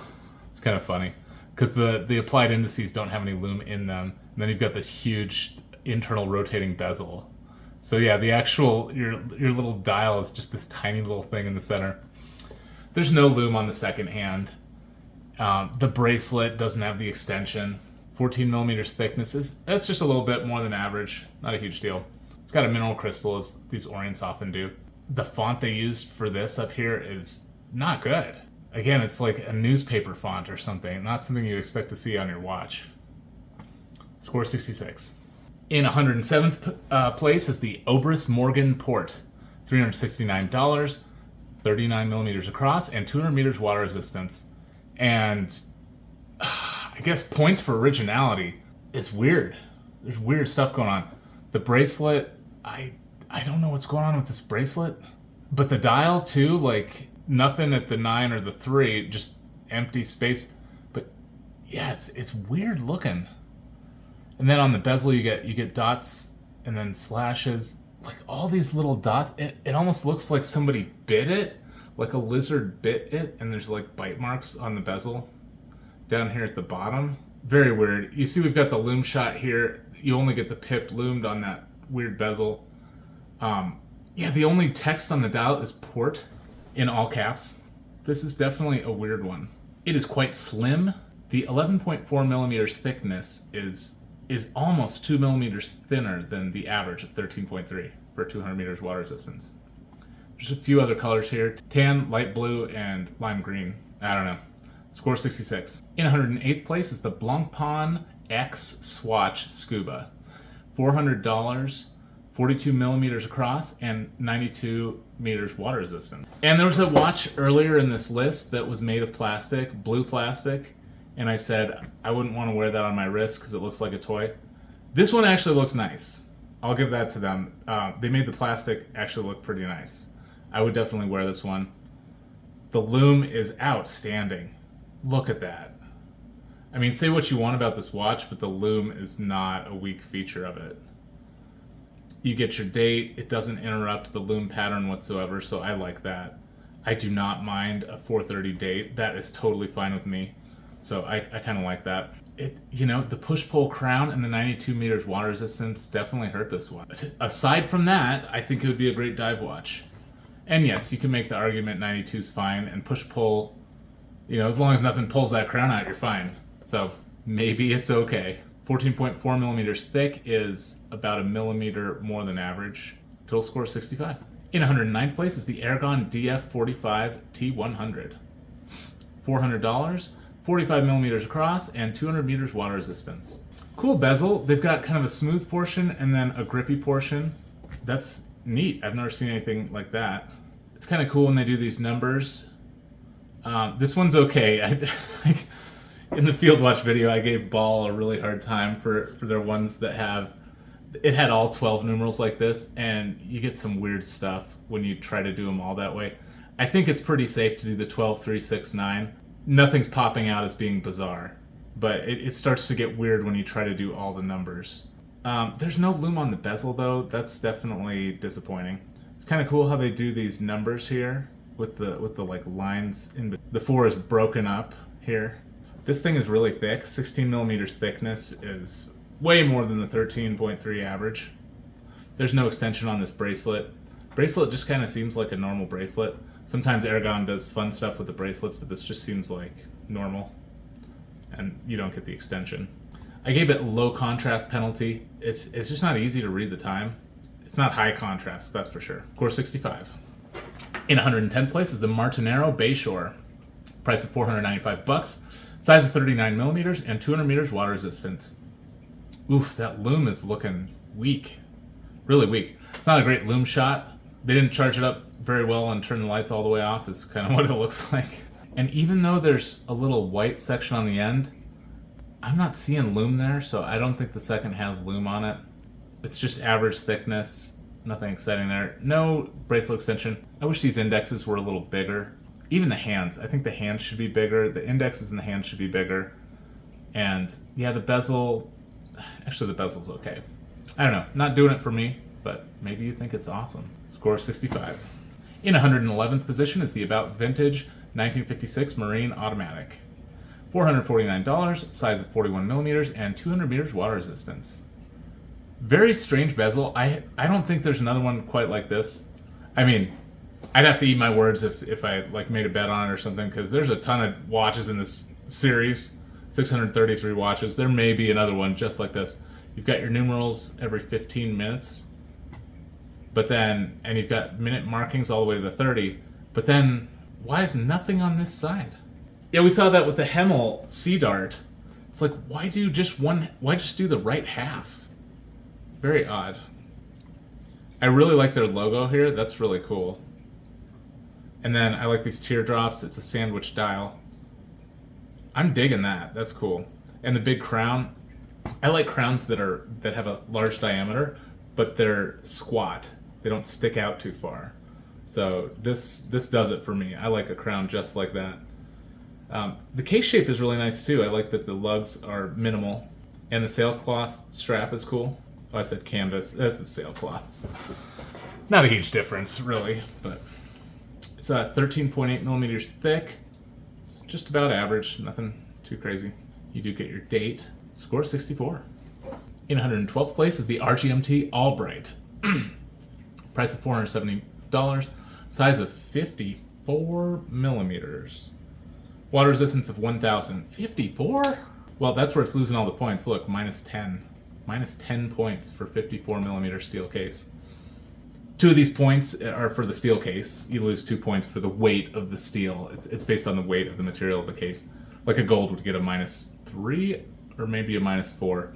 It's kind of funny, because the applied indices don't have any loom in them, and then you've got this huge internal rotating bezel. So yeah, the actual, your little dial is just this tiny little thing in the center. There's no loom on the second hand. The bracelet doesn't have the extension. 14 millimeters thicknesses. That's just a little bit more than average. Not a huge deal. It's got a mineral crystal, as these Orients often do. The font they used for this up here is not good. Again, it's like a newspaper font or something, not something you'd expect to see on your watch. Score 66. In 107th place is the Erebus Morgan Port. $369, 39 millimeters across, and 200 meters water resistance. And I guess points for originality. It's weird. There's weird stuff going on. The bracelet, I don't know what's going on with this bracelet. But the dial too, like nothing at the 9 or the 3, just empty space. But yeah, it's weird looking. And then on the bezel you get dots and then slashes. Like all these little dots, it almost looks like somebody bit it. Like a lizard bit it, and there's like bite marks on the bezel down here at the bottom. Very weird. You see we've got the loom shot here. You only get the pip loomed on that weird bezel. Yeah, the only text on the dial is port in all caps. This is definitely a weird one. It is quite slim. The 11.4 millimeters thickness is almost 2 millimeters thinner than the average of 13.3 for 200 meters water resistance. There's a few other colors here. Tan, light blue, and lime green. I don't know. Score 66. In 108th place is the Blancpain X Swatch Scuba. $400, 42 millimeters across, and 92 meters water resistant. And there was a watch earlier in this list that was made of plastic, blue plastic, and I said I wouldn't want to wear that on my wrist because it looks like a toy. This one actually looks nice. I'll give that to them. They made the plastic actually look pretty nice. I would definitely wear this one. The loom is outstanding. Look at that. I mean, say what you want about this watch, but the loom is not a weak feature of it. You get your date. It doesn't interrupt the loom pattern whatsoever, so I like that. I do not mind a 4:30 date. That is totally fine with me. So I kind of like that. The push-pull crown and the 92 meters water resistance definitely hurt this one. Aside from that, I think it would be a great dive watch. And yes, you can make the argument 92 is fine, and push-pull, as long as nothing pulls that crown out, you're fine. So maybe it's okay. 14.4 millimeters thick is about a millimeter more than average. Total score 65. In 109th place is the Aragon DF45 T100. $400, 45 millimeters across, and 200 meters water resistance. Cool bezel. They've got kind of a smooth portion and then a grippy portion. That's neat. I've never seen anything like that. It's kind of cool when they do these numbers. This one's okay. In the Field Watch video, I gave Ball a really hard time for their ones that had all 12 numerals like this, and you get some weird stuff when you try to do them all that way. I think it's pretty safe to do the 12, 3, 6, 9. Nothing's popping out as being bizarre, but it starts to get weird when you try to do all the numbers. There's no loom on the bezel though. That's definitely disappointing. It's kind of cool how they do these numbers here with the like lines in. The 4 is broken up here. This thing is really thick. 16 millimeters thickness is way more than the 13.3 average. There's no extension on this bracelet. Bracelet just kind of seems like a normal bracelet. Sometimes Aragon does fun stuff with the bracelets, but this just seems like normal, and you don't get the extension. I gave it low contrast penalty. It's just not easy to read the time. It's not high contrast, that's for sure. Score 65. In 110th place is the Martinero Bayshore. Price of $495. Size of 39 millimeters and 200 meters water resistant. Oof, that loom is looking weak. Really weak. It's not a great loom shot. They didn't charge it up very well and turn the lights all the way off is kind of what it looks like. And even though there's a little white section on the end, I'm not seeing loom there, so I don't think the second has loom on it. It's just average thickness, nothing exciting there. No bracelet extension. I wish these indexes were a little bigger. Even the hands, I think the hands should be bigger. The indexes and the hands should be bigger. And yeah, the bezel, actually the bezel's okay. I don't know, not doing it for me, but maybe you think it's awesome. Score 65. In 111th position is the About Vintage 1956 Marine Automatic. $449, size of 41 millimeters, and 200 meters water resistance. Very strange bezel. I don't think there's another one quite like this. I mean, I'd have to eat my words if I like made a bet on it or something, because there's a ton of watches in this series, 633 watches. There may be another one just like this. You've got your numerals every 15 minutes, but then, and you've got minute markings all the way to the 30, but then why is nothing on this side? Yeah, we saw that with the Hemel Sea Dart. It's like, why just do the right half? Very odd. I really like their logo here. That's really cool. And then I like these teardrops. It's a sandwich dial. I'm digging that. That's cool. And the big crown. I like crowns that have a large diameter, but they're squat. They don't stick out too far. So this does it for me. I like a crown just like that. The case shape is really nice too. I like that the lugs are minimal, and the sailcloth strap is cool. Oh, I said canvas. That's the sailcloth. Not a huge difference, really, but it's 13.8 millimeters thick. It's just about average. Nothing too crazy. You do get your date. Score 64. In 112th place is the RGMT Albright. Price of $470. Size of 54 millimeters. Water resistance of 1,000. 54? Well, that's where it's losing all the points. Look, minus 10. Minus 10 points for 54 millimeter steel case. 2 of these points are for the steel case. You lose 2 points for the weight of the steel. It's based on the weight of the material of the case. Like a gold would get a minus 3 or maybe a minus 4.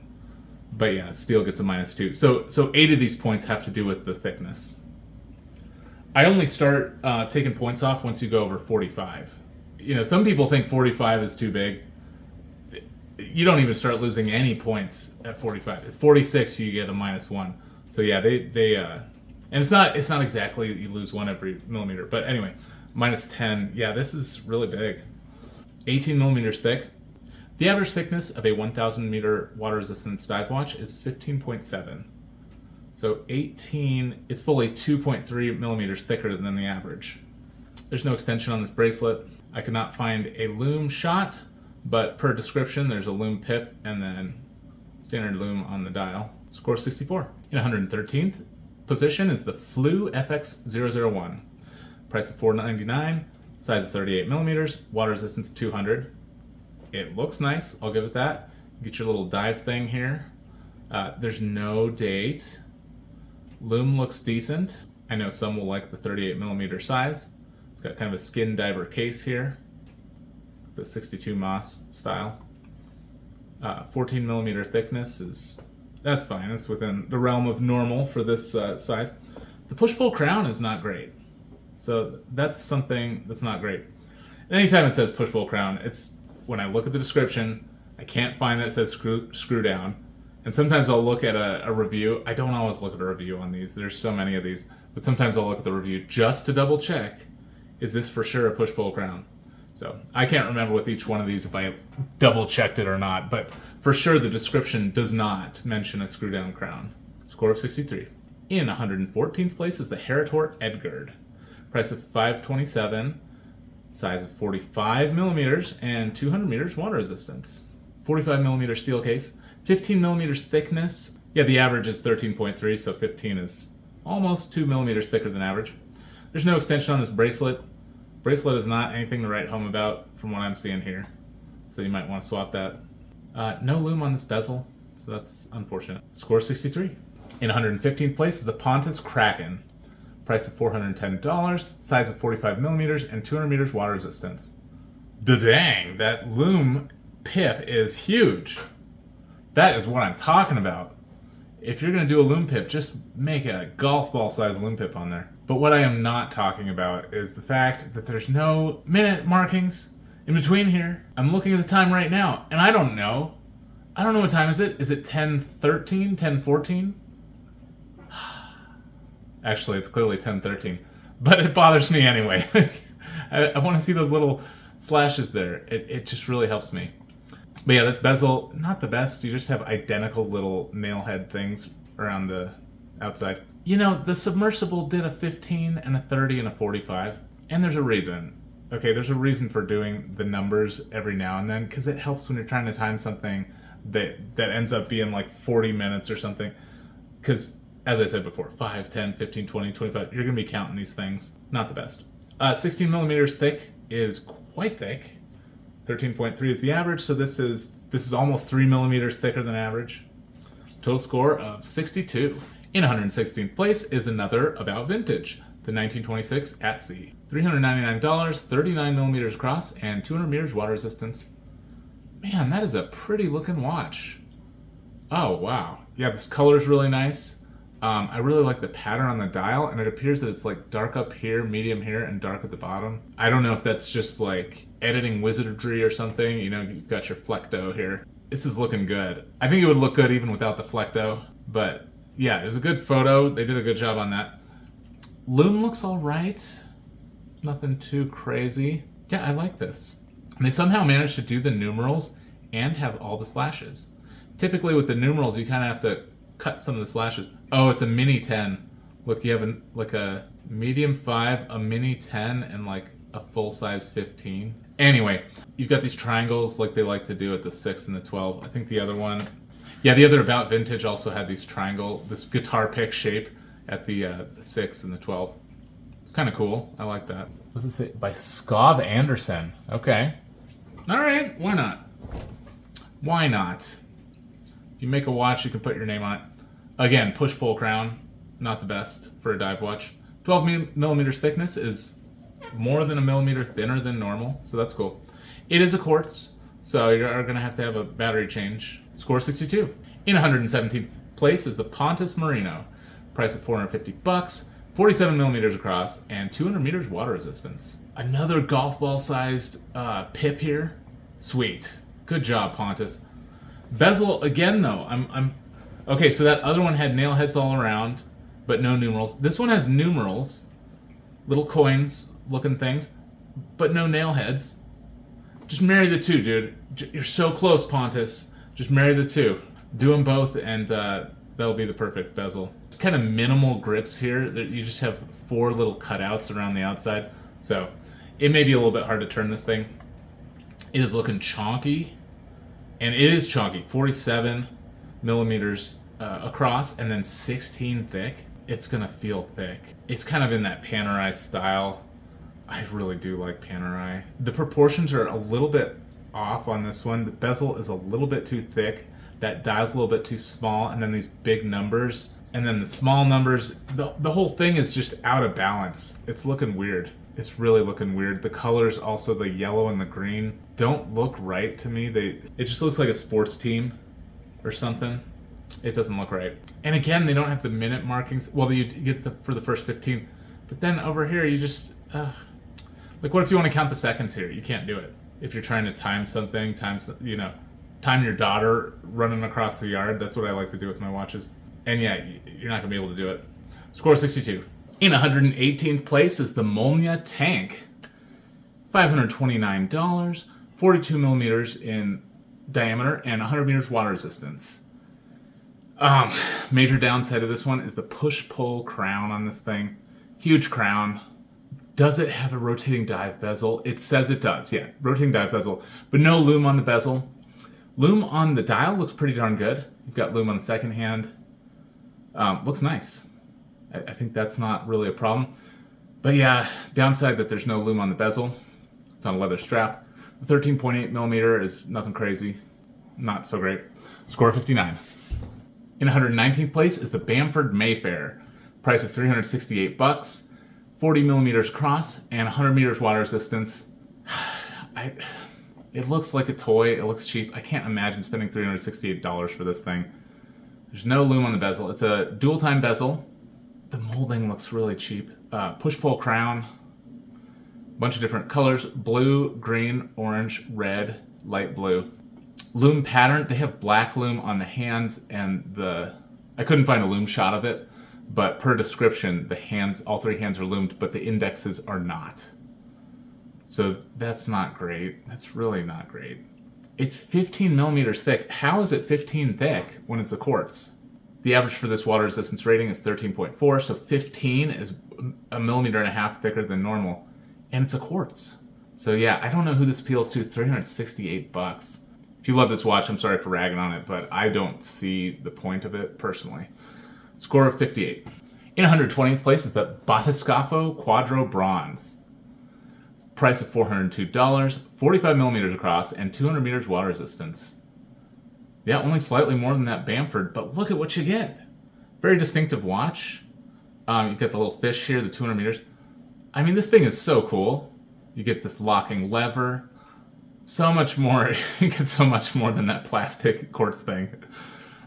But yeah, steel gets a minus 2. So 8 of these points have to do with the thickness. I only start taking points off once you go over 45. You know, some people think 45 is too big. You don't even start losing any points at 45. At 46, you get a minus 1. So yeah, they and it's not exactly you lose 1 every millimeter, but anyway, minus 10. Yeah, this is really big. 18 millimeters thick. The average thickness of a 1,000 meter water resistant dive watch is 15.7. So 18 is fully 2.3 millimeters thicker than the average. There's no extension on this bracelet. I could not find a loom shot, but per description, there's a loom pip and then standard loom on the dial. Score 64. In 113th position is the Flu FX001. Price of $499, size of 38 millimeters, water resistance of 200. It looks nice, I'll give it that. Get your little dive thing here. There's no date. Loom looks decent. I know some will like the 38 millimeter size. It's got kind of a skin diver case here. The 62 Moss style. 14 millimeter thickness that's fine. It's within the realm of normal for this size. The push-pull crown is not great. So that's something that's not great. And anytime it says push-pull crown, it's when I look at the description, I can't find that it says screw down. And sometimes I'll look at a review. I don't always look at a review on these. There's so many of these. But sometimes I'll look at the review just to double check, is this for sure a push-pull crown? So I can't remember with each one of these if I double checked it or not, but for sure the description does not mention a screw down crown. Score of 63. In 114th place is the Heritort Edgard. Price of $527, size of 45 millimeters, and 200 meters water resistance. 45 millimeter steel case, 15 millimeters thickness. Yeah, the average is 13.3, so 15 is almost 2 millimeters thicker than average. There's no extension on this bracelet. Bracelet is not anything to write home about from what I'm seeing here. so you might want to swap that. No lume on this bezel, so that's unfortunate. Score 63. In 115th place is the Pontus Kraken. Price of $410, size of 45 millimeters, and 200 meters water resistance. Dang, that lume pip is huge. That is what I'm talking about. If you're going to do a lume pip, just make a golf ball size lume pip on there. But what I am not talking about is the fact that there's no minute markings in between here. I'm looking at the time right now, and I don't know. I don't know what time is it. Is it 10:13, 10:14? Actually, it's clearly 10:13, but it bothers me anyway. I want to see those little slashes there. It just really helps me. But yeah, this bezel, not the best. You just have identical little nail head things around the outside. You know, the submersible did a 15 and a 30 and a 45, and there's a reason. Okay, there's a reason for doing the numbers every now and then, because it helps when you're trying to time something that ends up being like 40 minutes or something. Because, as I said before, 5, 10, 15, 20, 25, you're going to be counting these things. Not the best. 16 millimeters thick is quite thick. 13.3 is the average, so this is almost 3 millimeters thicker than average. Total score of 62. In 116th place is another about vintage, the 1926 At Sea. $399, 39 millimeters across, and 200 meters water resistance. Man, that is a pretty looking watch. Oh, wow. Yeah, this color is really nice. I really like the pattern on the dial, and it appears that it's like dark up here, medium here, and dark at the bottom. I don't know if that's just like editing wizardry or something. You know, you've got your flecto here. This is looking good. I think it would look good even without the flecto, but yeah, it's a good photo. They did a good job on that. Lume looks all right. Nothing too crazy. Yeah, I like this. And they somehow managed to do the numerals and have all the slashes. Typically with the numerals, you kind of have to cut some of the slashes. Oh, it's a mini 10. Look, you have like a medium 5, a mini 10, and like a full size 15. Anyway, you've got these triangles like they like to do at the 6 and the 12. I think the other one, yeah, the other About Vintage also had this guitar pick shape at the 6 and the 12. It's kind of cool. I like that. What does it say? By Skov Anderson. Okay. All right. Why not? Why not? If you make a watch, you can put your name on it. Again, push-pull crown. Not the best for a dive watch. 12 millimeters thickness is more than a millimeter thinner than normal, so that's cool. It is a quartz, so you're going to have a battery change. Score 62. In 117th place is the Pontus Merino. Price of $450, 47 millimeters across, and 200 meters water resistance. Another golf ball sized pip here. Sweet. Good job, Pontus. Bezel again though. I'm okay, so that other one had nail heads all around, but no numerals. This one has numerals, little coins looking things, but no nail heads. Just marry the two, dude. You're so close, Pontus. Just marry the two. Do them both, and that'll be the perfect bezel. It's kind of minimal grips here. You just have 4 little cutouts around the outside, so it may be a little bit hard to turn this thing. It is looking chonky, and it is chonky. 47 millimeters across, and then 16 thick. It's gonna feel thick. It's kind of in that Panerai style. I really do like Panerai. The proportions are a little bit off on this one. The bezel is a little bit too thick. That dial's a little bit too small, and then these big numbers, and then the small numbers. The whole thing is just out of balance. It's looking weird. It's really looking weird. The colors, also the yellow and the green, don't look right to me. It just looks like a sports team or something. It doesn't look right. And again, they don't have the minute markings. Well, you get for the first 15. But then over here, you just... like, what if you want to count the seconds here? You can't do it. If you're trying to time something, time your daughter running across the yard. That's what I like to do with my watches. And yeah, you're not going to be able to do it. Score 62. In 118th place is the Molnia Tank. $529, 42 millimeters in diameter, and 100 meters water resistance. Major downside of this one is the push-pull crown on this thing. Huge crown. Does it have a rotating dive bezel? It says it does, yeah. Rotating dive bezel, but no lume on the bezel. Lume on the dial looks pretty darn good. You've got lume on the second hand. Looks nice. I think that's not really a problem. But yeah, downside that there's no lume on the bezel. It's on a leather strap. 13.8 millimeter is nothing crazy. Not so great. Score 59. In 119th place is the Bamford Mayfair. Price of $368, 40 millimeters across, and 100 meters water resistance. It looks like a toy. It looks cheap. I can't imagine spending $368 for this thing. There's no loom on the bezel. It's a dual-time bezel. The molding looks really cheap. Push-pull crown. Bunch of different colors. Blue, green, orange, red, light blue. Loom pattern. They have black loom on the hands and I couldn't find a loom shot of it, but per description, the hands, all three hands are loomed, but the indexes are not. So that's not great. That's really not great. It's 15 millimeters thick. How is it 15 thick when it's a quartz? The average for this water resistance rating is 13.4, so 15 is a millimeter and a half thicker than normal. And it's a quartz. So yeah, I don't know who this appeals to. $368. If you love this watch, I'm sorry for ragging on it, but I don't see the point of it personally. Score of 58. In 120th place is the Batiscafo Quadro Bronze. Price of $402, 45 millimeters across, and 200 meters water resistance. Yeah, only slightly more than that Bamford, but look at what you get. Very distinctive watch. You get the little fish here, the 200 meters. I mean, this thing is so cool. You get this locking lever. So much more. You get so much more than that plastic quartz thing.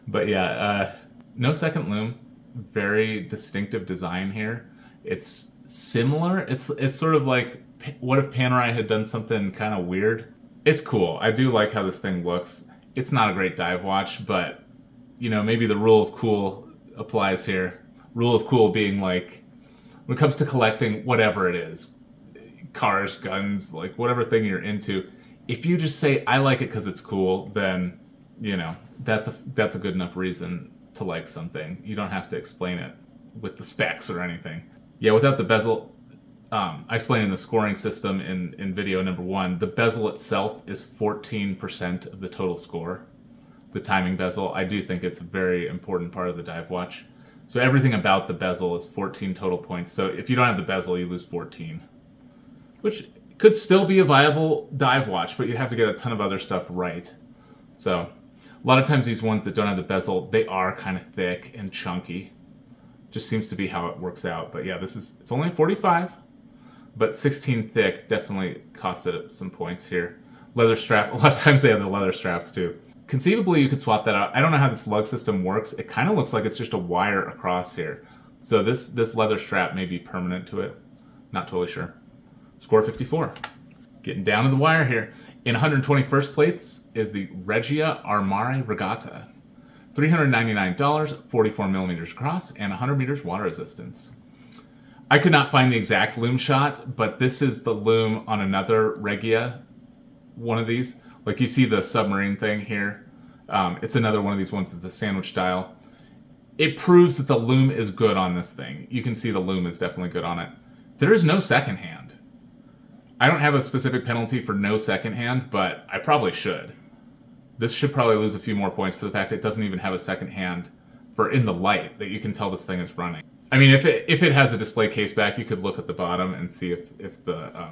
But yeah, no second loom. Very distinctive design here. It's similar. It's sort of like, what if Panerai had done something kind of weird? It's cool. I do like how this thing looks. It's not a great dive watch, but, you know, maybe the rule of cool applies here. Rule of cool being like, when it comes to collecting whatever it is, cars, guns, like whatever thing you're into, if you just say, I like it because it's cool, then, you know, that's a good enough reason to like something. You don't have to explain it with the specs or anything. Yeah, without the bezel, I explained in the scoring system in video number 1, the bezel itself is 14% of the total score. The timing bezel, I do think it's a very important part of the dive watch. So everything about the bezel is 14 total points. So if you don't have the bezel, you lose 14. Which could still be a viable dive watch, but you have to get a ton of other stuff right. So a lot of times these ones that don't have the bezel, they are kind of thick and chunky. Just seems to be how it works out. But yeah, it's only 45. But 16 thick definitely costed some points here. Leather strap, a lot of times they have the leather straps too. Conceivably, you could swap that out. I don't know how this lug system works. It kind of looks like it's just a wire across here. So this leather strap may be permanent to it. Not totally sure. Score 54. Getting down to the wire here. In 121st place is the Regia Armari Regatta. $399, 44 millimeters across, and 100 meters water resistance. I could not find the exact loom shot, but this is the loom on another Regia, one of these. Like you see the submarine thing here. It's another one of these ones that's the sandwich style. It proves that the loom is good on this thing. You can see the loom is definitely good on it. There is no second hand. I don't have a specific penalty for no second hand, but I probably should. This should probably lose a few more points for the fact it doesn't even have a second hand for in the light that you can tell this thing is running. I mean, if it has a display case back, you could look at the bottom and see if the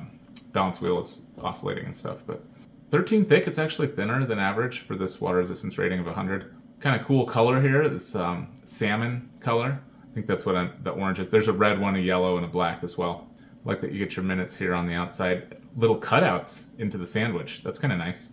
balance wheel is oscillating and stuff. But 13 thick, it's actually thinner than average for this water resistance rating of 100. Kind of cool color here, this salmon color. I think that's what the orange is. There's a red one, a yellow, and a black as well. I like that you get your minutes here on the outside. Little cutouts into the sandwich. That's kind of nice.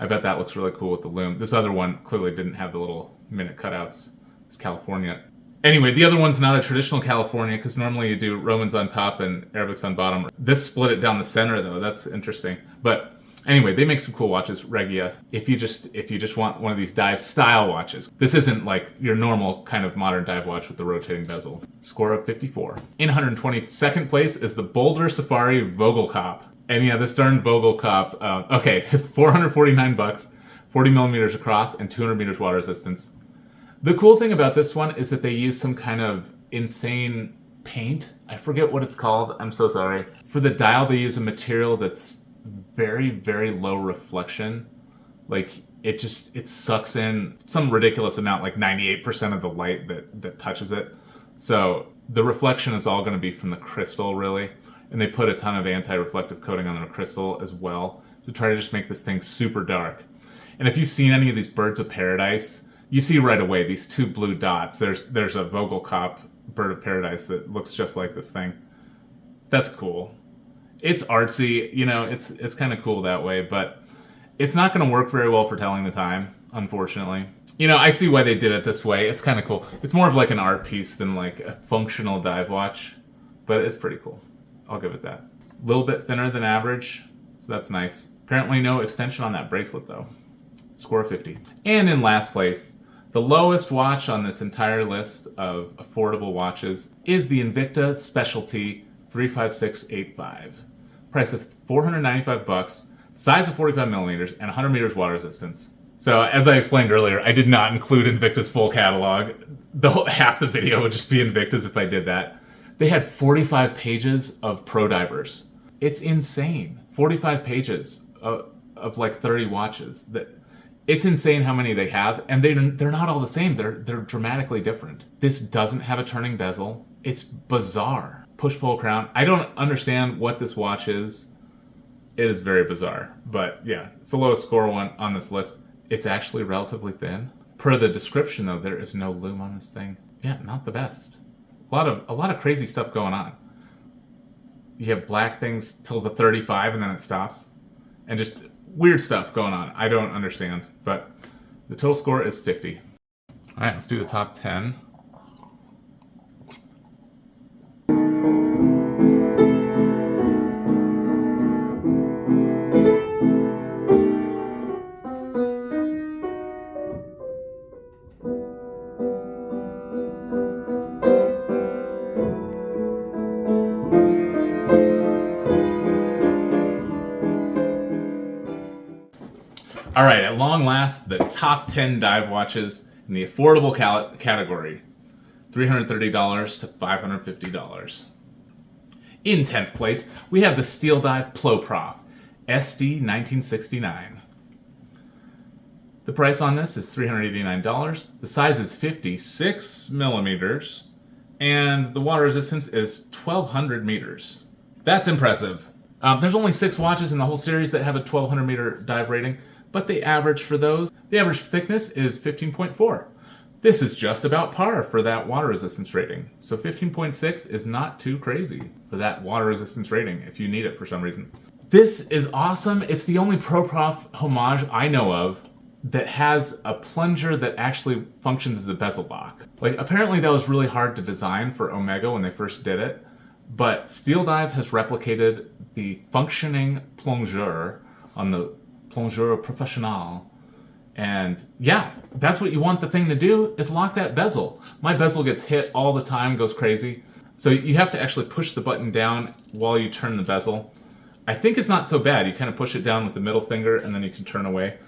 I bet that looks really cool with the loom. This other one clearly didn't have the little minute cutouts. It's California. Anyway, the other one's not a traditional California because normally you do Romans on top and Arabics on bottom. This split it down the center though. That's interesting. But anyway, they make some cool watches, Regia. If you just want one of these dive style watches. This isn't like your normal kind of modern dive watch with the rotating bezel. Score of 54. In 122nd place is the Boulder Safari Vogelkop. And yeah, this darn Vogelkop. Okay, $449, 40 millimeters across, and 200 meters water resistance. The cool thing about this one is that they use some kind of insane paint. I forget what it's called. I'm so sorry. For the dial, they use a material that's very, very low reflection. Like, it sucks in some ridiculous amount, like 98% of the light that touches it. So the reflection is all going to be from the crystal, really. And they put a ton of anti-reflective coating on their crystal as well to try to just make this thing super dark. And if you've seen any of these birds of paradise, you see right away these two blue dots. There's a Vogelkop bird of paradise that looks just like this thing. That's cool. It's artsy, you know, it's kind of cool that way, but it's not going to work very well for telling the time, unfortunately. You know, I see why they did it this way. It's kind of cool. It's more of like an art piece than like a functional dive watch, but it's pretty cool. I'll give it that. A little bit thinner than average, so that's nice. Apparently no extension on that bracelet though. Score of 50. And in last place, the lowest watch on this entire list of affordable watches is the Invicta Specialty 35685. Price of $495, size of 45 millimeters, and 100 meters water resistance. So as I explained earlier, I did not include Invicta's full catalog. Half the video would just be Invicta's if I did that. They had 45 pages of pro divers. It's insane. 45 pages of like 30 watches. It's insane how many they have, and they're not all the same. They're dramatically different. This doesn't have a turning bezel. It's bizarre. Push-pull crown. I don't understand what this watch is. It is very bizarre. But yeah, it's the lowest score one on this list. It's actually relatively thin. Per the description though, there is no lume on this thing. Yeah, not the best. A lot of crazy stuff going on. You have black things till the 35 and then it stops. And just weird stuff going on. I don't understand. But the total score is 50. All right, let's do the top 10. All right, at long last, the top 10 dive watches in the affordable category. $330 to $550. In 10th place, we have the Steeldive Ploprof SD 1969. The price on this is $389. The size is 56 millimeters, and the water resistance is 1,200 meters. That's impressive. There's only 6 watches in the whole series that have a 1,200 meter dive rating, but the average for those, the average thickness is 15.4. This is just about par for that water resistance rating. So 15.6 is not too crazy for that water resistance rating if you need it for some reason. This is awesome. It's the only Proprof homage I know of that has a plunger that actually functions as a bezel lock. Like, apparently that was really hard to design for Omega when they first did it, but Steeldive has replicated the functioning plongeur on the Plongeur Professionnel. And yeah, that's what you want the thing to do, is lock that bezel. My bezel gets hit all the time, goes crazy. So you have to actually push the button down while you turn the bezel. I think it's not so bad. You kind of push it down with the middle finger and then you can turn away.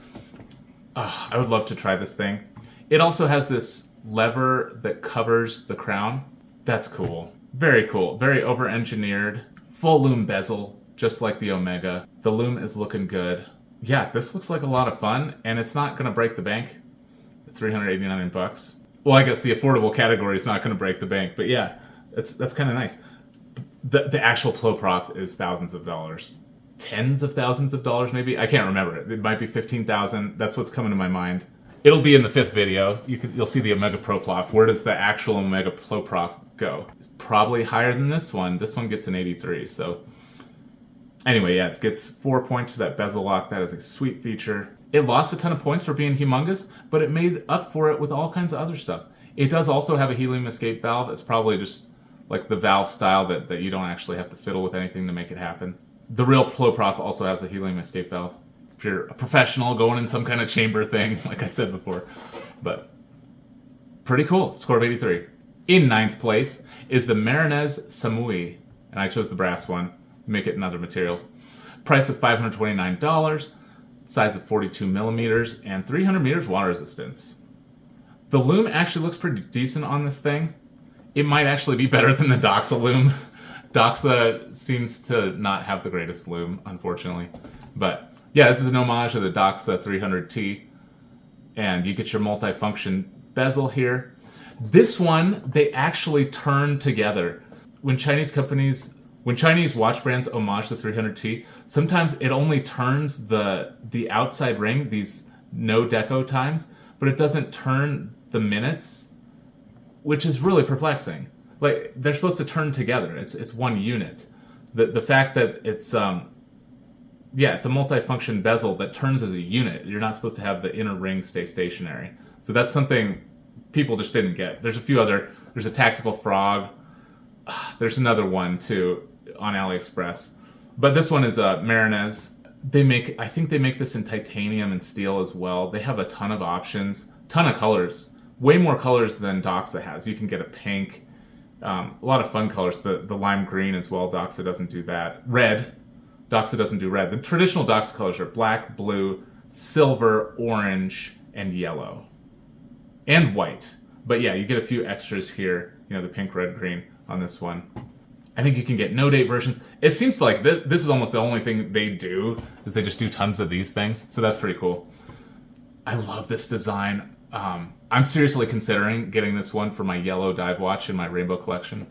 I would love to try this thing. It also has this lever that covers the crown. That's cool. Very cool. Very over-engineered. Full lume bezel, just like the Omega. The lume is looking good. Yeah, this looks like a lot of fun, and it's not going to break the bank. $389. Well, I guess the affordable category is not going to break the bank, but yeah, that's kind of nice. The actual Ploprof is thousands of dollars. Tens of thousands of dollars, maybe? I can't remember it. It might be $15,000. That's what's coming to my mind. It'll be in the 5th video. You'll see the Omega Ploprof. Where does the actual Omega Ploprof go? It's probably higher than this one. This one gets an 83, so... Anyway, yeah, it gets 4 points for that bezel lock. That is a sweet feature. It lost a ton of points for being humongous, but it made up for it with all kinds of other stuff. It does also have a helium escape valve. It's probably just like the valve style that you don't actually have to fiddle with anything to make it happen. The real Ploprof also has a helium escape valve. If you're a professional going in some kind of chamber thing, like I said before. But pretty cool. Score of 83. In 9th place is the Marinez Samui, and I chose the brass one. Make it in other materials. Price of $529, size of 42 millimeters, and 300 meters water resistance. The lume actually looks pretty decent on this thing. It might actually be better than the Doxa lume. Doxa seems to not have the greatest lume, unfortunately. But yeah, this is an homage to the Doxa 300T. And you get your multifunction bezel here. This one, they actually turn together. When Chinese companies When Chinese watch brands homage the 300T, sometimes it only turns the outside ring, these no deco times, but it doesn't turn the minutes, which is really perplexing. Like, they're supposed to turn together. It's one unit. The fact that it's it's a multi-function bezel that turns as a unit. You're not supposed to have the inner ring stay stationary. So that's something people just didn't get. There's a few other. There's a tactical frog. There's another one too on AliExpress, but this one is Marinez. I think they make this in titanium and steel as well. They have a ton of options, ton of colors, way more colors than Doxa has. You can get a pink. A lot of fun colors. The lime green as well. Doxa doesn't do that. Red. Doxa doesn't do red. The traditional Doxa colors are black, blue, silver, orange, and yellow. And white. But yeah, you get a few extras here. You know, the pink, red, green on this one. I think you can get no-date versions. It seems like this is almost the only thing they do, is they just do tons of these things. So that's pretty cool. I love this design. I'm seriously considering getting this one for my yellow dive watch in my rainbow collection,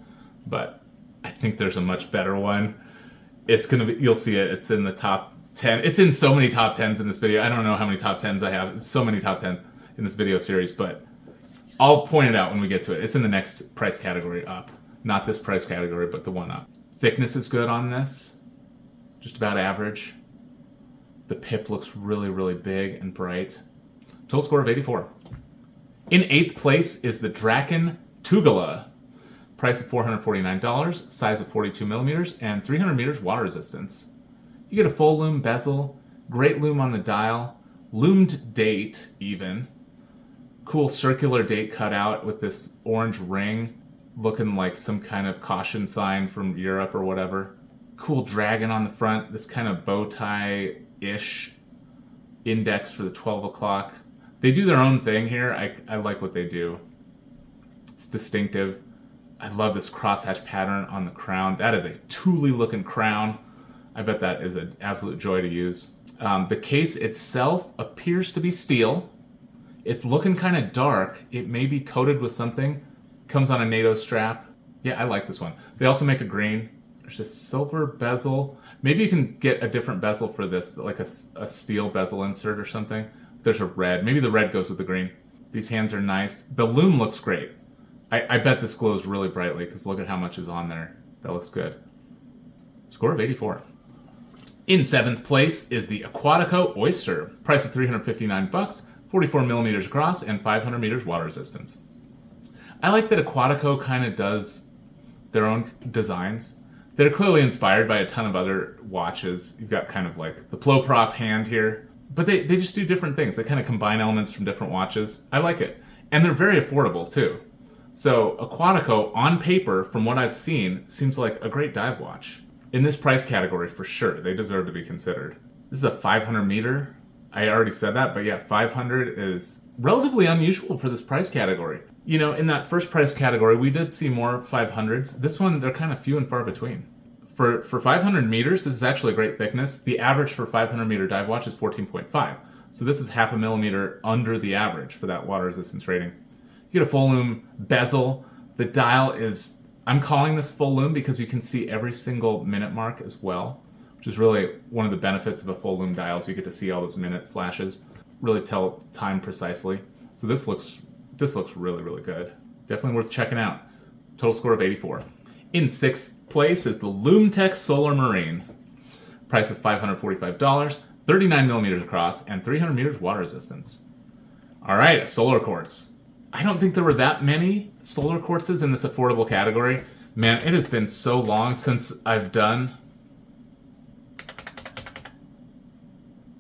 but I think there's a much better one. It's gonna be, you'll see it. It's in the top 10. It's in so many top 10s in this video. I don't know how many top 10s I have. So many top 10s in this video series, but I'll point it out when we get to it. It's in the next price category up. Not this price category, but the one up. Thickness is good on this. Just about average. The pip looks really, really big and bright. Total score of 84. In 8th place is the Draken Tugela. Price of $449, size of 42 millimeters, and 300 meters water resistance. You get a full lume bezel, great lume on the dial, loomed date even. Cool circular date cutout with this orange ring looking like some kind of caution sign from Europe or whatever. Cool dragon on the front, this kind of bow tie-ish index for the 12 o'clock. They do their own thing here. I like what they do. It's distinctive. I love this crosshatch pattern on the crown. That is a Thule looking crown. I bet that is an absolute joy to use. The case itself appears to be steel. It's looking kind of dark. It may be coated with something. Comes on a NATO strap. Yeah, I like this one. They also make a green. There's a silver bezel. Maybe you can get a different bezel for this, like a steel bezel insert or something. There's a red. Maybe the red goes with the green. These hands are nice. The lume looks great. I bet this glows really brightly because look at how much is on there. That looks good. Score of 84. In 7th place is the Aquatico Oyster. Price of $359, 44 millimeters across, and 500 meters water resistance. I like that Aquatico kind of does their own designs. They're clearly inspired by a ton of other watches. You've got kind of like the Ploprof hand here. But they just do different things. They kind of combine elements from different watches. I like it. And they're very affordable, too. So Aquatico, on paper, from what I've seen, seems like a great dive watch. In this price category, for sure, they deserve to be considered. This is a 500 meter. I already said that, but yeah, 500 is relatively unusual for this price category. You know, in that first price category, we did see more 500s. This one, they're kind of few and far between. For 500 meters, this is actually a great thickness. The average for 500 meter dive watch is 14.5. So this is half a millimeter under the average for that water resistance rating. You get a full lume bezel. The dial is, I'm calling this full lume because you can see every single minute mark as well, which is really one of the benefits of a full lume dial, so you get to see all those minute slashes, really tell time precisely. So this looks really, really good. Definitely worth checking out. Total score of 84. In 6th place is the LumeTech Solar Marine. Price of $545, 39 millimeters across, and 300 meters water resistance. All right, a solar quartz. I don't think there were that many solar quartzes in this affordable category. Man, it has been so long since I've done...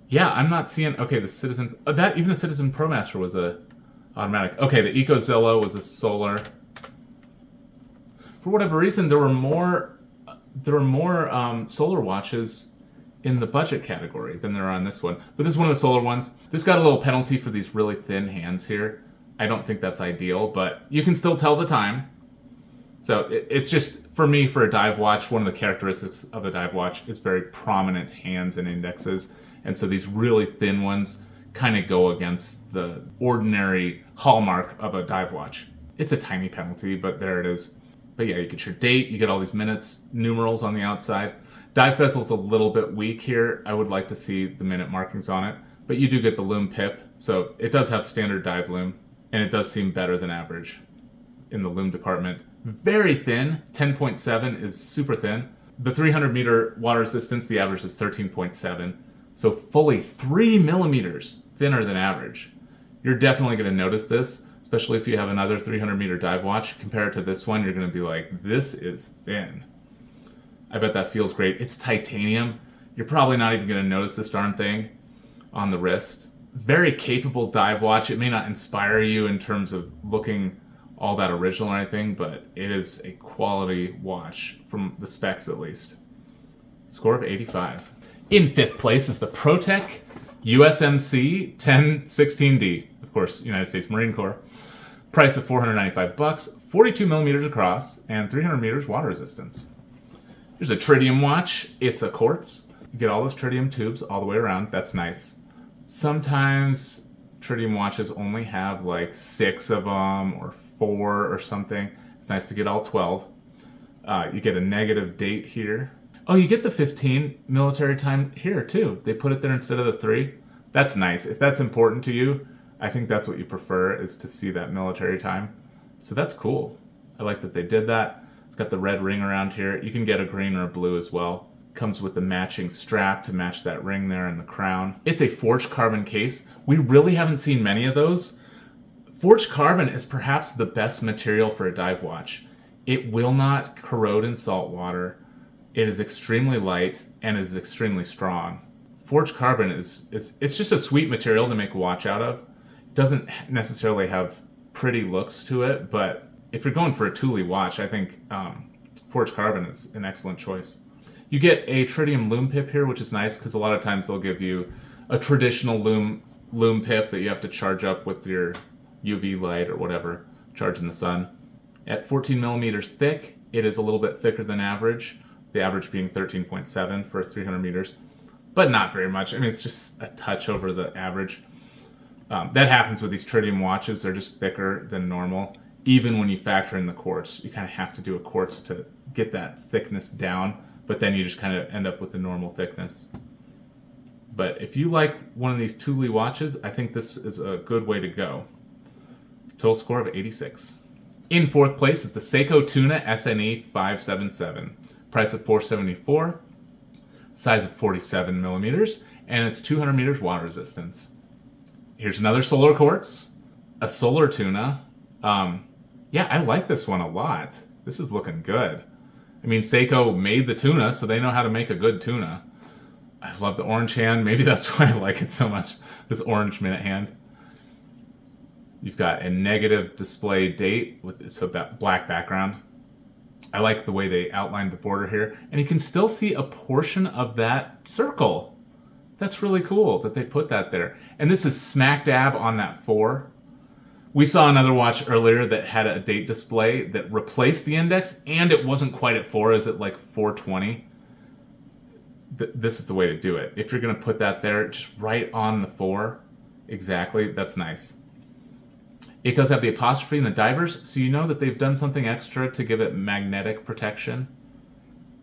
Yeah, I'm not seeing... Okay, the Citizen... even the Citizen ProMaster was a automatic. Okay, the EcoZillo was a solar. For whatever reason, there were more solar watches in the budget category than there are on this one. But this is one of the solar ones. This got a little penalty for these really thin hands here. I don't think that's ideal, but you can still tell the time. So it's just, for me, for a dive watch, one of the characteristics of a dive watch is very prominent hands and indexes. And so these really thin ones kind of go against the ordinary hallmark of a dive watch. It's a tiny penalty, but there it is. But yeah, you get your date, you get all these minutes, numerals on the outside. Dive bezel's a little bit weak here. I would like to see the minute markings on it. But you do get the loom pip, so it does have standard dive loom, and it does seem better than average in the loom department. Very thin, 10.7 is super thin. The 300 meter water resistance, the average is 13.7, so fully 3 millimeters thinner than average. You're definitely going to notice this, especially if you have another 300 meter dive watch. Compare it to this one, you're going to be like, this is thin. I bet that feels great. It's titanium. You're probably not even going to notice this darn thing on the wrist. Very capable dive watch. It may not inspire you in terms of looking all that original or anything, but it is a quality watch from the specs at least. Score of 85. In 5th place is the ProTech USMC 1016D. Of course, United States Marine Corps. Price of $495, 42 millimeters across, and 300 meters water resistance. Here's a tritium watch. It's a quartz. You get all those tritium tubes all the way around. That's nice. Sometimes tritium watches only have like 6 of them or 4 or something. It's nice to get all 12. You get a negative date here. Oh, you get the 15 military time here too. They put it there instead of the 3. That's nice. If that's important to you, I think that's what you prefer, is to see that military time. So that's cool. I like that they did that. It's got the red ring around here. You can get a green or a blue as well. Comes with the matching strap to match that ring there and the crown. It's a forged carbon case. We really haven't seen many of those. Forged carbon is perhaps the best material for a dive watch. It will not corrode in salt water. It is extremely light and is extremely strong. Forged carbon it's just a sweet material to make a watch out of. It doesn't necessarily have pretty looks to it, but if you're going for a Thule watch, I think forged carbon is an excellent choice. You get a tritium loom pip here, which is nice because a lot of times they'll give you a traditional loom pip that you have to charge up with your UV light or whatever, charge in the sun. At 14 millimeters thick, it is a little bit thicker than average, the average being 13.7 for 300 meters, but not very much. I mean, it's just a touch over the average. That happens with these tritium watches. They're just thicker than normal. Even when you factor in the quartz, you kind of have to do a quartz to get that thickness down, but then you just kind of end up with a normal thickness. But if you like one of these Thule watches, I think this is a good way to go. Total score of 86. In 4th place is the Seiko Tuna SNE 577. Price of $474, size of 47 millimeters, and it's 200 meters water resistance. Here's another solar quartz, a solar tuna. Yeah, I like this one a lot. This is looking good. I mean, Seiko made the tuna, so they know how to make a good tuna. I love the orange hand. Maybe that's why I like it so much, this orange minute hand. You've got a negative display date with that black background. I like the way they outlined the border here. And you can still see a portion of that circle. That's really cool that they put that there. And this is smack dab on that 4. We saw another watch earlier that had a date display that replaced the index, and it wasn't quite at 4. Is it like 420? This is the way to do it. If you're going to put that there, just right on the 4. Exactly. That's nice. It does have the apostrophe and the divers, so you know that they've done something extra to give it magnetic protection.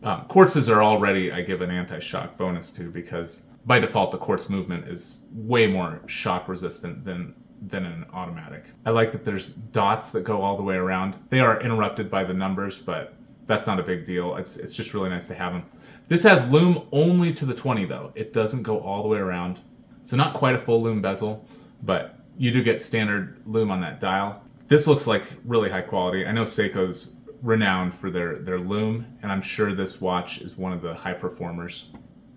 Quartzes are already, I give an anti-shock bonus to, because by default the quartz movement is way more shock resistant than an automatic. I like that there's dots that go all the way around. They are interrupted by the numbers, but that's not a big deal. It's just really nice to have them. This has loom only to the 20 though. It doesn't go all the way around. So not quite a full loom bezel, but you do get standard loom on that dial. This looks like really high quality. I know Seiko's renowned for their loom, and I'm sure this watch is one of the high performers.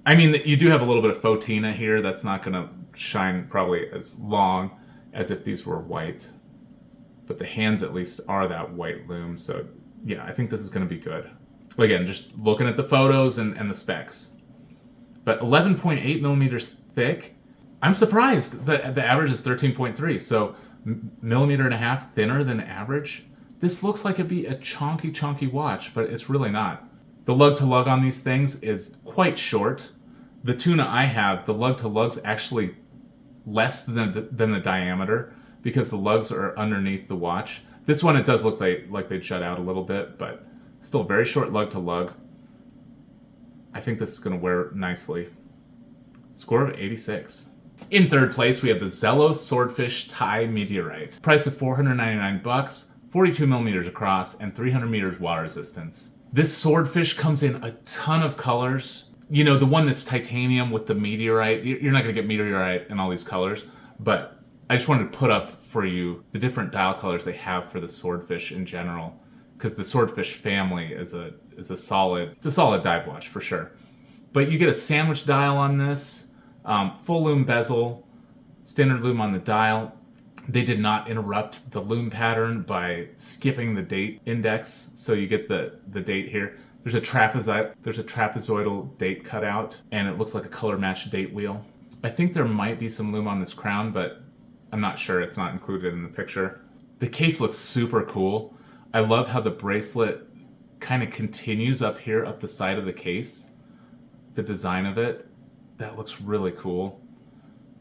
I mean, you do have a little bit of photina here. That's not going to shine probably as long as if these were white. But the hands at least are that white loom. So yeah, I think this is going to be good. Again, just looking at the photos and the specs. But 11.8 millimeters thick. I'm surprised that the average is 13.3, so millimeter and a half thinner than average. This looks like it'd be a chonky watch, but it's really not. The lug to lug on these things is quite short. The tuna I have, the lug to lug's actually less than the diameter because the lugs are underneath the watch. This one, it does look like they'd shut out a little bit, but still very short lug to lug. I think this is going to wear nicely. Score of 86. In third place, we have the Zelos Swordfish Tie Meteorite. Price of $499, 42 millimeters across, and 300 meters water resistance. This swordfish comes in a ton of colors. You know, the one that's titanium with the meteorite. You're not going to get meteorite in all these colors, but I just wanted to put up for you the different dial colors they have for the swordfish in general, because the swordfish family is a solid dive watch for sure. But you get a sandwich dial on this, full lume bezel, standard lume on the dial. They did not interrupt the lume pattern by skipping the date index, so you get the date here. There's a trapezoidal date cutout, and it looks like a color matched date wheel. I think there might be some lume on this crown, but I'm not sure. It's not included in the picture. The case looks super cool. I love how the bracelet kind of continues up here, up the side of the case. The design of it, that looks really cool.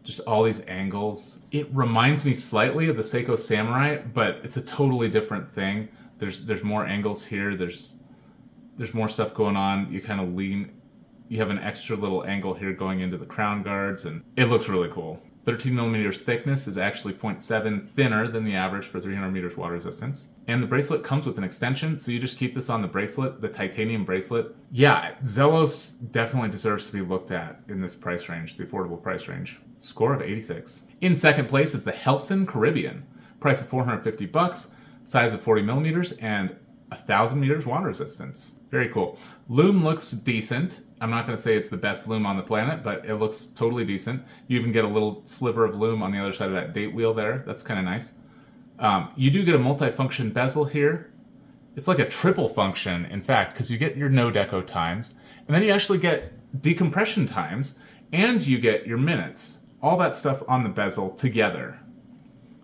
Just all these angles. It reminds me slightly of the Seiko Samurai, but it's a totally different thing. There's more angles here. There's more stuff going on. You kind of lean. You have an extra little angle here going into the crown guards, and it looks really cool. 13 millimeters thickness is actually 0.7 thinner than the average for 300 meters water resistance. And the bracelet comes with an extension, so you just keep this on the bracelet, the titanium bracelet. Yeah, Zelos definitely deserves to be looked at in this price range, the affordable price range. Score of 86. In second place is the Helson Caribbean. Price of $450, size of 40 millimeters, and 1,000 meters water resistance. Very cool. Lume looks decent. I'm not going to say it's the best lume on the planet, but it looks totally decent. You even get a little sliver of lume on the other side of that date wheel there. That's kind of nice. You do get a multi-function bezel here. It's like a triple function, in fact, because you get your node echo times, and then you actually get decompression times, and you get your minutes. All that stuff on the bezel together.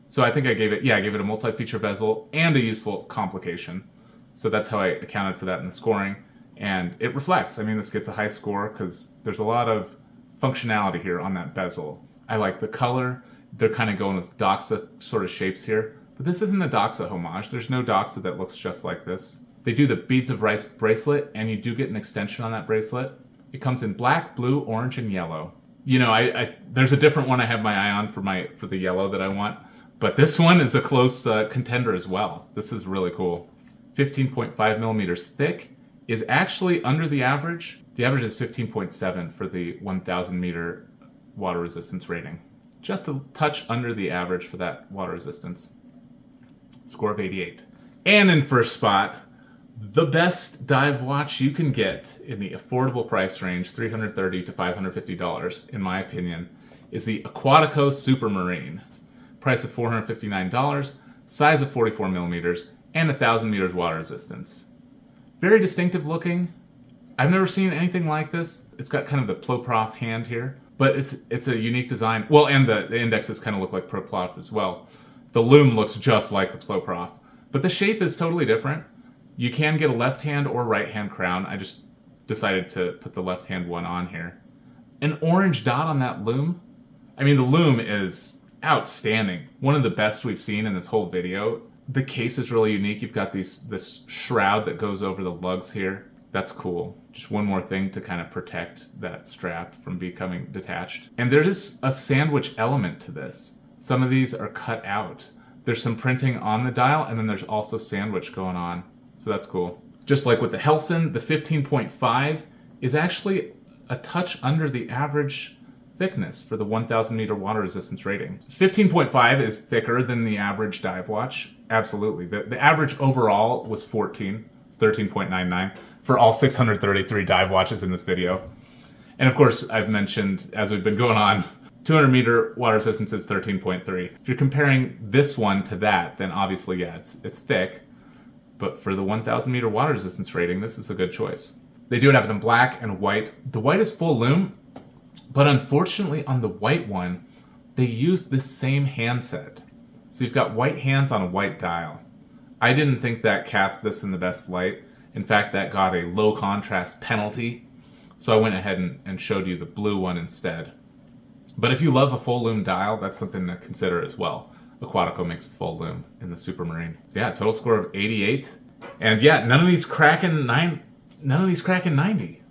So I think I gave it a multi-feature bezel and a useful complication. So that's how I accounted for that in the scoring. And it reflects. I mean, this gets a high score because there's a lot of functionality here on that bezel. I like the color. They're kind of going with Doxa sort of shapes here. But this isn't a Doxa homage. There's no Doxa that looks just like this. They do the Beads of Rice bracelet, and you do get an extension on that bracelet. It comes in black, blue, orange, and yellow. You know, there's a different one I have my eye on for the yellow that I want. But this one is a close contender as well. This is really cool. 15.5 millimeters thick is actually under the average. The average is 15.7 for the 1,000 meter water resistance rating. Just a touch under the average for that water resistance. Score of 88. And in first spot, the best dive watch you can get in the affordable price range, $330 to $550, in my opinion, is the Aquatico Supermarine. Price of $459, size of 44 millimeters, and 1,000 meters water resistance. Very distinctive looking. I've never seen anything like this. It's got kind of the Ploprof hand here, but it's a unique design. Well, and the indexes kind of look like Ploprof as well. The lume looks just like the Ploprof, but the shape is totally different. You can get a left hand or right hand crown. I just decided to put the left hand one on here. An orange dot on that lume. I mean, the lume is outstanding. One of the best we've seen in this whole video. The case is really unique. You've got this shroud that goes over the lugs here. That's cool. Just one more thing to kind of protect that strap from becoming detached. And there's a sandwich element to this. Some of these are cut out. There's some printing on the dial, and then there's also sandwich going on. So that's cool. Just like with the Helson, the 15.5 is actually a touch under the average thickness for the 1,000 meter water resistance rating. 15.5 is thicker than the average dive watch. Absolutely. The average overall was 14. It's 13.99 for all 633 dive watches in this video. And of course, I've mentioned, as we've been going on, 200 meter water resistance is 13.3. If you're comparing this one to that, then obviously, yeah, it's thick. But for the 1,000 meter water resistance rating, this is a good choice. They do have it in black and white. The white is full lume, but unfortunately on the white one, they use the same handset. So you've got white hands on a white dial. I didn't think that cast this in the best light. In fact, that got a low contrast penalty. So I went ahead and showed you the blue one instead. But if you love a full lume dial, that's something to consider as well. Aquatico makes a full loom in the Supermarine. So yeah, total score of 88. And yeah, none of these cracking 90.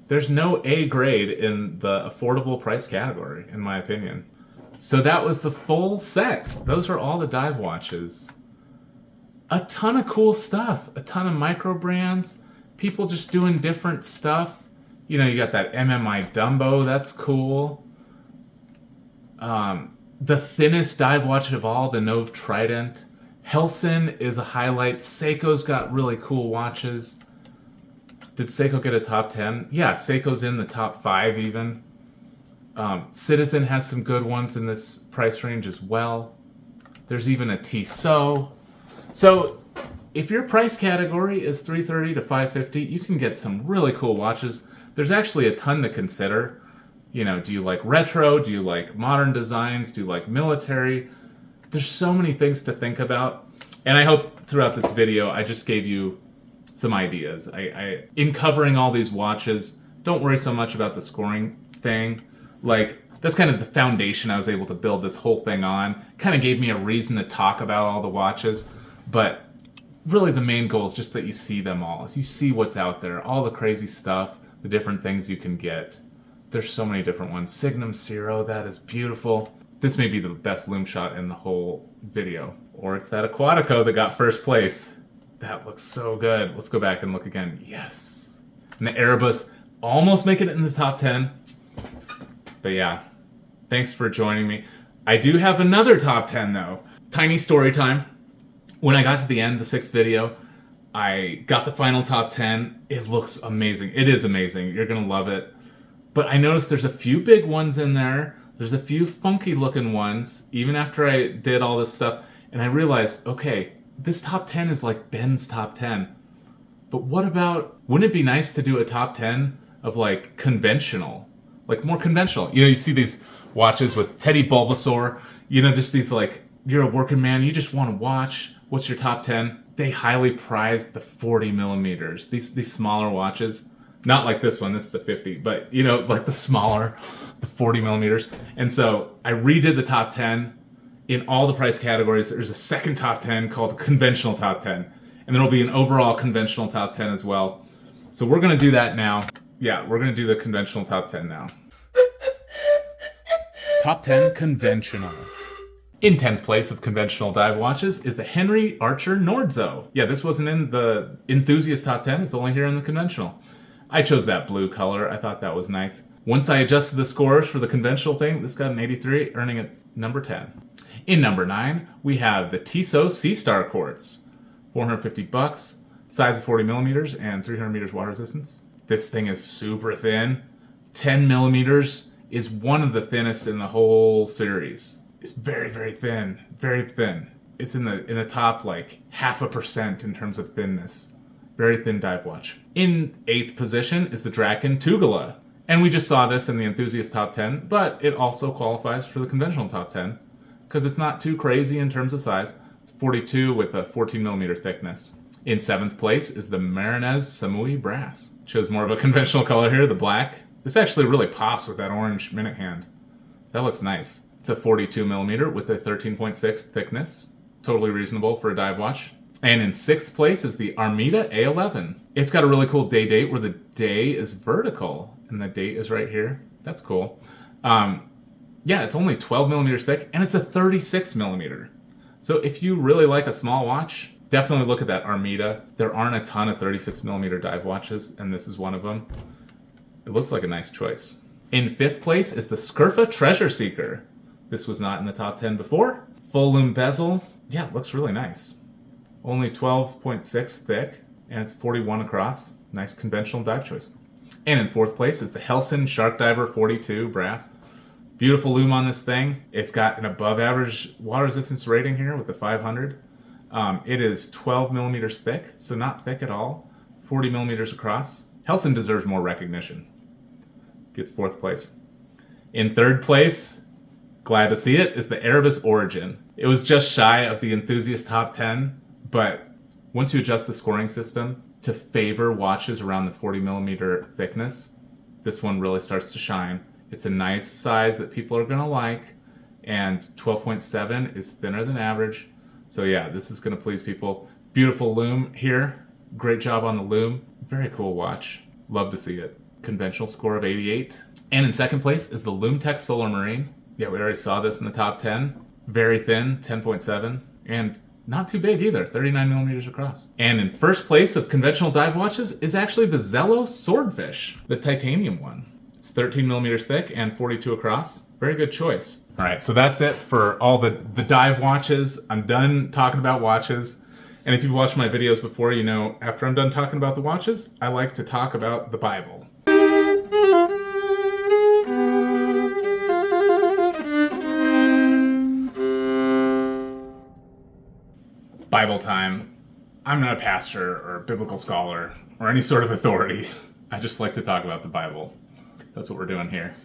There's no A grade in the affordable price category, in my opinion. So that was the full set. Those are all the dive watches. A ton of cool stuff. A ton of micro brands. People just doing different stuff. You know, you got that MMI Dumbo. That's cool. The thinnest dive watch of all, the Nove Trident. Helson is a highlight. Seiko's got really cool watches. Did Seiko get a top 10? Yeah, Seiko's in the top 5 even. Citizen has some good ones in this price range as well. There's even a Tissot. So if your price category is $330 to $550, you can get some really cool watches. There's actually a ton to consider. You know, do you like retro? Do you like modern designs? Do you like military? There's so many things to think about. And I hope throughout this video, I just gave you some ideas. In covering all these watches, don't worry so much about the scoring thing. Like, that's kind of the foundation I was able to build this whole thing on. Kind of gave me a reason to talk about all the watches. But really the main goal is just that you see them all. You see what's out there, all the crazy stuff, the different things you can get. There's so many different ones. Signum Zero, that is beautiful. This may be the best loom shot in the whole video. Or it's that Aquatico that got first place. That looks so good. Let's go back and look again. Yes. And the Erebus almost making it in the top 10. But yeah, thanks for joining me. I do have another top 10 though. Tiny story time. When I got to the end, the 6th video, I got the final top 10. It looks amazing. It is amazing. You're going to love it. But I noticed there's a few big ones in there. There's a few funky looking ones, even after I did all this stuff. And I realized, okay, this top 10 is like Ben's top 10. But what about, wouldn't it be nice to do a top 10 of like conventional? Like more conventional. You know, you see these watches with Teddy Bulbasaur. You know, just these like, you're a working man, you just want to watch. What's your top 10? They highly prize the 40 millimeters. These smaller watches. Not like this one, this is a 50, but you know, like the smaller, the 40 millimeters. And so I redid the top 10 in all the price categories. There's a second top 10 called the conventional top 10. And there'll be an overall conventional top 10 as well. So we're gonna do that now. Yeah, we're gonna do the conventional top 10 now. Top 10 conventional. In 10th place of conventional dive watches is the Henry Archer Nordzo. Yeah, this wasn't in the Enthusiast top 10, it's only here in the conventional. I chose that blue color. I thought that was nice. Once I adjusted the scores for the conventional thing, this got an 83, earning it number 10. In number 9, we have the Tissot Sea Star Quartz. $450, size of 40 millimeters and 300 meters water resistance. This thing is super thin. 10 millimeters is one of the thinnest in the whole series. It's very, very thin. Very thin. It's in the top like 0.5% in terms of thinness. Very thin dive watch. In 8th position is the Draken Tugela. And we just saw this in the Enthusiast top 10, but it also qualifies for the conventional top 10 because it's not too crazy in terms of size. It's 42 with a 14 millimeter thickness. In 7th place is the Marinez Samui Brass. Chose more of a conventional color here, the black. This actually really pops with that orange minute hand. That looks nice. It's a 42 millimeter with a 13.6 thickness. Totally reasonable for a dive watch. And in 6th place is the Armida A11. It's got a really cool day date where the day is vertical and the date is right here. That's cool. Yeah, it's only 12 millimeters thick and it's a 36 millimeter. So if you really like a small watch, definitely look at that Armida. There aren't a ton of 36 millimeter dive watches and this is one of them. It looks like a nice choice. In 5th place is the Scurfa Treasure Seeker. This was not in the top 10 before. Full loom bezel. Yeah, it looks really nice. Only 12.6 thick, and it's 41 across. Nice conventional dive choice. And in 4th place is the Helson Shark Diver 42 brass. Beautiful loom on this thing. It's got an above average water resistance rating here with the 500. It is 12 millimeters thick, so not thick at all. 40 millimeters across. Helson deserves more recognition. Gets 4th place. In 3rd place, glad to see it, is the Erebus Origin. It was just shy of the Enthusiast top 10, but once you adjust the scoring system to favor watches around the 40 millimeter thickness, this one really starts to shine. It's a nice size that people are going to like. and 12.7 is thinner than average. So yeah, this is going to please people. Beautiful loom here. Great job on the loom. Very cool watch. Love to see it. Conventional score of 88. And in second place is the LoomTech Solar Marine. Yeah, we already saw this in the top 10. Very thin, 10.7. And not too big either, 39 millimeters across. And in first place of conventional dive watches is actually the Zello Swordfish, the titanium one. It's 13 millimeters thick and 42 across. Very good choice. All right, so that's it for all the dive watches. I'm done talking about watches. And if you've watched my videos before, you know after I'm done talking about the watches, I like to talk about the Bible. Bible time. I'm not a pastor or biblical scholar or any sort of authority. I just like to talk about the Bible. So that's what we're doing here.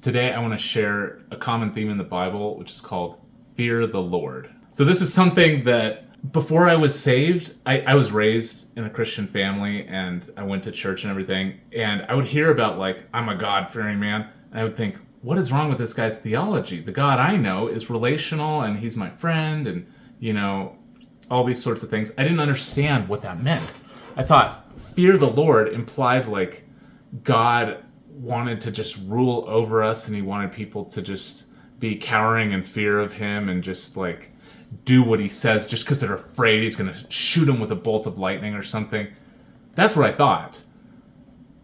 Today I want to share a common theme in the Bible, which is called fear the Lord. So this is something that before I was saved, I was raised in a Christian family and I went to church and everything. And I would hear about I'm a God-fearing man. And I would think, what is wrong with this guy's theology? The God I know is relational and he's my friend and, all these sorts of things. I didn't understand what that meant. I thought fear the Lord implied God wanted to just rule over us and he wanted people to just be cowering in fear of him and just do what he says just because they're afraid he's going to shoot them with a bolt of lightning or something. That's what I thought.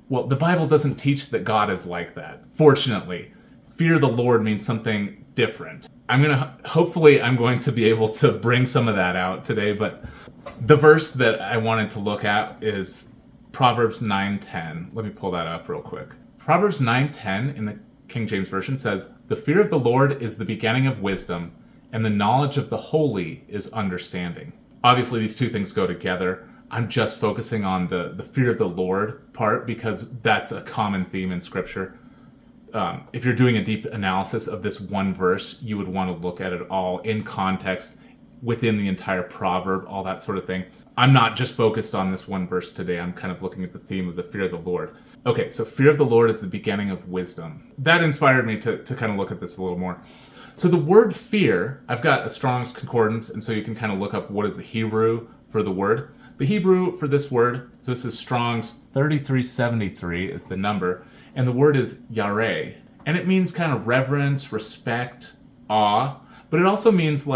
Well, the Bible doesn't teach that God is like that. Fortunately, fear the Lord means something different. Hopefully I'm going to be able to bring some of that out today, but the verse that I wanted to look at is Proverbs 9:10. Let me pull that up real quick. Proverbs 9:10 in the King James Version says, "The fear of the Lord is the beginning of wisdom, and the knowledge of the holy is understanding." Obviously, these two things go together. I'm just focusing on the fear of the Lord part because that's a common theme in Scripture. If you're doing a deep analysis of this one verse, you would want to look at it all in context within the entire proverb, all that sort of thing. I'm not just focused on this one verse today. I'm kind of looking at the theme of the fear of the Lord. Okay, so fear of the Lord is the beginning of wisdom. That inspired me to kind of look at this a little more. So the word fear, I've got a Strong's Concordance, and so you can kind of look up what is the Hebrew for the word. The Hebrew for this word, so this is Strong's 3373 is the number, and the word is yareh. And it means kind of reverence, respect, awe, but it also means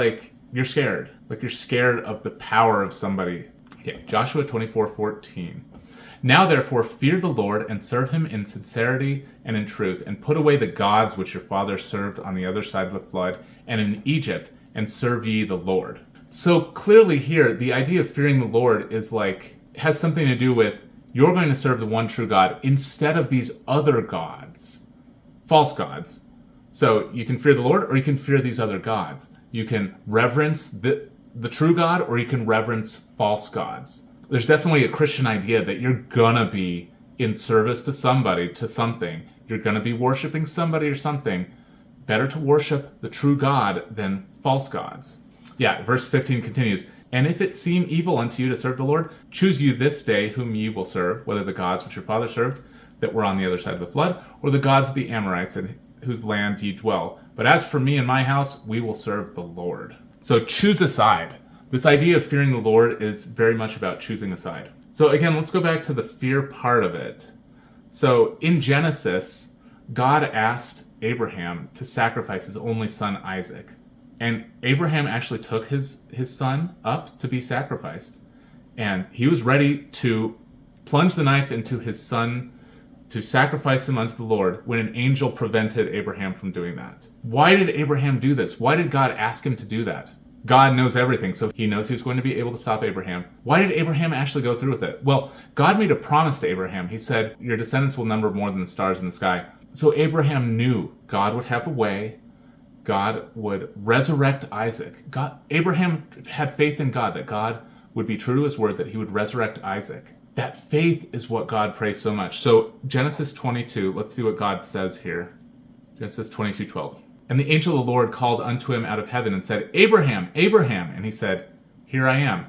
you're scared. You're scared of the power of somebody. Okay, Joshua 24:14. "Now therefore fear the Lord and serve him in sincerity and in truth, and put away the gods which your fathers served on the other side of the flood and in Egypt, and serve ye the Lord." So clearly here, the idea of fearing the Lord is has something to do with you're going to serve the one true God instead of these other gods, false gods. So you can fear the Lord or you can fear these other gods. You can reverence the true God or you can reverence false gods. There's definitely a Christian idea that you're gonna be in service to somebody, to something. You're gonna be worshiping somebody or something. Better to worship the true God than false gods. Yeah, verse 15 continues, "And if it seem evil unto you to serve the Lord, choose you this day whom ye will serve, whether the gods which your father served that were on the other side of the flood, or the gods of the Amorites in whose land ye dwell. But as for me and my house, we will serve the Lord." So choose a side. This idea of fearing the Lord is very much about choosing a side. So again, let's go back to the fear part of it. So in Genesis, God asked Abraham to sacrifice his only son, Isaac. And Abraham actually took his son up to be sacrificed. And he was ready to plunge the knife into his son to sacrifice him unto the Lord when an angel prevented Abraham from doing that. Why did Abraham do this? Why did God ask him to do that? God knows everything, so he knows he's going to be able to stop Abraham. Why did Abraham actually go through with it? Well, God made a promise to Abraham. He said, "Your descendants will number more than the stars in the sky." So Abraham knew God would have a way. God would resurrect Isaac. Abraham had faith in God, that God would be true to his word, that he would resurrect Isaac. That faith is what God praised so much. So Genesis 22, let's see what God says here. Genesis 22:12. "And the angel of the Lord called unto him out of heaven and said, Abraham, Abraham. And he said, Here I am.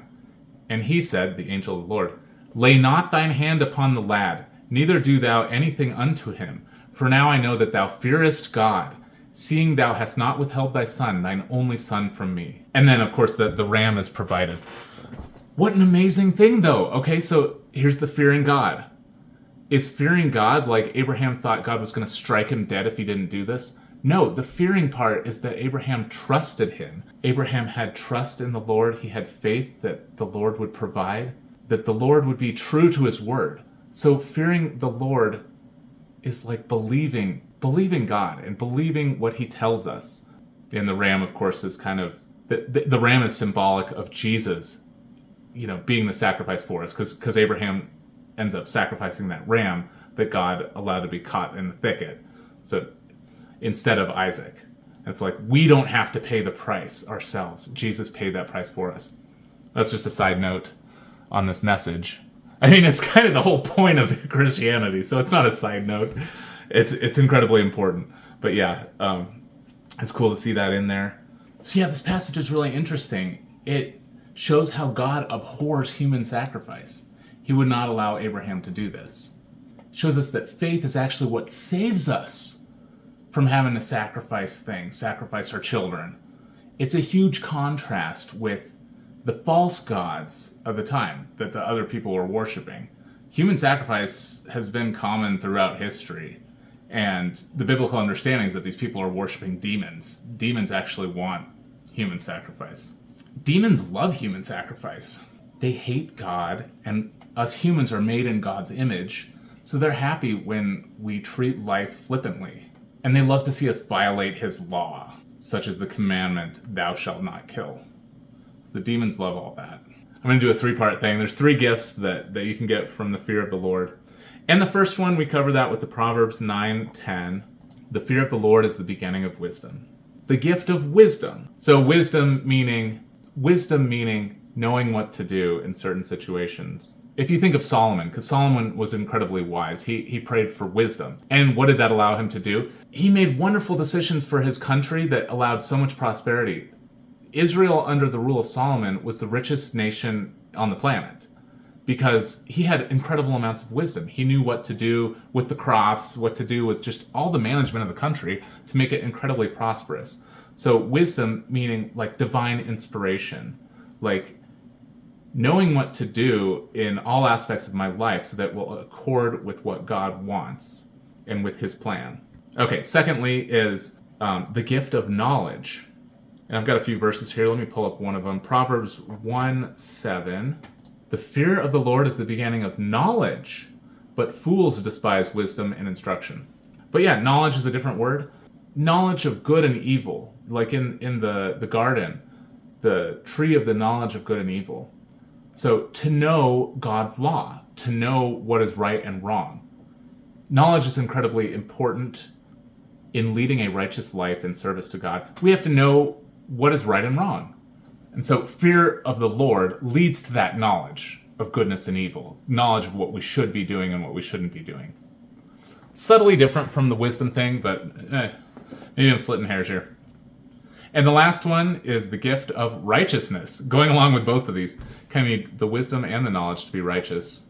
And he said," the angel of the Lord, "Lay not thine hand upon the lad, neither do thou anything unto him. For now I know that thou fearest God, seeing thou hast not withheld thy son, thine only son from me. And then, of course, the ram is provided. What an amazing thing, though. Okay, so here's the fearing God. Is fearing God like Abraham thought God was going to strike him dead if he didn't do this? No, the fearing part is that Abraham trusted him. Abraham had trust in the Lord. He had faith that the Lord would provide, that the Lord would be true to his word. So fearing the Lord is like believing God and believing what he tells us. And the ram, of course, is kind of, the ram is symbolic of Jesus, being the sacrifice for us, because Abraham ends up sacrificing that ram that God allowed to be caught in the thicket. So instead of Isaac. It's like, we don't have to pay the price ourselves. Jesus paid that price for us. That's just a side note on this message. I mean, it's kind of the whole point of Christianity, so it's not a side note. It's incredibly important. But yeah, it's cool to see that in there. So yeah, this passage is really interesting. It shows how God abhors human sacrifice. He would not allow Abraham to do this. It shows us that faith is actually what saves us from having to sacrifice our children. It's a huge contrast with the false gods of the time that the other people were worshiping. Human sacrifice has been common throughout history, and the biblical understanding is that these people are worshiping demons. Demons actually want human sacrifice. Demons love human sacrifice. They hate God, and us humans are made in God's image, so they're happy when we treat life flippantly. And they love to see us violate his law, such as the commandment, thou shalt not kill. So the demons love all that. I'm going to do a 3-part thing. There's 3 gifts that you can get from the fear of the Lord. And the first one, we cover that with the Proverbs 9:10. The fear of the Lord is the beginning of wisdom. The gift of wisdom. So wisdom meaning knowing what to do in certain situations. If you think of Solomon, because Solomon was incredibly wise, he prayed for wisdom. And what did that allow him to do? He made wonderful decisions for his country that allowed so much prosperity. Israel, under the rule of Solomon, was the richest nation on the planet because he had incredible amounts of wisdom. He knew what to do with the crops, what to do with just all the management of the country to make it incredibly prosperous. So wisdom meaning like divine inspiration, like knowing what to do in all aspects of my life so that will accord with what God wants and with his plan. Okay, secondly is the gift of knowledge. And I've got a few verses here. Let me pull up one of them. Proverbs 1:7. The fear of the Lord is the beginning of knowledge, but fools despise wisdom and instruction. But yeah, knowledge is a different word. Knowledge of good and evil. Like in the garden, the tree of the knowledge of good and evil. So to know God's law, to know what is right and wrong. Knowledge is incredibly important in leading a righteous life in service to God. We have to know what is right and wrong. And so fear of the Lord leads to that knowledge of goodness and evil, knowledge of what we should be doing and what we shouldn't be doing. Subtly different from the wisdom thing, but maybe I'm splitting hairs here. And the last one is the gift of righteousness. Going along with both of these, kind of need the wisdom and the knowledge to be righteous.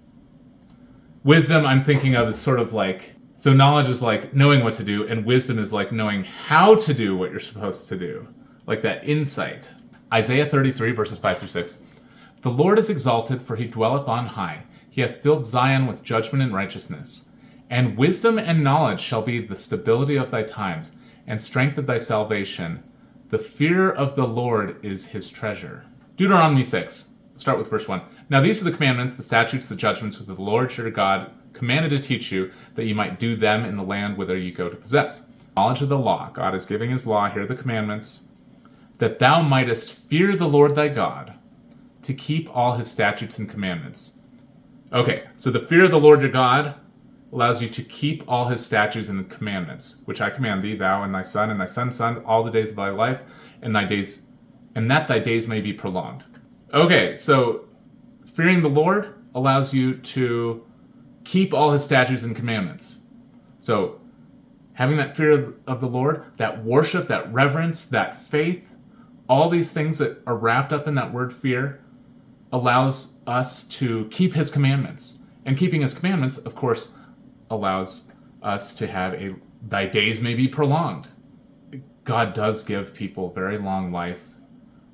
Wisdom I'm thinking of is sort of like, so knowledge is like knowing what to do, and wisdom is like knowing how to do what you're supposed to do. Like that insight. Isaiah 33 verses 5-6. The Lord is exalted, for he dwelleth on high. He hath filled Zion with judgment and righteousness. And wisdom and knowledge shall be the stability of thy times, and strength of thy salvation. The fear of the Lord is his treasure. Deuteronomy 6. Start with verse 1. Now these are the commandments, the statutes, the judgments which the Lord your God commanded to teach you, that ye might do them in the land whither ye go to possess. Knowledge of the law. God is giving his law. Here are the commandments. That thou mightest fear the Lord thy God, to keep all his statutes and commandments. Okay, so the fear of the Lord your God allows you to keep all his statutes and commandments, which I command thee, thou and thy son's son, all the days of thy life, and that thy days may be prolonged. Okay, so fearing the Lord allows you to keep all his statutes and commandments. So having that fear of the Lord, that worship, that reverence, that faith, all these things that are wrapped up in that word fear allows us to keep his commandments. And keeping his commandments, of course, allows us to have thy days may be prolonged. God does give people very long life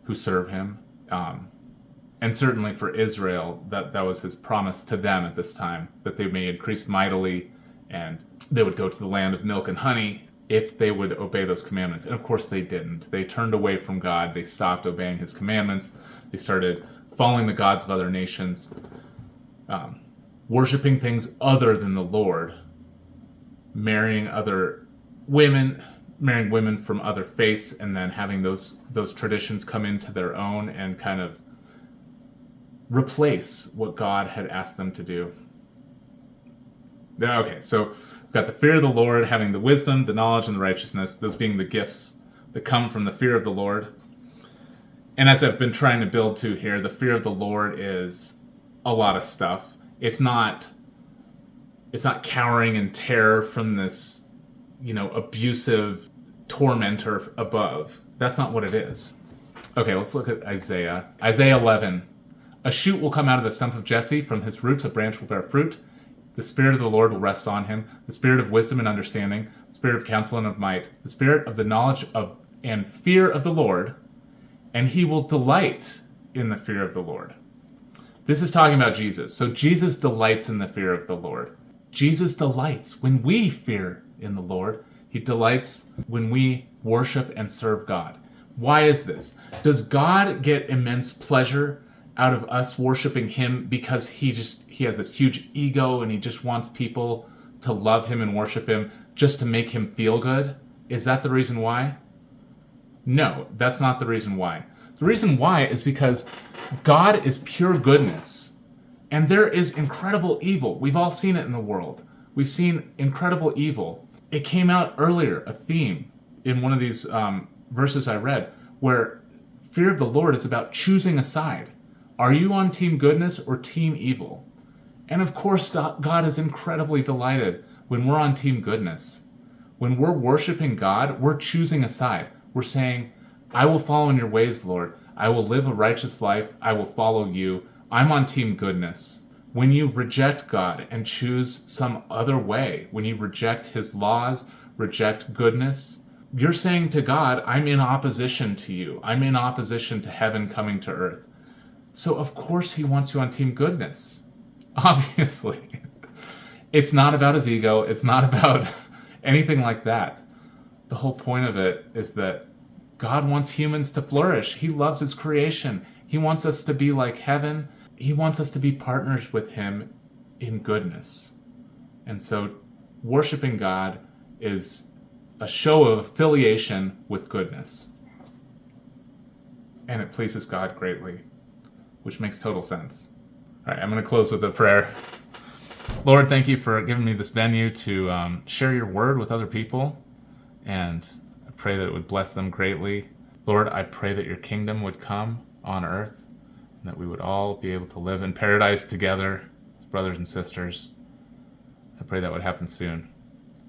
who serve him. And certainly for Israel, that was his promise to them at this time, that they may increase mightily and they would go to the land of milk and honey if they would obey those commandments. And of course they didn't. They turned away from God. They stopped obeying his commandments. They started following the gods of other nations, worshiping things other than the Lord, marrying women from other faiths, and then having those traditions come into their own and kind of replace what God had asked them to do. Okay, so we've got the fear of the Lord, having the wisdom, the knowledge, and the righteousness, those being the gifts that come from the fear of the Lord. And as I've been trying to build to here, the fear of the Lord is a lot of stuff. It's not cowering in terror from this, abusive tormentor above. That's not what it is. Okay, let's look at Isaiah. Isaiah 11. A shoot will come out of the stump of Jesse. From his roots a branch will bear fruit. The Spirit of the Lord will rest on him, the Spirit of wisdom and understanding, the Spirit of counsel and of might, the Spirit of the knowledge of and fear of the Lord, and he will delight in the fear of the Lord. This is talking about Jesus. So Jesus delights in the fear of the Lord. Jesus delights when we fear in the Lord. He delights when we worship and serve God. Why is this? Does God get immense pleasure out of us worshiping him because he has this huge ego and he just wants people to love him and worship him just to make him feel good? Is that the reason why? No, that's not the reason why. The reason why is because God is pure goodness and there is incredible evil. We've all seen it in the world. We've seen incredible evil. It came out earlier, a theme in one of these verses I read, where fear of the Lord is about choosing a side. Are you on team goodness or team evil? And of course, God is incredibly delighted when we're on team goodness. When we're worshiping God, we're choosing a side. We're saying, I will follow in your ways, Lord. I will live a righteous life. I will follow you. I'm on team goodness. When you reject God and choose some other way, when you reject his laws, reject goodness, you're saying to God, I'm in opposition to you. I'm in opposition to heaven coming to earth. So of course he wants you on team goodness. Obviously. It's not about his ego. It's not about anything like that. The whole point of it is that God wants humans to flourish. He loves his creation. He wants us to be like heaven. He wants us to be partners with him in goodness. And so worshiping God is a show of affiliation with goodness. And it pleases God greatly, which makes total sense. All right, I'm going to close with a prayer. Lord, thank you for giving me this venue to share your word with other people, and I pray that it would bless them greatly. Lord, I pray that your kingdom would come on earth, and that we would all be able to live in paradise together as brothers and sisters. I pray that would happen soon.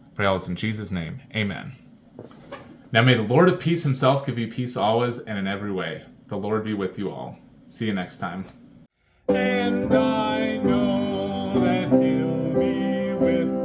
I pray all this in Jesus' name. Amen. Now may the Lord of peace himself give you peace always and in every way. The Lord be with you all. See you next time. And I know that he'll be with